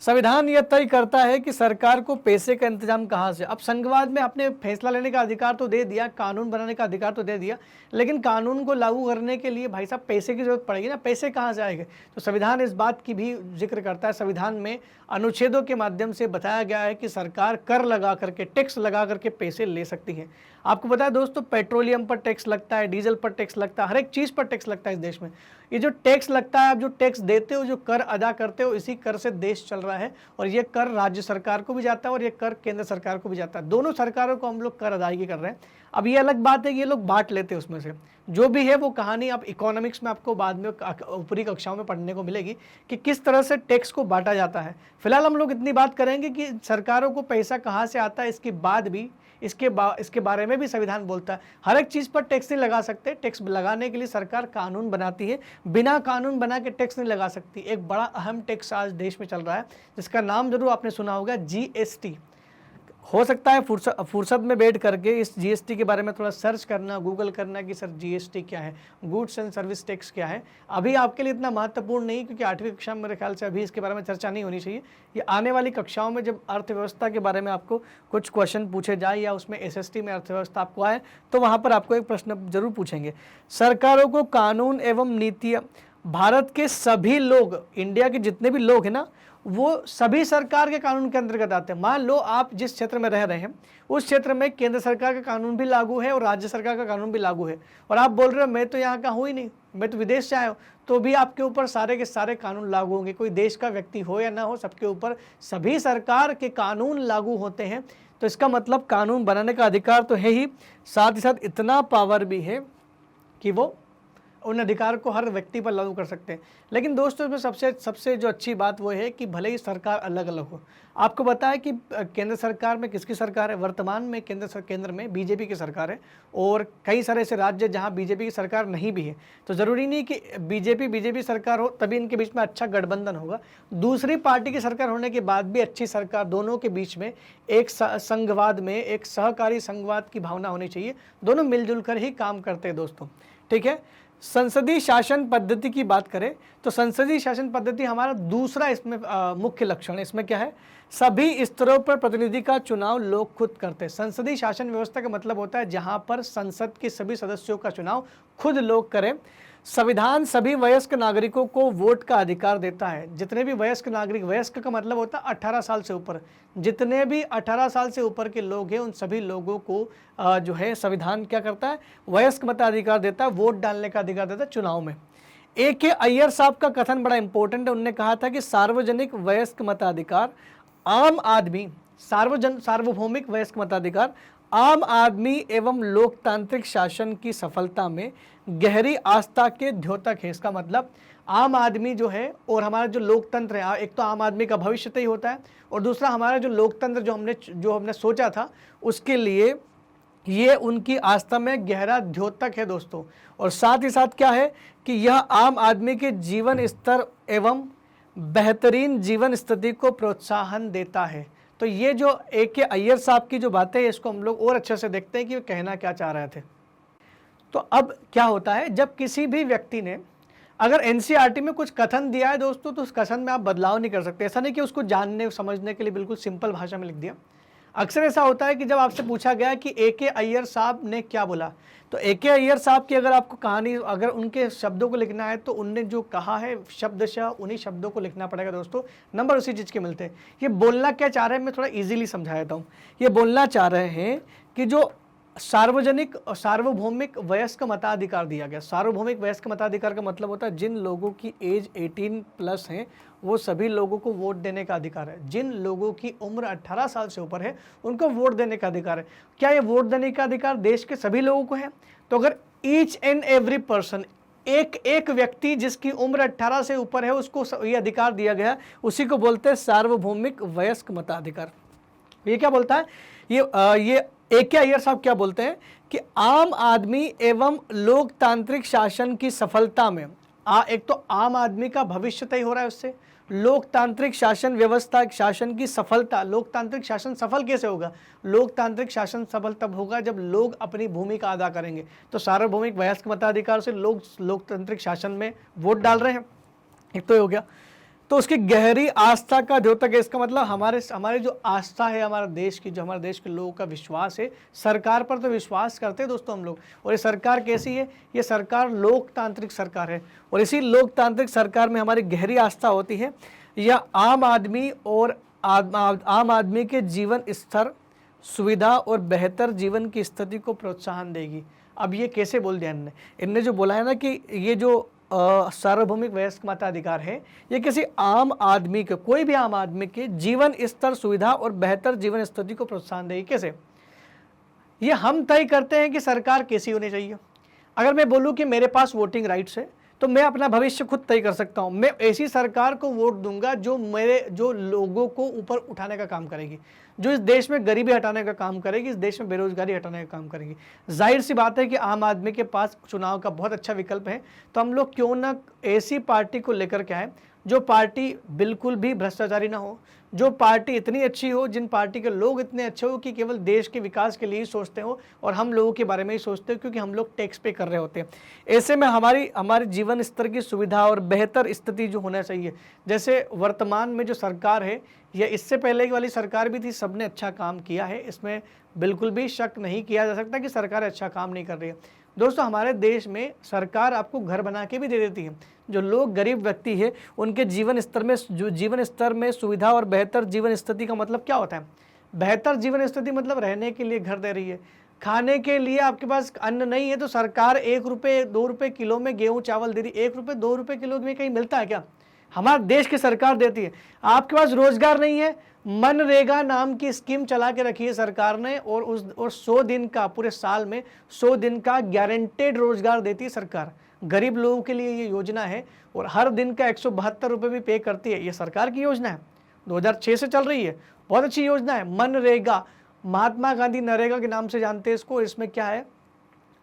संविधान यह तय करता है कि सरकार को पैसे का इंतजाम कहाँ से। अब संघवाद में आपने फैसला लेने का अधिकार तो दे दिया, कानून बनाने का अधिकार तो दे दिया, लेकिन कानून को लागू करने के लिए भाई साहब पैसे की जरूरत पड़ेगी ना। पैसे कहाँ से आएंगे? तो संविधान इस बात की भी जिक्र करता है। संविधान में अनुच्छेदों के माध्यम से बताया गया है कि सरकार कर लगा करके, टैक्स लगा करके पैसे ले सकती है। आपको पता है दोस्तों, पेट्रोलियम पर टैक्स लगता है, डीजल पर टैक्स लगता है, हर एक चीज़ पर टैक्स लगता है इस देश में। ये जो टैक्स लगता है, आप जो टैक्स देते हो, जो कर अदा करते हो, इसी कर से देश चल रहा है। और ये कर राज्य सरकार को भी जाता है और ये कर केंद्र सरकार को भी जाता है। दोनों सरकारों को हम लोग कर अदायगी कर रहे हैं। अब ये अलग बात है कि ये लोग बांट लेते हैं उसमें से, जो भी है वो कहानी आप इकोनॉमिक्स में आपको बाद में ऊपरी कक्षाओं में पढ़ने को मिलेगी कि किस तरह से टैक्स को बांटा जाता है। फिलहाल हम लोग इतनी बात करेंगे कि सरकारों को पैसा कहाँ से आता है, इसके बाद भी इसके बारे में भी संविधान बोलता है। हर एक चीज़ पर टैक्स नहीं लगा सकते। टैक्स लगाने के लिए सरकार कानून बनाती है, बिना कानून बना के टैक्स नहीं लगा सकती। एक बड़ा अहम टैक्स आज देश में चल रहा है जिसका नाम जरूर आपने सुना होगा, जीएसटी। हो सकता है फुर्सत में बैठ करके इस जीएसटी के बारे में थोड़ा सर्च करना, गूगल करना कि सर जीएसटी क्या है, गुड्स एंड सर्विस टैक्स क्या है। अभी आपके लिए इतना महत्वपूर्ण नहीं, क्योंकि 8वीं कक्षा में मेरे ख्याल से अभी इसके बारे में चर्चा नहीं होनी चाहिए। ये आने वाली कक्षाओं में जब अर्थव्यवस्था के बारे में आपको कुछ क्वेश्चन पूछे जाए या उसमें एसएसटी में अर्थव्यवस्था आपको आए तो वहाँ पर आपको एक प्रश्न जरूर पूछेंगे। सरकारों को कानून एवं नीतियाँ, भारत के सभी लोग, इंडिया के जितने भी लोग हैं ना, वो सभी सरकार के कानून के अंतर्गत आते हैं। मान लो आप जिस क्षेत्र में रह रहे हैं उस क्षेत्र में केंद्र सरकार का कानून भी लागू है और राज्य सरकार का कानून भी लागू है, और आप बोल रहे हो मैं तो यहाँ का हूँ ही नहीं, मैं तो विदेश से आया हूँ, तो भी आपके ऊपर सारे के सारे कानून लागू होंगे। कोई देश का व्यक्ति हो या ना हो, सबके ऊपर सभी सरकार के कानून लागू होते हैं। तो इसका मतलब कानून बनाने का अधिकार तो है ही, साथ ही साथ इतना पावर भी है कि वो उन अधिकार को हर व्यक्ति पर लागू कर सकते हैं। लेकिन दोस्तों इसमें सबसे जो अच्छी बात वो है कि भले ही सरकार अलग अलग हो, आपको बताया कि केंद्र सरकार में किसकी सरकार है, वर्तमान में केंद्र में बीजेपी की सरकार है, और कई सारे ऐसे राज्य जहां बीजेपी की सरकार नहीं भी है। तो ज़रूरी नहीं कि बीजेपी सरकार हो तभी इनके बीच में अच्छा गठबंधन होगा। दूसरी पार्टी की सरकार होने के बाद भी अच्छी सरकार, दोनों के बीच में एक संघवाद में, एक सहकारी संघवाद की भावना होनी चाहिए। दोनों मिलजुल कर ही काम करते हैं दोस्तों, ठीक है। संसदीय शासन पद्धति की बात करें तो संसदीय शासन पद्धति हमारा दूसरा इसमें मुख्य लक्षण है। इसमें क्या है, सभी स्तरों पर प्रतिनिधि का चुनाव लोग खुद करते हैं। संसदीय शासन व्यवस्था का मतलब होता है जहां पर संसद के सभी सदस्यों का चुनाव खुद लोग करें। संविधान सभी वयस्क नागरिकों को वोट का अधिकार देता है। जितने भी वयस्क नागरिक, वयस्क का मतलब होता है 18 साल से ऊपर, जितने भी 18 साल से ऊपर के लोग हैं उन सभी लोगों को जो है संविधान क्या करता है, वयस्क मताधिकार देता है, वोट डालने का अधिकार देता है चुनाव में। A.K. अय्यर साहब का कथन बड़ा इंपॉर्टेंट है। उन्होंने कहा था कि सार्वजनिक वयस्क मताधिकार आम आदमी, सार्वभौमिक वयस्क मताधिकार आम आदमी एवं लोकतांत्रिक शासन की सफलता में गहरी आस्था के द्योतक है। इसका मतलब आम आदमी जो है और हमारा जो लोकतंत्र है, एक तो आम आदमी का भविष्य तय होता है और दूसरा हमारा जो लोकतंत्र जो हमने सोचा था उसके लिए ये उनकी आस्था में गहरा द्योतक है दोस्तों। और साथ ही साथ क्या है कि यह आम आदमी के जीवन स्तर एवं बेहतरीन जीवन स्थिति को प्रोत्साहन देता है। तो ये जो A.K. अय्यर साहब की जो बातें हैं इसको हम लोग और अच्छे से देखते हैं कि वे कहना क्या चाह रहे थे। तो अब क्या होता है, जब किसी भी व्यक्ति ने अगर एनसीईआरटी में कुछ कथन दिया है दोस्तों तो उस कथन में आप बदलाव नहीं कर सकते। ऐसा नहीं कि उसको जानने समझने के लिए बिल्कुल सिंपल भाषा में लिख दिया। अक्सर ऐसा होता है कि जब आपसे पूछा गया कि A.K. अय्यर साहब ने क्या बोला, तो A.K. अय्यर साहब की अगर आपको कहानी, अगर उनके शब्दों को लिखना है तो उनने जो कहा है शब्दशः उन्हीं शब्दों को लिखना पड़ेगा दोस्तों। नंबर उसी चीज़ के मिलते हैं। ये बोलना क्या चाह रहे हैं मैं थोड़ा इजीली समझा देता हूँ। ये बोलना चाह रहे हैं कि जो सार्वजनिक और सार्वभौमिक वयस्क मताधिकार दिया गया, सार्वभौमिक वयस्क मताधिकार का मतलब होता है जिन लोगों की एज 18+ है वो सभी लोगों को वोट देने का अधिकार है। जिन लोगों की उम्र 18 साल से ऊपर है उनको वोट देने का अधिकार है। क्या ये वोट देने का अधिकार देश के सभी लोगों को है? तो अगर ईच एंड एवरी पर्सन, एक व्यक्ति जिसकी उम्र 18 से ऊपर है उसको ये अधिकार दिया गया, उसी को बोलते हैं सार्वभौमिक वयस्क मताधिकार। ये क्या बोलता है, ये A.K. अय्यर साहब क्या बोलते हैं कि आम आदमी एवं लोकतांत्रिक शासन की सफलता में एक तो आम आदमी का भविष्य तय हो रहा है उससे, लोकतांत्रिक शासन व्यवस्था, शासन की सफलता। लोकतांत्रिक शासन सफल कैसे होगा? लोकतांत्रिक शासन सफल तब होगा जब लोग अपनी भूमिका अदा करेंगे। तो सार्वभौमिक वयस्क मताधिकार से लोग लोकतांत्रिक शासन में वोट डाल रहे हैं, एक तो ये हो गया। तो उसकी गहरी आस्था का द्योतक है। इसका मतलब हमारे जो आस्था है, हमारे देश की, जो हमारे देश के लोगों का विश्वास है, सरकार पर तो विश्वास करते हैं दोस्तों हम लोग। और ये सरकार कैसी है? ये सरकार लोकतांत्रिक सरकार है और इसी लोकतांत्रिक सरकार में हमारी गहरी आस्था होती है। यह आम आदमी और आम आदमी के जीवन स्तर, सुविधा और बेहतर जीवन की स्थिति को प्रोत्साहन देगी। अब ये कैसे बोल दिया इनने जो बोला है ना कि ये जो सार्वभौमिक वयस्क मताधिकार है, ये किसी आम आदमी के, कोई भी आम आदमी के जीवन स्तर, सुविधा और बेहतर जीवन स्थिति को प्रोत्साहन देगी। कैसे? ये हम तय करते हैं कि सरकार कैसी होनी चाहिए। अगर मैं बोलूं कि मेरे पास वोटिंग राइट्स है तो मैं अपना भविष्य खुद तय कर सकता हूं। मैं ऐसी सरकार को वोट दूंगा जो लोगों को ऊपर उठाने का काम करेगी, जो इस देश में गरीबी हटाने का काम करेगी, इस देश में बेरोजगारी हटाने का काम करेगी। जाहिर सी बात है कि आम आदमी के पास चुनाव का बहुत अच्छा विकल्प है, तो हम लोग क्यों ना ऐसी पार्टी को लेकर के आए जो पार्टी बिल्कुल भी भ्रष्टाचारी ना हो, जो पार्टी इतनी अच्छी हो, जिन पार्टी के लोग इतने अच्छे हो कि केवल देश के विकास के लिए ही सोचते हो और हम लोगों के बारे में ही सोचते हो, क्योंकि हम लोग टैक्स पे कर रहे होते हैं। ऐसे में हमारे जीवन स्तर की सुविधा और बेहतर स्थिति जो होना चाहिए, जैसे वर्तमान में जो सरकार है या इससे पहले वाली सरकार भी थी, सबने अच्छा काम किया है, इसमें बिल्कुल भी शक नहीं किया जा सकता कि सरकार अच्छा काम नहीं कर रही है। दोस्तों, हमारे देश में सरकार आपको घर बना के भी दे देती है। जो लोग गरीब व्यक्ति है उनके जीवन स्तर में सुविधा और बेहतर जीवन स्थिति का मतलब क्या होता है? बेहतर जीवन स्थिति मतलब रहने के लिए घर दे रही है, खाने के लिए आपके पास अन्न नहीं है तो सरकार 1 रुपये 2 रुपये किलो में गेहूं चावल दे रही है। 1 रुपये 2 रुपये किलो में कहीं मिलता है क्या? हमारे देश की सरकार देती है। आपके पास रोजगार नहीं है, मनरेगा नाम की स्कीम चला के रखी है सरकार ने, और 100 दिन का, पूरे साल में 100 दिन का गारंटेड रोजगार देती है सरकार। गरीब लोगों के लिए ये योजना है और हर दिन का 172 रुपये भी पे करती है। ये सरकार की योजना है, 2006 से चल रही है, बहुत अच्छी योजना है। मनरेगा, महात्मा गांधी नरेगा के नाम से जानते हैं इसको। इसमें क्या है?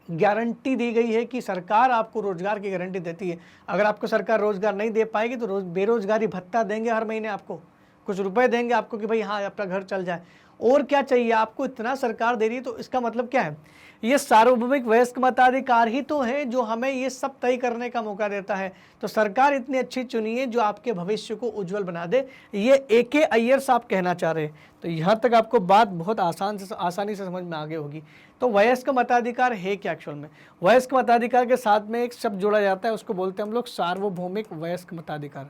गारंटी दी गई है कि सरकार आपको रोजगार की गारंटी देती है। अगर आपको सरकार रोजगार नहीं दे पाएगी तो बेरोजगारी भत्ता देंगे, हर महीने आपको कुछ रुपए देंगे आपको कि भाई हाँ आपका घर चल जाए। और क्या चाहिए आपको? इतना सरकार दे रही है, तो इसका मतलब क्या है? ये सार्वभौमिक वयस्क मताधिकार ही तो है जो हमें ये सब तय करने का मौका देता है। तो सरकार इतनी अच्छी चुनिए जो आपके भविष्य को उज्जवल बना दे, ये AK अय्यर साहब कहना चाह रहे हैं। तो यहाँ तक आपको बात बहुत आसानी से समझ में आ गई होगी। तो वयस्क मताधिकार है क्या एक्चुअल में? वयस्क मताधिकार के साथ में एक शब्द जोड़ा जाता है, उसको बोलते हैं हम लोग सार्वभौमिक वयस्क मताधिकार।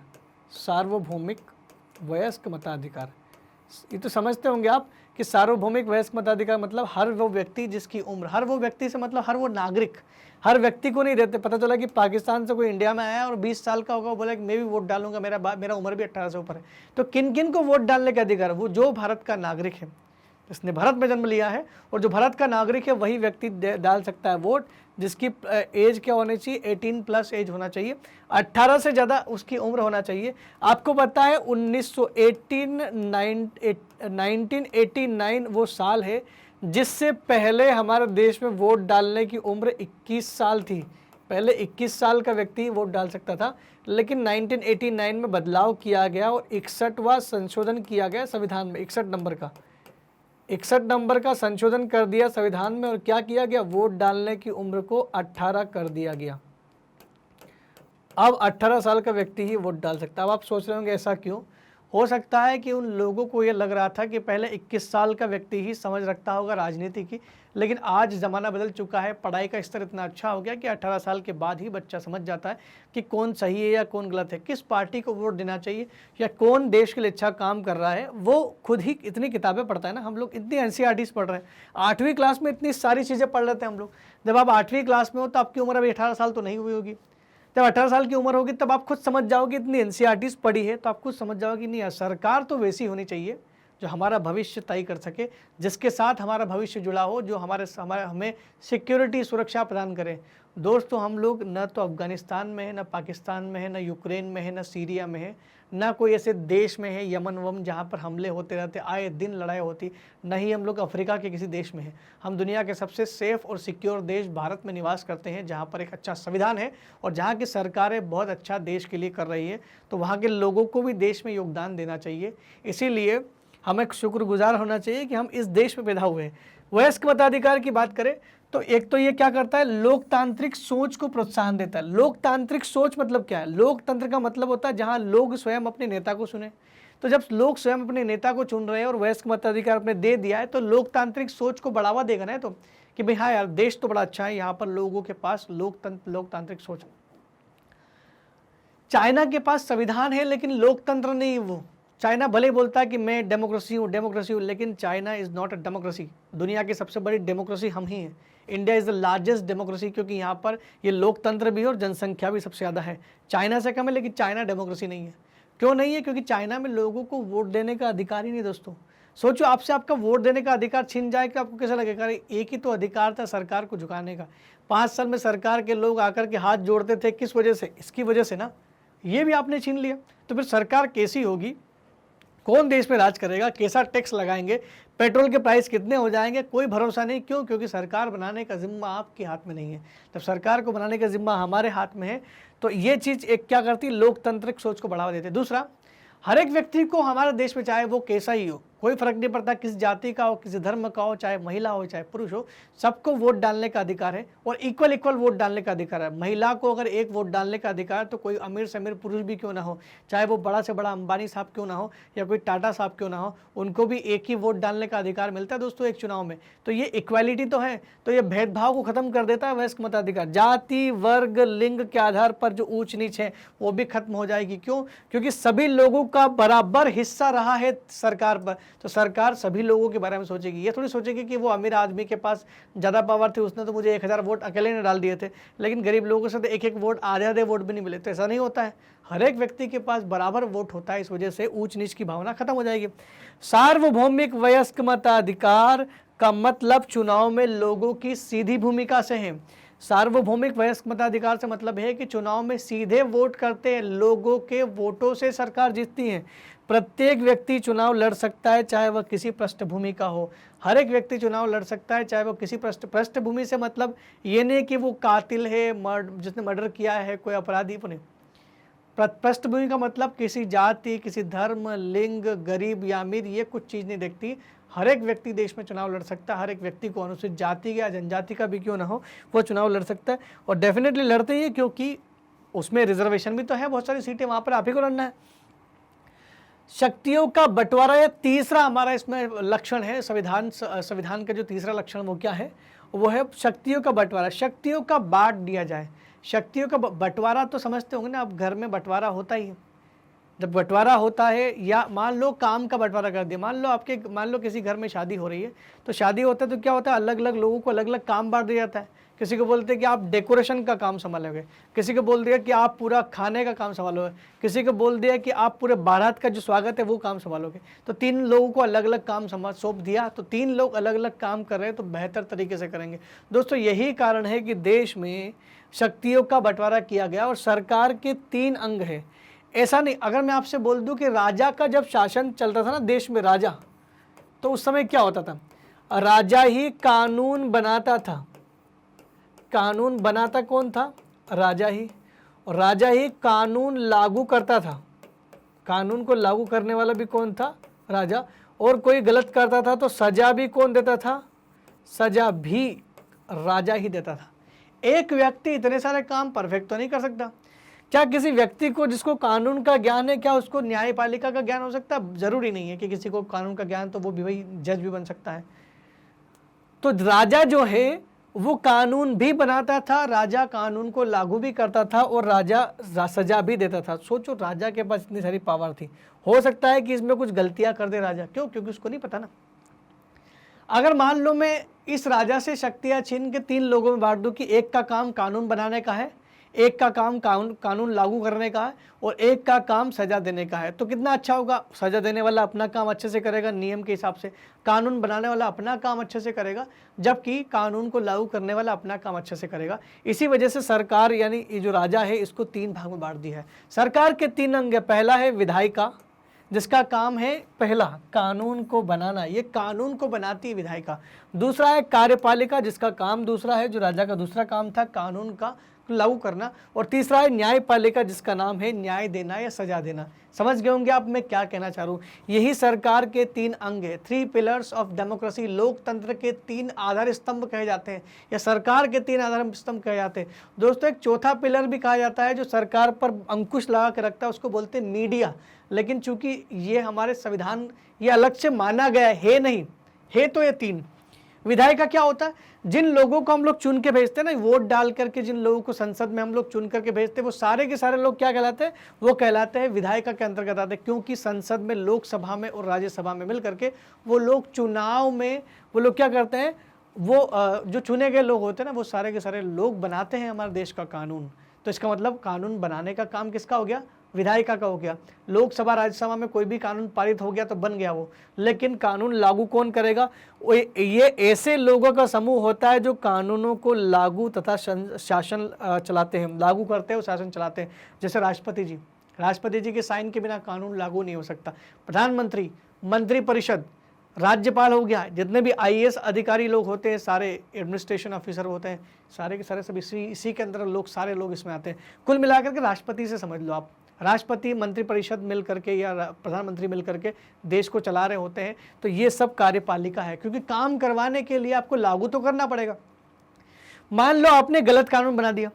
सार्वभौमिक वयस्क मताधिकार, ये तो समझते होंगे आप कि सार्वभौमिक वयस्क मताधिकार मतलब हर वो व्यक्ति जिसकी उम्र, हर वो व्यक्ति से मतलब हर वो नागरिक, हर व्यक्ति को नहीं देते। पता चला कि पाकिस्तान से कोई इंडिया में आया और 20 साल का होगा, वो बोला कि मैं भी वोट डालूंगा, मेरा उम्र भी 18 से ऊपर है। तो किन किन को वोट डालने का अधिकार? वो जो भारत का नागरिक है, जिसने भारत में जन्म लिया है, और जो भारत का नागरिक है वही व्यक्ति डाल सकता है वोट, जिसकी एज क्या होनी चाहिए? 18+ एज होना चाहिए, 18 से ज़्यादा उसकी उम्र होना चाहिए। आपको पता है 1989 वो साल है जिससे पहले हमारे देश में वोट डालने की उम्र 21 साल थी। पहले 21 साल का व्यक्ति वोट डाल सकता था, लेकिन 1989 में बदलाव किया गया और 61वां संशोधन किया गया संविधान में। 61 नंबर का संशोधन कर दिया संविधान में, और क्या किया गया? वोट डालने की उम्र को 18 कर दिया गया। अब 18 साल का व्यक्ति ही वोट डाल सकता है। अब आप सोच रहे होंगे ऐसा क्यों? हो सकता है कि उन लोगों को ये लग रहा था कि पहले 21 साल का व्यक्ति ही समझ रखता होगा राजनीति की, लेकिन आज ज़माना बदल चुका है, पढ़ाई का स्तर इतना अच्छा हो गया कि 18 साल के बाद ही बच्चा समझ जाता है कि कौन सही है या कौन गलत है, किस पार्टी को वोट देना चाहिए या कौन देश के लिए अच्छा काम कर रहा है। वो खुद ही इतनी किताबें पढ़ता है ना, हम लोग इतनी NCERTs पढ़ रहे हैं, 8वीं क्लास में इतनी सारी चीज़ें पढ़ लेते हैं हम लोग। जब आप 8वीं क्लास में हो तो आपकी उम्र अभी 18 साल तो नहीं हुई होगी। जब 18 साल की उम्र होगी तब आप खुद समझ जाओगे, इतनी NCERTs पढ़ी है तो आप खुद समझ जाओगे नहीं, सरकार तो वैसी होनी चाहिए जो हमारा भविष्य तय कर सके, जिसके साथ हमारा भविष्य जुड़ा हो, जो हमें सिक्योरिटी, सुरक्षा प्रदान करे। दोस्तों, हम लोग न तो अफगानिस्तान में है, न पाकिस्तान में है, न यूक्रेन में है, न सीरिया में है, न कोई ऐसे देश में है यमन वम जहाँ पर हमले होते रहते, आए दिन लड़ाई होती, न ही हम लोग अफ्रीका के किसी देश में है। हम दुनिया के सबसे सेफ और सिक्योर देश भारत में निवास करते हैं, जहाँ पर एक अच्छा संविधान है और जहाँ की सरकारें बहुत अच्छा देश के लिए कर रही है। तो वहाँ के लोगों को भी देश में योगदान देना चाहिए। इसीलिए हमें शुक्रगुजार होना चाहिए कि हम इस देश में पैदा हुए हैं। वयस्क मताधिकार की बात करें तो एक तो ये क्या करता है? लोकतांत्रिक सोच को प्रोत्साहन देता है। लोकतांत्रिक सोच मतलब क्या है? लोकतंत्र का मतलब होता है जहां लोग स्वयं अपने नेता को चुने। तो जब लोग स्वयं अपने नेता को चुन रहे हैं और वयस्क मताधिकार अपने दे दिया है तो लोकतांत्रिक सोच को बढ़ावा देगा ना, तो कि भाई हाँ यार, देश तो बड़ा अच्छा है, यहाँ पर लोगों के पास लोकतांत्रिक सोच। चाइना के पास संविधान है लेकिन लोकतंत्र नहीं, वो चाइना भले ही बोलता है कि मैं डेमोक्रेसी हूँ, लेकिन China is not a democracy. दुनिया की सबसे बड़ी डेमोक्रेसी हम ही हैं। India is the largest democracy, क्योंकि यहाँ पर ये लोकतंत्र भी है और जनसंख्या भी सबसे ज़्यादा है। चाइना से कम है, लेकिन चाइना डेमोक्रेसी नहीं है। क्यों नहीं है? क्योंकि चाइना में लोगों को वोट देने का अधिकार ही नहीं दोस्तों। सोचो, आपसे आपका वोट देने का अधिकार छीन जाए कि आपको कैसा लगेगा? अरे एक ही तो अधिकार था सरकार को झुकाने का। 5 साल में सरकार के लोग आकर के हाथ जोड़ते थे, किस वजह से? इसकी वजह से ना, ये भी आपने छीन लिया। तो फिर सरकार कैसी होगी? कौन देश में राज करेगा? कैसा टैक्स लगाएंगे? पेट्रोल के प्राइस कितने हो जाएंगे? कोई भरोसा नहीं। क्यों? क्योंकि सरकार बनाने का जिम्मा आपके हाथ में नहीं है। जब सरकार को बनाने का जिम्मा हमारे हाथ में है, तो ये चीज़ एक क्या करती है? लोकतांत्रिक सोच को बढ़ावा देती है। दूसरा, हर एक व्यक्ति को हमारे देश में, चाहे वो कैसा ही हो, कोई फर्क नहीं पड़ता किस जाति का हो, किसी धर्म का हो, चाहे महिला हो चाहे पुरुष हो, सबको वोट डालने का अधिकार है और इक्वल वोट डालने का अधिकार है। महिला को अगर एक वोट डालने का अधिकार है, तो कोई अमीर से अमीर पुरुष भी क्यों ना हो, चाहे वो बड़ा से बड़ा अंबानी साहब क्यों ना हो या कोई टाटा साहब क्यों ना हो, उनको भी एक ही वोट डालने का अधिकार मिलता है दोस्तों एक चुनाव में। तो ये इक्वालिटी तो है, तो ये भेदभाव को खत्म कर देता है वयस्क मताधिकार। जाति, वर्ग, लिंग के आधार पर जो ऊंच नीच है वो भी खत्म हो जाएगी। क्यों? क्योंकि सभी लोगों का बराबर हिस्सा रहा है सरकार पर, तो सरकार सभी लोगों के बारे में सोचेगी। ये थोड़ी सोचेगी कि वो अमीर आदमी के पास ज़्यादा पावर थी, उसने तो मुझे 1000 वोट अकेले ने डाल दिए थे, लेकिन गरीब लोगों से तो एक वोट, आधे वोट भी नहीं मिले। तो ऐसा नहीं होता है, हर एक व्यक्ति के पास बराबर वोट होता है। इस वजह से ऊंच नीच की भावना खत्म हो जाएगी। सार्वभौमिक वयस्क मताधिकार का मतलब चुनाव में लोगों की सीधी भूमिका से है। सार्वभौमिक वयस्क मताधिकार से मतलब है कि चुनाव में सीधे वोट करते हैं, लोगों के वोटों से सरकार जीतती है। प्रत्येक व्यक्ति चुनाव लड़ सकता है, चाहे वह किसी पृष्ठभूमि का हो। हर एक व्यक्ति चुनाव लड़ सकता है, चाहे वह किसी पृष्ठभूमि से, मतलब ये नहीं कि वो कातिल है, जिसने मर्डर किया है, कोई अपराधी नहीं। पृष्ठभूमि का मतलब किसी जाति, किसी धर्म, लिंग, गरीब या अमीर, ये कुछ चीज़ नहीं देखती। हर एक व्यक्ति देश में चुनाव लड़ सकता है। हर एक व्यक्ति को, अनुसूचित जाति या जनजाति का भी क्यों ना हो, वो चुनाव लड़ सकता है और डेफिनेटली लड़ते ही है, क्योंकि उसमें रिजर्वेशन भी तो है, बहुत सारी सीटें वहाँ पर आप ही को लड़ना है। शक्तियों का बंटवारा, ये तीसरा हमारा इसमें लक्षण है। संविधान का जो तीसरा लक्षण वो क्या है? वो है शक्तियों का बंटवारा। शक्तियों का बांट दिया जाए। शक्तियों का बंटवारा तो समझते होंगे ना, अब घर में बंटवारा होता ही है। जब बंटवारा होता है, या मान लो काम का बंटवारा कर दिया, मान लो किसी घर में शादी हो रही है, तो शादी होता है तो क्या होता है, अलग अलग लोगों को अलग अलग काम बांट दिया जाता है। किसी को बोलते हैं कि आप डेकोरेशन का काम संभालोगे, किसी को बोल दिया कि आप पूरा खाने का काम संभालोगे, किसी को बोल दिया कि आप पूरे बारात का जो स्वागत है वो काम संभालोगे। तो 3 लोगों को अलग अलग काम सौंप दिया, तो 3 लोग अलग अलग काम कर रहे हैं, तो बेहतर तरीके से करेंगे। दोस्तों यही कारण है कि देश में शक्तियों का बंटवारा किया गया और सरकार के 3 अंग है। ऐसा नहीं, अगर मैं आपसे बोल दूं कि राजा का जब शासन चलता था ना देश में, राजा, तो उस समय क्या होता था? राजा ही कानून बनाता था। कानून बनाता कौन था? राजा ही। और राजा ही कानून लागू करता था। कानून को लागू करने वाला भी कौन था? राजा। और कोई गलत करता था तो सजा भी कौन देता था? सजा भी राजा ही देता था। एक व्यक्ति इतने सारे काम परफेक्ट तो नहीं कर सकता। क्या किसी व्यक्ति को जिसको कानून का ज्ञान है, क्या उसको न्यायपालिका का ज्ञान हो सकता है? जरूरी नहीं है कि किसी को कानून का ज्ञान, तो वो भी वही जज भी बन सकता है। तो राजा जो है वो कानून भी बनाता था, राजा कानून को लागू भी करता था और राजा सजा भी देता था। सोचो, राजा के पास इतनी सारी पावर थी। हो सकता है कि इसमें कुछ गलतियां कर दे राजा। क्यों? क्योंकि उसको नहीं पता ना। अगर मान लो मैं इस राजा से शक्तियां छीन के 3 लोगों में बांट दूं कि एक का काम कानून बनाने का है, एक का काम कानून लागू करने का है और एक का काम सजा देने का है, तो कितना अच्छा होगा? सजा देने वाला अपना काम अच्छे से करेगा नियम के हिसाब से, कानून बनाने वाला अपना काम अच्छे से करेगा, जबकि कानून को लागू करने वाला अपना काम अच्छे से करेगा। इसी वजह से सरकार, यानी ये जो राजा है, इसको 3 भाग में बांट दिया है। सरकार के 3 अंग है। पहला है विधायिका, जिसका काम है पहला कानून को बनाना, ये कानून को बनाती है विधायिका। दूसरा है कार्यपालिका, जिसका काम दूसरा है, जो राजा का दूसरा काम था कानून का लागू करना। और तीसरा है न्यायपालिका, जिसका नाम है न्याय देना या सजा देना। समझ गए होंगे आप मैं क्या कहना चाह रहा हूँ। यही सरकार के 3 अंग है। 3 पिलर्स ऑफ डेमोक्रेसी, लोकतंत्र के 3 आधार स्तंभ कहे जाते हैं, या सरकार के 3 आधार स्तंभ कहे जाते हैं। दोस्तों एक चौथा पिलर भी कहा जाता है जो सरकार पर अंकुश लगा के रखता है, उसको बोलते हैं मीडिया। लेकिन चूंकि ये हमारे संविधान, ये अलग से माना गया है नहीं, है तो ये 3। विधायिका क्या होता है? जिन लोगों को हम लोग चुन के भेजते हैं ना, वोट डाल करके जिन लोगों को संसद में हम लोग चुन करके भेजते हैं, वो सारे के सारे लोग क्या कहलाते हैं? वो कहलाते हैं विधायिका के अंतर्गत आते हैं, क्योंकि संसद में, लोकसभा में और राज्यसभा में मिल करके वो लोग चुनाव में वो लोग क्या करते हैं? वो जो चुने गए लोग होते हैं ना, वो सारे के सारे लोग बनाते हैं हमारे देश का कानून। तो इसका मतलब कानून बनाने का काम किसका हो गया? विधायिका का हो गया। लोकसभा राज्यसभा में कोई भी कानून पारित हो गया तो बन गया वो, लेकिन कानून लागू कौन करेगा? ये ऐसे लोगों का समूह होता है जो कानूनों को लागू तथा शासन चलाते हैं, लागू करते हैं और शासन चलाते हैं। जैसे राष्ट्रपति जी के साइन के बिना कानून लागू नहीं हो सकता। प्रधानमंत्री, मंत्रिपरिषद, राज्यपाल हो गया, जितने भी आईएएस अधिकारी लोग होते हैं, सारे एडमिनिस्ट्रेशन ऑफिसर होते हैं, सारे के सारे सब इसी के अंदर लोग, सारे लोग इसमें आते हैं। कुल मिलाकर के राष्ट्रपति से समझ लो आप, राष्ट्रपति, मंत्रिपरिषद मिल करके या प्रधानमंत्री मिल करके देश को चला रहे होते हैं। तो ये सब कार्यपालिका है, क्योंकि काम करवाने के लिए आपको लागू तो करना पड़ेगा। मान लो आपने गलत कानून बना दिया,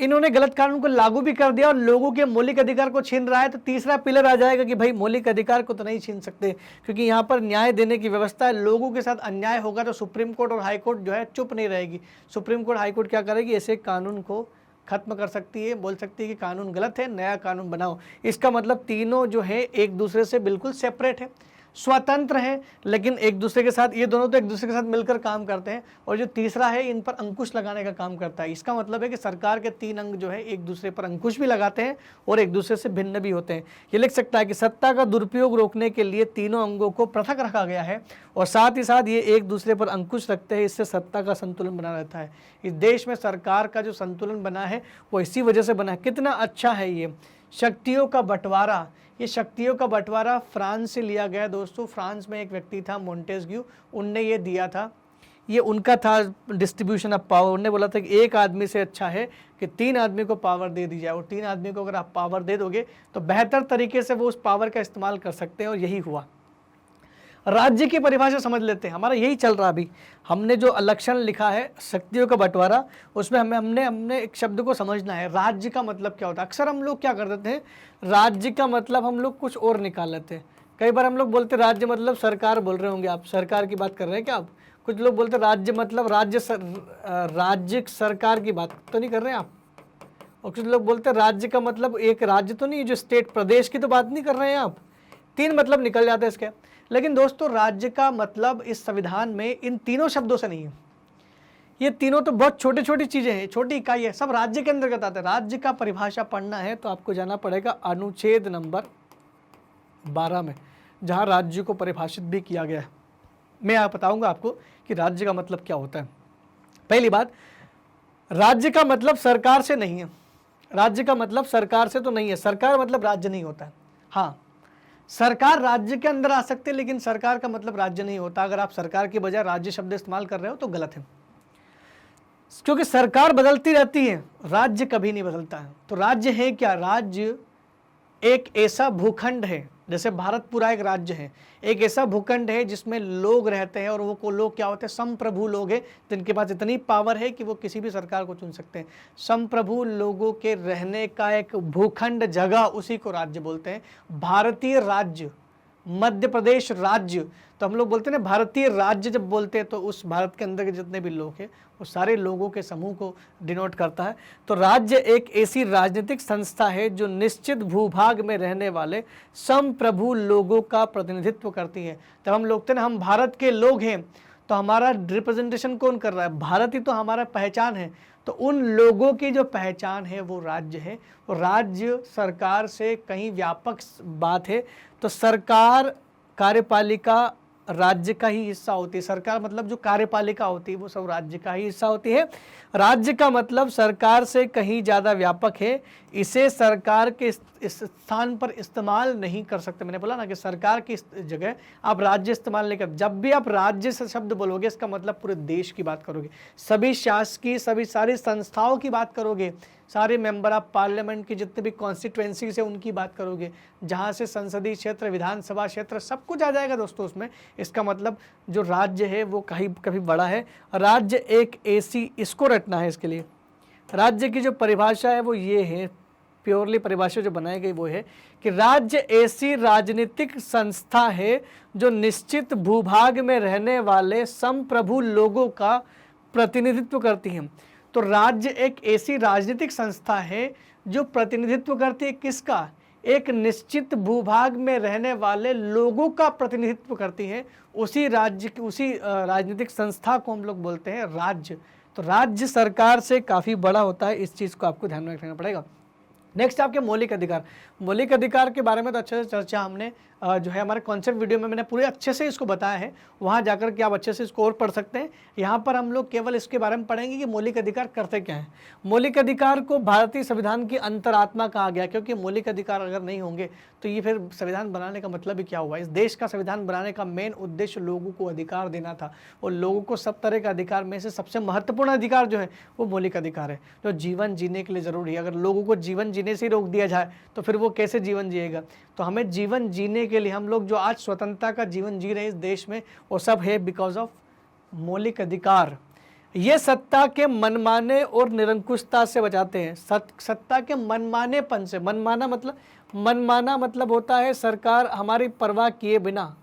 इन्होंने गलत कानून को लागू भी कर दिया और लोगों के मौलिक अधिकार को छीन रहा है, तो तीसरा पिलर आ जाएगा कि भाई मौलिक अधिकार को तो नहीं छीन सकते, क्योंकि यहाँ पर न्याय देने की व्यवस्था है। लोगों के साथ अन्याय होगा तो सुप्रीम कोर्ट और हाई कोर्ट जो है चुप नहीं रहेगी। सुप्रीम कोर्ट, हाई कोर्ट क्या करेगी? ऐसे कानून को खत्म कर सकती है, बोल सकती है कि कानून गलत है, नया कानून बनाओ। इसका मतलब तीनों जो है एक दूसरे से बिल्कुल सेपरेट है, स्वतंत्र है, लेकिन एक दूसरे के साथ, ये दोनों तो एक दूसरे के साथ मिलकर काम करते हैं। और जो तीसरा है, इन पर अंकुश लगाने का काम करता है। इसका मतलब है कि सरकार के तीन अंग जो है एक दूसरे पर अंकुश भी लगाते हैं और एक दूसरे से भिन्न भी होते हैं। ये लिख सकता है कि सत्ता का दुरुपयोग रोकने के लिए तीनों अंगों को पृथक रखा गया है और साथ ही साथ ये एक दूसरे पर अंकुश रखते हैं। इससे सत्ता का संतुलन बना रहता है। इस देश में सरकार का जो संतुलन बना है वो इसी वजह से बना है। कितना अच्छा है ये शक्तियों का बंटवारा। ये शक्तियों का बंटवारा फ्रांस से लिया गया दोस्तों। फ्रांस में एक व्यक्ति था मोंटेस्क्यू, उनने ये दिया था, ये उनका था डिस्ट्रीब्यूशन ऑफ पावर। उन्होंने बोला था कि एक आदमी से अच्छा है कि 3 आदमी को पावर दे दी जाए, और 3 आदमी को अगर आप पावर दे दोगे तो बेहतर तरीके से वो उस पावर का इस्तेमाल कर सकते हैं, और यही हुआ। राज्य की परिभाषा समझ लेते हैं, हमारा यही चल रहा। अभी हमने जो लक्षण लिखा है शक्तियों का बंटवारा, उसमें हमने एक शब्द को समझना है। राज्य का मतलब क्या होता है? अक्सर हम लोग क्या कर देते हैं, राज्य का मतलब हम लोग कुछ और निकाल लेते हैं। कई बार हम लोग बोलते राज्य मतलब सरकार, बोल रहे होंगे आप, सरकार की बात कर रहे हैं क्या आप? कुछ लोग बोलते राज्य मतलब राज्य सरकार की बात तो नहीं कर रहे हैं आप। और कुछ लोग बोलते राज्य का मतलब एक राज्य तो नहीं, जो स्टेट, प्रदेश की तो बात नहीं कर रहे हैं आप। 3 मतलब निकल जाते हैं इसके। लेकिन दोस्तों राज्य का मतलब इस संविधान में इन तीनों शब्दों से नहीं है। ये तीनों तो बहुत छोटी छोटी चीजें हैं, छोटी इकाई है, सब राज्य के अंतर्गत आते हैं। राज्य का परिभाषा पढ़ना है तो आपको जाना पड़ेगा अनुच्छेद नंबर 12 में, जहां राज्य को परिभाषित भी किया गया है। मैं बताऊंगा आपको कि राज्य का मतलब क्या होता है। पहली बात, राज्य का मतलब सरकार से नहीं है। राज्य का मतलब सरकार से तो नहीं है, सरकार मतलब राज्य नहीं होता है। हाँ, सरकार राज्य के अंदर आ सकते हैं, लेकिन सरकार का मतलब राज्य नहीं होता। अगर आप सरकार के बजाय राज्य शब्द इस्तेमाल कर रहे हो तो गलत है, क्योंकि सरकार बदलती रहती है, राज्य कभी नहीं बदलता है। तो राज्य है क्या? राज्य एक ऐसा भूखंड है, जैसे भारत पूरा एक राज्य है, एक ऐसा भूखंड है जिसमें लोग रहते हैं, और वो लोग क्या होते हैं? संप्रभु लोग हैं, जिनके पास इतनी पावर है कि वो किसी भी सरकार को चुन सकते हैं। संप्रभु लोगों के रहने का एक भूखंड, जगह, उसी को राज्य बोलते हैं। भारतीय राज्य, मध्य प्रदेश राज्य, तो हम लोग बोलते हैं ना भारतीय राज्य, जब बोलते हैं तो उस भारत के अंदर के जितने भी लोग हैं वो सारे लोगों के समूह को डिनोट करता है। तो राज्य एक ऐसी राजनीतिक संस्था है जो निश्चित भूभाग में रहने वाले संप्रभु लोगों का प्रतिनिधित्व करती है। जब हम लोग थे ना, हम भारत के लोग हैं, तो हमारा रिप्रेजेंटेशन कौन कर रहा है? भारत ही तो हमारा पहचान है। तो उन लोगों की जो पहचान है वो राज्य है। और राज्य सरकार से कहीं व्यापक बात है। तो सरकार, कार्यपालिका राज्य का ही हिस्सा होती है। सरकार मतलब जो कार्यपालिका होती है वो सब राज्य का ही हिस्सा होती है। राज्य का मतलब सरकार से कहीं ज़्यादा व्यापक है। इसे सरकार के इस स्थान पर इस्तेमाल नहीं कर सकते। मैंने बोला ना कि सरकार की जगह आप राज्य इस्तेमाल नहीं कर। जब भी आप राज्य से शब्द बोलोगे, इसका मतलब पूरे देश की बात करोगे, सभी शासकीय, सारी संस्थाओं की बात करोगे, सारे मेंबर ऑफ पार्लियामेंट की जितने भी कॉन्स्टिट्यूएंसी से उनकी बात करोगे, जहाँ से संसदीय क्षेत्र, विधानसभा क्षेत्र, सब कुछ आ जाएगा दोस्तों उसमें। इसका मतलब जो राज्य है वो कभी बड़ा है। राज्य एक ऐसी, इसको रटना है इसके लिए, राज्य की जो परिभाषा है वो ये है, प्योरली परिभाषा जो बनाई गई वो है कि राज्य ऐसी राजनीतिक संस्था है जो निश्चित भूभाग में रहने वाले संप्रभु लोगों का प्रतिनिधित्व करती है। तो राज्य एक ऐसी राजनीतिक संस्था है जो प्रतिनिधित्व करती है किसका? एक निश्चित भूभाग में रहने वाले लोगों का प्रतिनिधित्व करती है। उसी राज्य की, उसी राजनीतिक संस्था को हम लोग बोलते हैं राज्य। तो राज्य सरकार से काफ़ी बड़ा होता है, इस चीज़ को आपको ध्यान में रखना पड़ेगा। नेक्स्ट आपके मौलिक अधिकार। मौलिक अधिकार के बारे में तो अच्छे से चर्चा हमने जो है हमारे कॉन्सेप्ट वीडियो में मैंने पूरे अच्छे से इसको बताया है, वहाँ जाकर के आप अच्छे से इसको और पढ़ सकते हैं। यहाँ पर हम लोग केवल इसके बारे में पढ़ेंगे कि मौलिक अधिकार करते क्या हैं। मौलिक अधिकार को भारतीय संविधान की अंतरात्मा कहा गया, क्योंकि मौलिक अधिकार अगर नहीं होंगे तो ये फिर संविधान बनाने का मतलब ही क्या हुआ। इस देश का संविधान बनाने का मेन उद्देश्य लोगों को अधिकार देना था, और लोगों को सब तरह का अधिकार में से सबसे महत्वपूर्ण अधिकार जो है वो मौलिक अधिकार है, जो जीवन जीने के लिए जरूरी है। अगर लोगों को जीवन जीने से ही रोक दिया जाए तो फिर वो कैसे जीवन जिएगा। तो हमें जीवन जीने के लिए, हम लोग जो आज स्वतंत्रता का जीवन जी रहे हैं इस देश में, वो सब है बिकॉज ऑफ मौलिक अधिकार। ये सत्ता के मनमाने और निरंकुशता से बचाते हैं। सत्ता के मनमानेपन से, मनमाना मतलब होता है सरकार हमारी परवाह किए बिना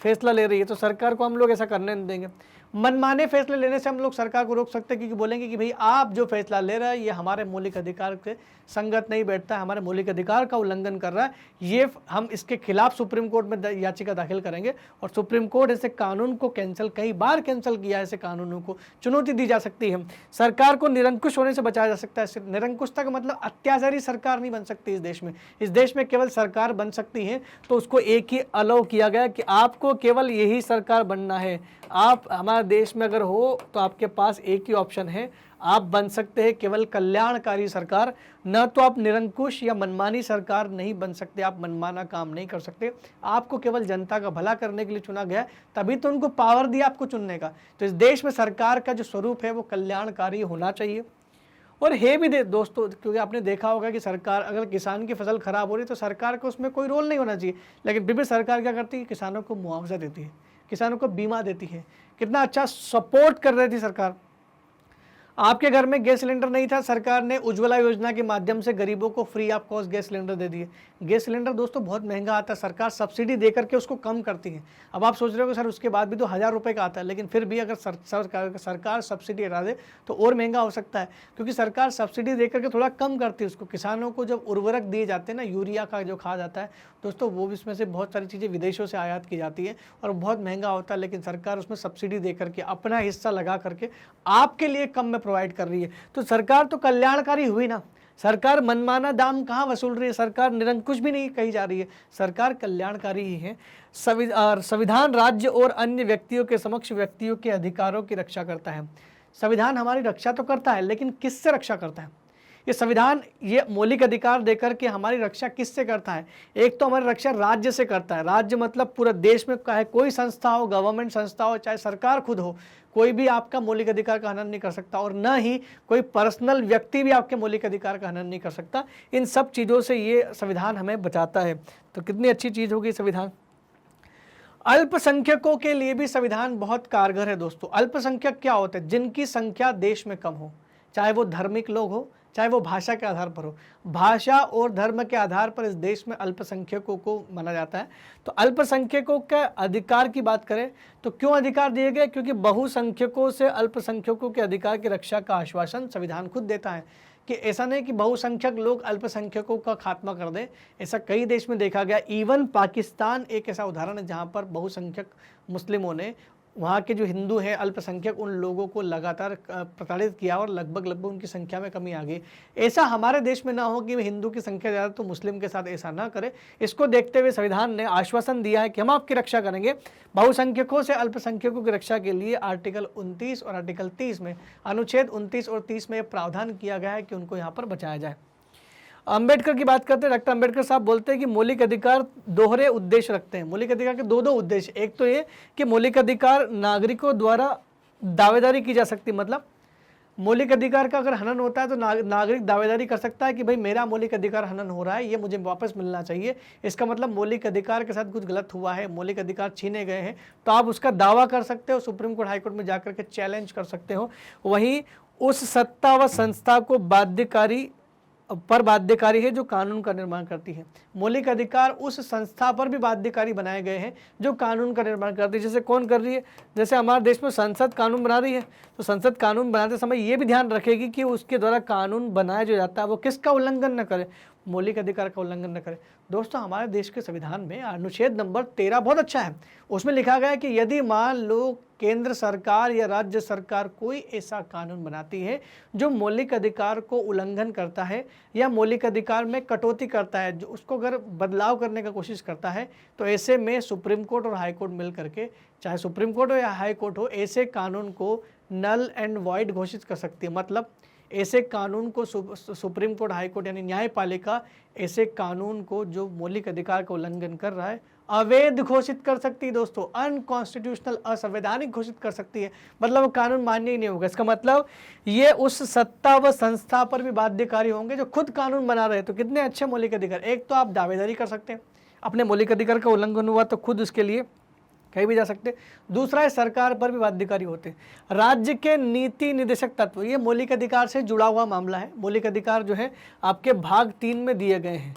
फैसला ले रही है, तो सरकार को हम लोग ऐसा करने नहीं देंगे। मनमाने फैसले लेने से हम लोग सरकार को रोक सकते हैं, क्योंकि बोलेंगे कि भाई आप जो फैसला ले रहे हैं ये हमारे मौलिक अधिकार के संगत नहीं बैठता है, हमारे मौलिक अधिकार का उल्लंघन कर रहा है, ये हम इसके खिलाफ सुप्रीम कोर्ट में याचिका दाखिल करेंगे। और सुप्रीम कोर्ट ऐसे कानून को कई बार कैंसिल किया है, ऐसे कानूनों को चुनौती दी जा सकती है। सरकार को निरंकुश होने से बचाया जा सकता है। निरंकुशता का मतलब अत्याचारी सरकार नहीं बन सकती इस देश में। इस देश में केवल सरकार बन सकती है तो उसको एक ही अलाउ किया गया कि आपको केवल यही सरकार बनना है। आप हमारे देश में अगर हो तो आपके पास एक ही ऑप्शन है, आप बन सकते हैं केवल कल्याणकारी सरकार, न तो आप निरंकुश या मनमानी सरकार नहीं बन सकते। आप मनमाना काम नहीं कर सकते। आपको केवल जनता का भला करने के लिए चुना गया, तभी तो उनको पावर दिया आपको चुनने का। तो इस देश में सरकार का जो स्वरूप है वो कल्याणकारी होना चाहिए, और है भी दोस्तों, क्योंकि आपने देखा होगा कि सरकार, अगर किसान की फसल खराब हो रही है तो सरकार को उसमें कोई रोल नहीं होना चाहिए, लेकिन फिर भी सरकार क्या करती है, किसानों को मुआवजा देती है, किसानों को बीमा देती है। कितना अच्छा सपोर्ट कर रही थी सरकार। आपके घर में गैस सिलेंडर नहीं था, सरकार ने उज्ज्वला योजना के माध्यम से गरीबों को free of cost gas cylinder दे दिए। गैस सिलेंडर दोस्तों बहुत महंगा आता है, सरकार सब्सिडी दे करके उसको कम करती है। अब आप सोच रहे हो कि सर उसके बाद भी तो 1000 रुपये का आता है, लेकिन फिर भी अगर सरकार सब्सिडी हटा दे तो और महंगा हो सकता है, क्योंकि सरकार सब्सिडी दे करके थोड़ा कम करती है उसको। किसानों को जब उर्वरक दिए जाते हैं ना, यूरिया का जो कहा जाता है दोस्तों, वो भी इसमें से बहुत सारी चीज़ें विदेशों से आयात की जाती है और बहुत महंगा होता है, लेकिन सरकार उसमें सब्सिडी दे करके अपना हिस्सा लगा करके आपके लिए कम में प्रोवाइड कर रही है। तो सरकार तो कल्याणकारी हुई ना। सरकार मनमाना दाम कहाँ वसूल रही है, सरकार निरंकुश भी नहीं कही जा रही है, सरकार कल्याणकारी ही है। संविधान राज्य और अन्य व्यक्तियों के समक्ष व्यक्तियों के अधिकारों की रक्षा करता है। संविधान हमारी रक्षा तो करता है, लेकिन किससे रक्षा करता है? ये संविधान ये मौलिक अधिकार देकर के हमारी रक्षा किससे करता है? एक तो हमारी रक्षा राज्य से करता है। राज्य मतलब पूरा देश में चाहे कोई संस्था हो, गवर्नमेंट संस्था हो, चाहे सरकार खुद हो, कोई भी आपका मौलिक अधिकार का हनन नहीं कर सकता, और न ही कोई पर्सनल व्यक्ति भी आपके मौलिक अधिकार का हनन नहीं कर सकता। इन सब चीज़ों से ये संविधान हमें बचाता है। तो कितनी अच्छी चीज़ होगी संविधान। अल्पसंख्यकों के लिए भी संविधान बहुत कारगर है दोस्तों। अल्पसंख्यक क्या होते हैं? जिनकी संख्या देश में कम हो, चाहे वो धार्मिक लोग हो, चाहे वो भाषा के आधार पर हो। भाषा और धर्म के आधार पर इस देश में अल्पसंख्यकों को माना जाता है। तो अल्पसंख्यकों के अधिकार की बात करें तो क्यों अधिकार दिए गए? क्योंकि बहुसंख्यकों से अल्पसंख्यकों के अधिकार की रक्षा का आश्वासन संविधान खुद देता है, कि ऐसा नहीं कि बहुसंख्यक लोग अल्पसंख्यकों का खात्मा कर दें। ऐसा कई देश में देखा गया। इवन पाकिस्तान एक ऐसा उदाहरण है जहाँ पर बहुसंख्यक मुस्लिमों ने वहाँ के जो हिंदू हैं अल्पसंख्यक, उन लोगों को लगातार प्रताड़ित किया और लगभग उनकी संख्या में कमी आ गई। ऐसा हमारे देश में ना हो कि हिंदू की संख्या ज़्यादा तो मुस्लिम के साथ ऐसा ना करे। इसको देखते हुए संविधान ने आश्वासन दिया है कि हम आपकी रक्षा करेंगे। बहुसंख्यकों से अल्पसंख्यकों की रक्षा के लिए आर्टिकल 29 और आर्टिकल 30 में, अनुच्छेद 29 और 30 में प्रावधान किया गया है कि उनको यहाँ पर बचाया जाए। अंबेडकर की बात करते हैं। डॉक्टर अंबेडकर साहब बोलते हैं कि मौलिक अधिकार दोहरे उद्देश्य रखते हैं। मौलिक अधिकार के दो उद्देश्य। एक तो ये कि मौलिक अधिकार नागरिकों द्वारा दावेदारी की जा सकती, मतलब मौलिक अधिकार का अगर हनन होता है तो नागरिक दावेदारी कर सकता है कि भाई मेरा मौलिक अधिकार हनन हो रहा है, ये मुझे वापस मिलना चाहिए। इसका मतलब मौलिक अधिकार के साथ कुछ गलत हुआ है, मौलिक अधिकार छीने गए हैं, तो आप उसका दावा कर सकते हो, सुप्रीम कोर्ट, हाई कोर्ट में जाकर के चैलेंज कर सकते हो। वहीं उस सत्ता व संस्था को बाध्यकारी पर बाध्यकारी है जो कानून का निर्माण करती है। मौलिक अधिकार उस संस्था पर भी बाध्यकारी बनाए गए हैं जो कानून का निर्माण करती है। जैसे कौन कर रही है, जैसे हमारे देश में संसद कानून बना रही है, तो संसद कानून बनाते समय ये भी ध्यान रखेगी कि उसके द्वारा कानून बनाया जो जाता है वो किसका उल्लंघन न करे, मौलिक अधिकार का उल्लंघन न करे। दोस्तों, हमारे देश के संविधान में अनुच्छेद नंबर 13 बहुत अच्छा है। उसमें लिखा गया है कि यदि मान लो केंद्र सरकार या राज्य सरकार कोई ऐसा कानून बनाती है जो मौलिक अधिकार को उल्लंघन करता है या मौलिक अधिकार में कटौती करता है, जो उसको अगर बदलाव करने का कोशिश करता है, तो ऐसे में सुप्रीम कोर्ट और हाई कोर्ट मिल करके, चाहे सुप्रीम कोर्ट हो या हाई कोर्ट हो, ऐसे कानून को नल एंड वॉइड घोषित कर सकती है। मतलब ऐसे कानून को सुप्रीम कोर्ट, हाई कोर्ट यानी न्यायपालिका ऐसे कानून को जो मौलिक अधिकार का उल्लंघन कर रहा है अवैध घोषित कर सकती है। दोस्तों, अनकॉन्स्टिट्यूशनल, असंवैधानिक घोषित कर सकती है। मतलब वो कानून मान्य ही नहीं होगा। इसका मतलब ये उस सत्ता व संस्था पर भी बाध्यकारी होंगे जो खुद कानून बना रहे हैं। तो कितने अच्छे मौलिक अधिकार, एक तो आप दावेदारी कर सकते हैं, अपने मौलिक अधिकार का उल्लंघन हुआ तो खुद उसके लिए कहीं भी जा सकते। दूसरा है सरकार पर भी बाध्यकारी होते हैं। राज्य के नीति निर्देशक तत्व, ये मौलिक अधिकार से जुड़ा हुआ मामला है। मौलिक अधिकार जो है आपके भाग 3 में दिए गए हैं।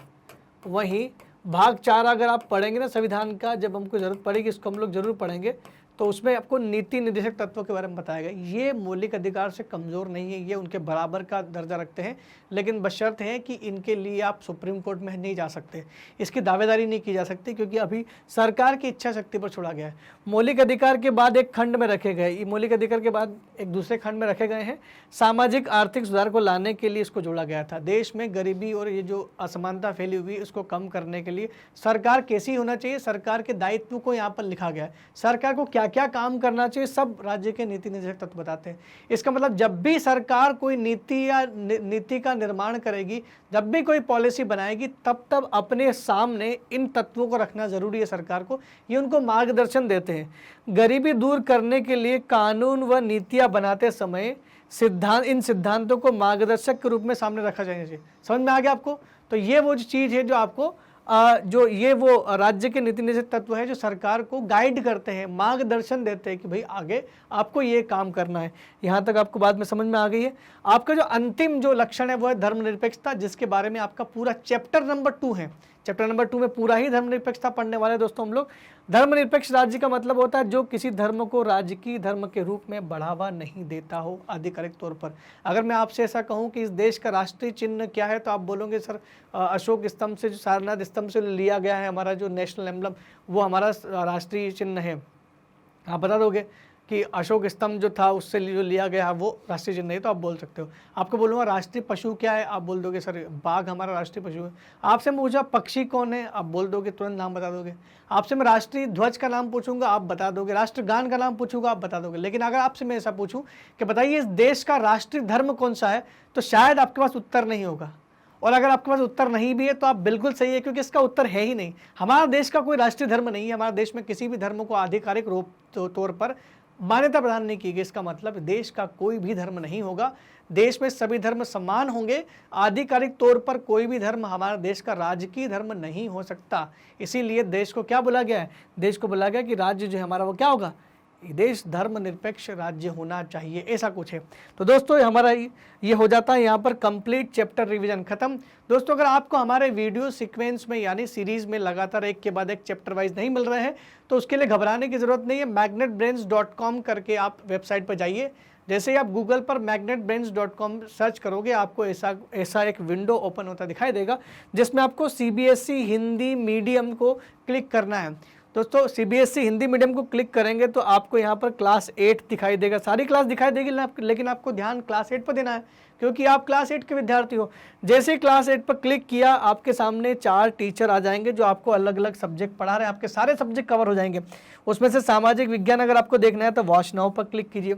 वहीं भाग 4 अगर आप पढ़ेंगे ना संविधान का, जब हमको जरूरत पड़ेगी, इसको हम लोग जरूर पढ़ेंगे, तो उसमें आपको नीति निर्देशक तत्वों के बारे में बताया गया। ये मौलिक अधिकार से कमज़ोर नहीं है, ये उनके बराबर का दर्जा रखते हैं, लेकिन बशर्त है कि इनके लिए आप सुप्रीम कोर्ट में नहीं जा सकते, इसकी दावेदारी नहीं की जा सकती, क्योंकि अभी सरकार की इच्छा शक्ति पर छोड़ा गया है। मौलिक अधिकार के बाद एक खंड में रखे गए, ये मौलिक अधिकार के बाद एक दूसरे खंड में रखे गए हैं। सामाजिक आर्थिक सुधार को लाने के लिए इसको जोड़ा गया था। देश में गरीबी और ये जो असमानता फैली हुई, इसको कम करने के लिए सरकार कैसी होना चाहिए, सरकार के दायित्व को यहाँ पर लिखा गया है। सरकार को क्या क्या काम करना चाहिए, सब राज्य के नीति निर्देशक तत्व बताते हैं। इसका मतलब जब भी सरकार कोई नीति या नीति का निर्माण करेगी, जब भी कोई पॉलिसी बनाएगी, तब अपने सामने इन तत्वों को रखना जरूरी है सरकार को। ये उनको मार्गदर्शन देते हैं। गरीबी दूर करने के लिए कानून व नीतियां बनाते समय इन सिद्धांतों को मार्गदर्शक के रूप में सामने रखा जाना चाहिए। समझ में आ गया आपको? तो ये वो चीज़ है जो आपको जो ये वो राज्य के नीति निर्देशक तत्व है जो सरकार को गाइड करते हैं, मार्गदर्शन देते हैं कि भाई आगे आपको ये काम करना है। यहाँ तक आपको बात में समझ में आ गई है। आपका जो अंतिम जो लक्षण है वो है धर्मनिरपेक्षता, जिसके बारे में आपका पूरा चैप्टर नंबर 2 है। चैप्टर नंबर 2 में पूरा ही धर्मनिरपेक्षता पढ़ने वाले दोस्तों हम लोग। धर्मनिरपेक्ष राज्य का मतलब होता है जो किसी धर्म को राजकीय धर्म के रूप में बढ़ावा नहीं देता हो आधिकारिक तौर पर। अगर मैं आपसे ऐसा कहूं कि इस देश का राष्ट्रीय चिन्ह क्या है, तो आप बोलोगे सर अशोक स्तंभ से, जो सारनाथ स्तंभ से लिया गया है हमारा जो नेशनल एम्बलम, वो हमारा राष्ट्रीय चिन्ह है। आप बता दोगे कि अशोक स्तंभ जो था उससे जो लिया गया है वो राष्ट्रीय चिन्ह है, तो आप बोल सकते हो। आपको बोलूँगा राष्ट्रीय पशु क्या है, आप बोल दोगे सर बाघ हमारा राष्ट्रीय पशु है। आपसे मैं पूछा पक्षी कौन है, आप बोल दोगे, तुरंत नाम बता दोगे। आपसे मैं राष्ट्रीय ध्वज का नाम पूछूंगा, आप बता दोगे। राष्ट्रगान का नाम पूछूंगा, आप बता दोगे। लेकिन अगर आपसे मैं ऐसा पूछूं कि बताइए इस देश का राष्ट्रीय धर्म कौन सा है, तो शायद आपके पास उत्तर नहीं होगा। और अगर आपके पास उत्तर नहीं भी है तो आप बिल्कुल सही है, क्योंकि इसका उत्तर है ही नहीं। हमारा देश का कोई राष्ट्रीय धर्म नहीं है। हमारे देश में किसी भी धर्म को आधिकारिक रूप तौर पर मान्यता प्रदान नहीं की गई। इसका मतलब देश का कोई भी धर्म नहीं होगा। देश में सभी धर्म समान होंगे। आधिकारिक तौर पर कोई भी धर्म हमारे देश का राजकीय धर्म नहीं हो सकता। इसीलिए देश को क्या बोला गया है, देश को बोला गया कि राज्य जो है हमारा वो क्या होगा, देश धर्मनिरपेक्ष राज्य होना चाहिए, ऐसा कुछ है। तो दोस्तों हमारा ये हो जाता है यहाँ पर कंप्लीट चैप्टर रिवीजन खत्म। दोस्तों अगर आपको हमारे वीडियो सीक्वेंस में यानी सीरीज में लगातार एक के बाद एक चैप्टर वाइज नहीं मिल रहे हैं, तो उसके लिए घबराने की जरूरत नहीं है। magnetbrains.com करके आप वेबसाइट पर जाइए। जैसे ही आप गूगल पर magnetbrains.com सर्च करोगे, आपको ऐसा एक विंडो ओपन होता दिखाई देगा, जिसमें आपको CBSE हिंदी मीडियम को क्लिक करना है। दोस्तों CBSE हिंदी मीडियम को क्लिक करेंगे तो आपको यहाँ पर क्लास 8 दिखाई देगा। सारी क्लास दिखाई देगी, लेकिन आपको ध्यान क्लास 8 पर देना है, क्योंकि आप क्लास 8 के विद्यार्थी हो। जैसे ही क्लास 8 पर क्लिक किया, आपके सामने 4 टीचर आ जाएंगे जो आपको अलग अलग सब्जेक्ट पढ़ा रहे हैं। आपके सारे सब्जेक्ट कवर हो जाएंगे। उसमें से सामाजिक विज्ञान अगर आपको देखना है तो वॉच नाउ पर क्लिक कीजिए।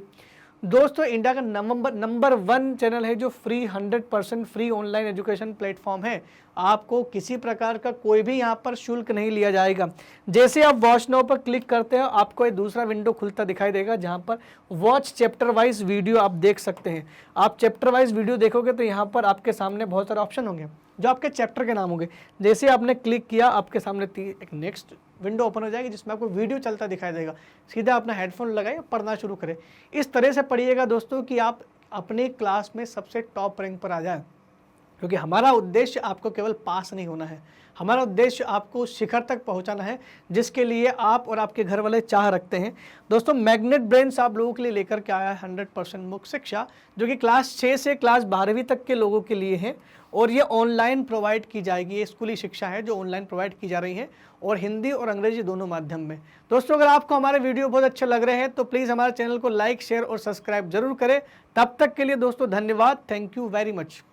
दोस्तों इंडिया का नंबर 1 चैनल है जो free 100% free online education platform है। आपको किसी प्रकार का कोई भी यहाँ पर शुल्क नहीं लिया जाएगा। जैसे आप वॉच नाउ पर क्लिक करते हो, आपको एक दूसरा विंडो खुलता दिखाई देगा, जहाँ पर वॉच चैप्टर वाइज वीडियो आप देख सकते हैं। आप चैप्टर वाइज वीडियो देखोगे तो यहाँ पर आपके सामने बहुत सारे ऑप्शन होंगे जो आपके चैप्टर के नाम होंगे। जैसे आपने क्लिक किया, आपके सामने एक नेक्स्ट विंडो ओपन हो जाएगी जिसमें आपको वीडियो चलता दिखाई देगा। सीधा अपना हेडफोन लगाइए, पढ़ना शुरू करें। इस तरह से पढ़िएगा दोस्तों कि आप अपने क्लास में सबसे टॉप रैंक पर आ जाए। क्योंकि हमारा उद्देश्य आपको केवल पास नहीं होना है, हमारा उद्देश्य आपको शिखर तक पहुंचाना है, जिसके लिए आप और आपके घर वाले चाह रखते हैं। दोस्तों, मैग्नेट ब्रेन्स आप लोगों के लिए लेकर के आया है 100% मुक्त शिक्षा, जो कि क्लास 6 से क्लास 12वीं तक के लोगों के लिए है, और ये ऑनलाइन प्रोवाइड की जाएगी। ये स्कूली शिक्षा है जो ऑनलाइन प्रोवाइड की जा रही है, और हिंदी और अंग्रेजी दोनों माध्यम में। दोस्तों, अगर आपको हमारे वीडियो बहुत अच्छे लग रहे हैं तो प्लीज़ हमारे चैनल को लाइक, शेयर और सब्सक्राइब जरूर करें। तब तक के लिए दोस्तों धन्यवाद। Thank you very much.